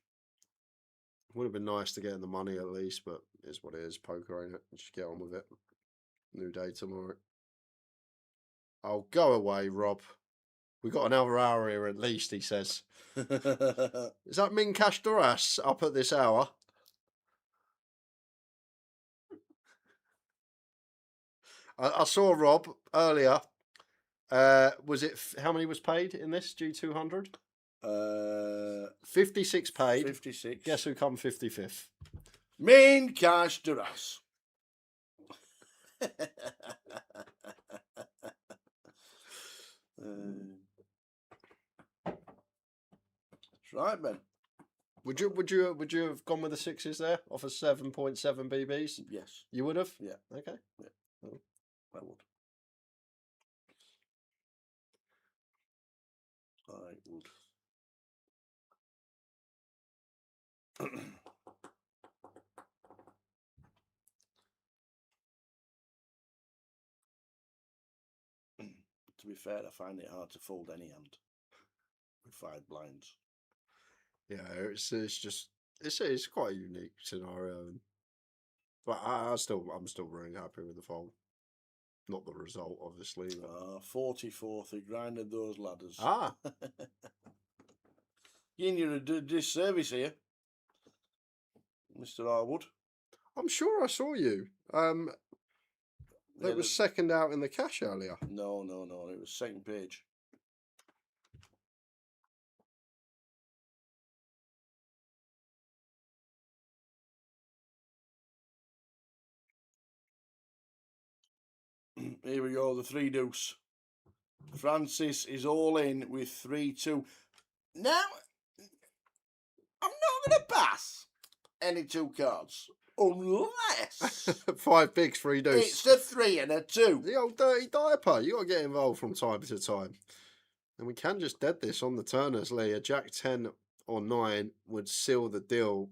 Would have been nice to get in the money at least, but it's what it is. Poker, ain't it? Just get on with it. New day tomorrow. Oh, go away, Rob. We got another hour here at least, he says. Is that Minkash Duras up at this hour? I saw Rob earlier. Was it how many was paid in this G200? 56 paid. 56. Guess who come 55th? Minkash Duras. That's right, Ben. Would you have gone with the 6s there off of 7.7 BBs? Yes. You would have? Yeah. Okay. Yeah. Oh. I would. I would. To be fair, I find it hard to fold any hand with 5 blinds. Yeah, it's quite a unique scenario, but I'm still really happy with the fold. Not the result, obviously. But... 44th, he grinded those ladders. Ah, You're a disservice here, Mr. Harwood. I'm sure I saw you. It was second out in the cash earlier. No. It was second page. Here we go, the 3 deuce. Francis is all in with 3-2. Now, I'm not going to pass any 2 cards unless 5 bigs, 3 deuce. it's a 3 and a 2. The old dirty diaper. You got to get involved from time to time. And we can just dead this on the turners, Lee. A Jack 10 or 9 would seal the deal.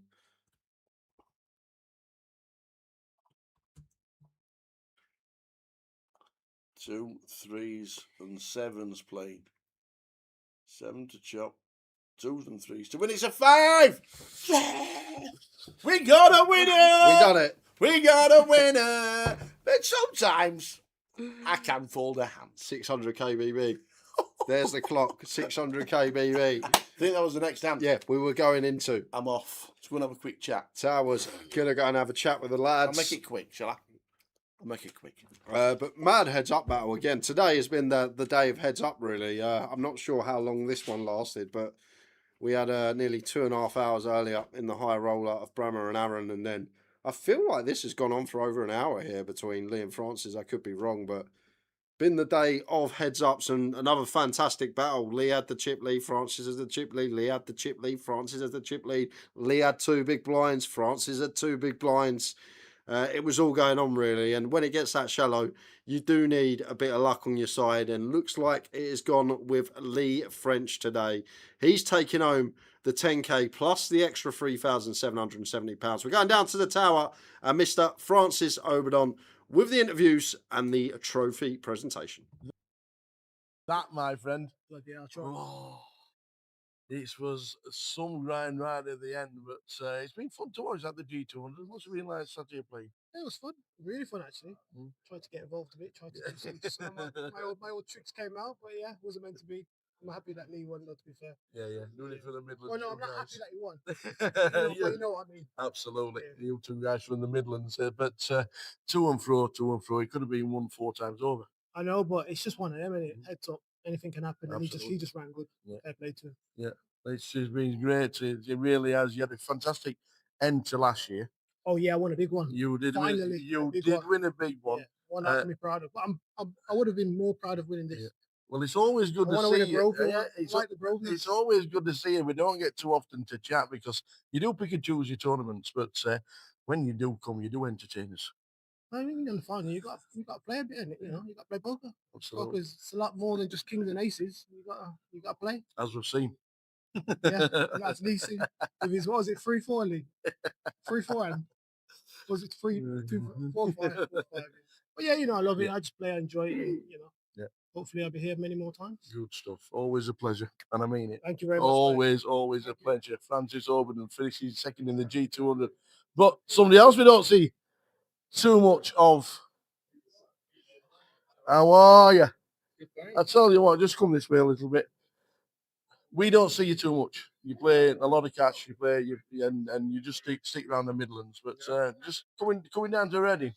Two, 3s and 7s played. 7 to chop. 2s and 3s to win. It's a 5! We got a winner! We done it. We got a winner! But sometimes I can fold a hand. 600 kbb. There's the clock. 600 kbb. I think that was the next hand. Yeah, we were going into. I'm off. Let's go and have a quick chat. Towers gonna go and have a chat with the lads. I'll make it quick, shall I? I'll make it quick. But mad heads up battle again. Today has been the day of heads up, really. I'm not sure how long this one lasted, but we had nearly 2.5 hours earlier in the high roller of Brammer and Aaron, and then I feel like this has gone on for over an hour here between Lee and Francis. I could be wrong, but been the day of heads ups and another fantastic battle. Lee had the chip lead, Francis has the chip lead. Lee had the chip lead, Francis has the chip lead. Lee had 2 big blinds, Francis had 2 big blinds. It was all going on, really, and when it gets that shallow, you do need a bit of luck on your side, and looks like it has gone with Lee French today. He's taking home the 10k plus the extra £3,770. We're going down to the tower, and Mr. Francis Oberdon with the interviews and the trophy presentation. That, my friend, Bloody hell, try. it was some grind right at the end, but it's been fun to watch at the G200. What's it been like Saturday playing? It was fun, really fun actually. Tried to get involved a bit, tried to do some my old tricks came out, but yeah, wasn't meant to be. I'm happy that Lee won, though, to be fair. Yeah, doing it for the Midlands. Well, no, I'm not happy that he won. Yeah. But you know what I mean. Absolutely, you 2 guys from the Midlands, but to and fro. It could have been won 4 times over. I know, but it's just one of them, isn't it? Heads up, anything can happen, and Absolutely. he just ran good. Fair play to him. Yeah, it's been great. It really has. You had a fantastic end to last year. Oh yeah, I won a big one. You did. Finally, Win a big one. Yeah, one I can be proud of. But I would have been more proud of winning this. Yeah. Well, it's always good to see you. It's always good to see you. We don't get too often to chat because you do pick and choose your tournaments, but when you do come, you do entertain us. I mean, in the final, you got to play a bit, innit? You know, you got to play poker. Absolutely. Poker's it's a lot more than just kings and aces. You got to play. As we've seen. Yeah, and that's Lee. With his, what was it, 3-4 Lee? 3-4 and was it 3-2, 4-5? But yeah, you know, I love it. I just play, I enjoy it. And, you know. Yeah. Hopefully, I'll be here many more times. Good stuff. Always a pleasure, and I mean it. Thank you very much. Always a pleasure. Francis Oberdon finishes second in the G200, but somebody else we don't see too much of. How are you? I tell you what, just come this way a little bit. We don't see you too much. You play a lot of cash. You play, and you just stick around the Midlands. But just coming down to Reading,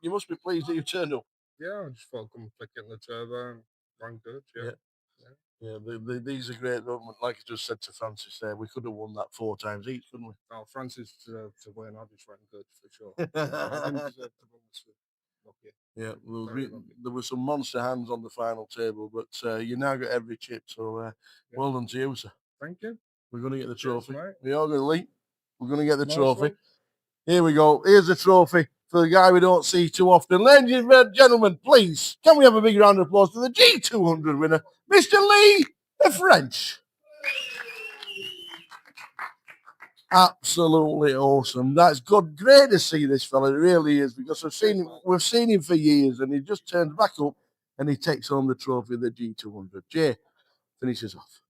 you must be pleased that you turned up. Yeah, I just felt come flick it in the turbo and ran good. Yeah. These are great. Like I just said to Francis there, we could have won that 4 times each, couldn't we? Oh, Francis deserved to win. I just ran good for sure. I didn't deserve to win this lucky. Yeah, there were some monster hands on the final table, but you now got every chip, so well done to you, sir. Thank you. We're going to get the trophy. Cheers, We are going to leap. We're going to get the Nice trophy. one. Here we go. Here's the trophy for the guy we don't see too often. Ladies and gentlemen, please, can we have a big round of applause for the G200 winner, Mr. Lee, the French. Absolutely awesome. That's good. Great to see this fella. It really is, because we've seen him for years, and he just turns back up and he takes home the trophy of the G200. Jay finishes off.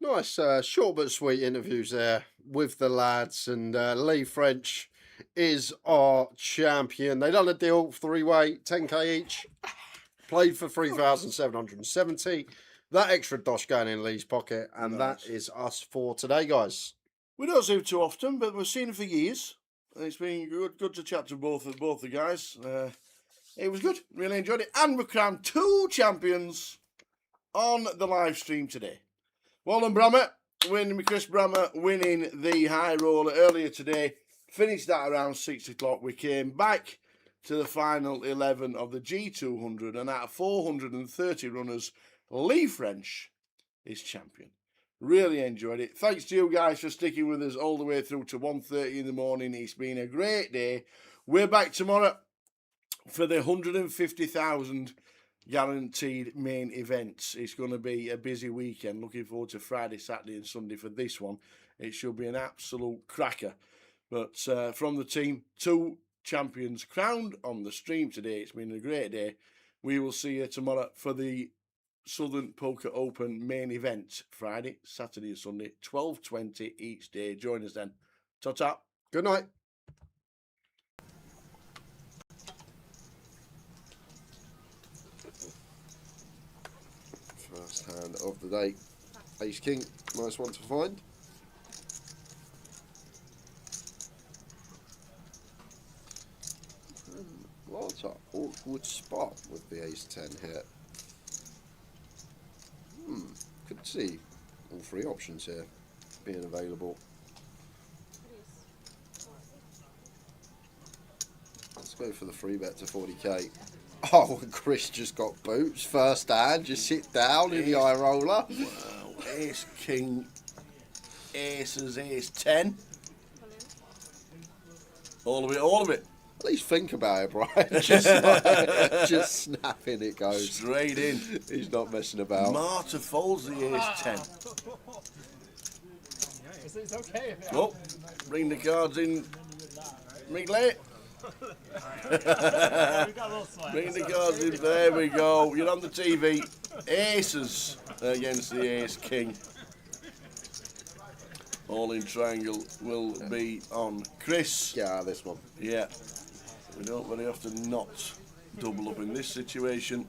Nice, short but sweet interviews there with the lads, and Lee French is our champion. They done a deal 3-way, 10k each, played for 3,770. That extra dosh going in Lee's pocket, and that is us for today, guys. We don't see him too often, but we've seen him for years. And it's been good to chat to both the guys. It was good. Really enjoyed it. And we crowned 2 champions on the live stream today. Well done, Brammer. Chris Brammer winning the high roller earlier today. Finished that around 6 o'clock. We came back to the final 11 of the G200. And out of 430 runners, Lee French is champion. Really enjoyed it. Thanks to you guys for sticking with us all the way through to 1:30 in the morning. It's been a great day. We're back tomorrow for the 150,000 guaranteed main events. It's going to be a busy weekend. Looking forward to Friday, Saturday and Sunday for this one. It should be an absolute cracker. But from the team, 2 champions crowned on the stream today. It's been a great day. We will see you tomorrow for the Southern Poker Open main event. Friday, Saturday and Sunday, 12:20 each day. Join us then. Ta-ta. Good night. And of the day, ace king, nice one to find. What an awkward spot with the ace 10 here. Could see all three options here being available. Let's go for the free bet to 40k. Oh, and Chris just got boots first hand. Just sit down in the eye roller. Wow, ace king, aces, ace 10. All of it, all of it. At least think about it, Brian. Just snapping it goes. Straight in. He's not messing about. Marta folds the ace 10. It's okay if it Oh, bring the cards in. Wrigley. Bring the cards in. There we go. You're on the TV. Aces against the ace king. All in triangle will be on Chris. Yeah, this one. Yeah. We don't very often not double up in this situation.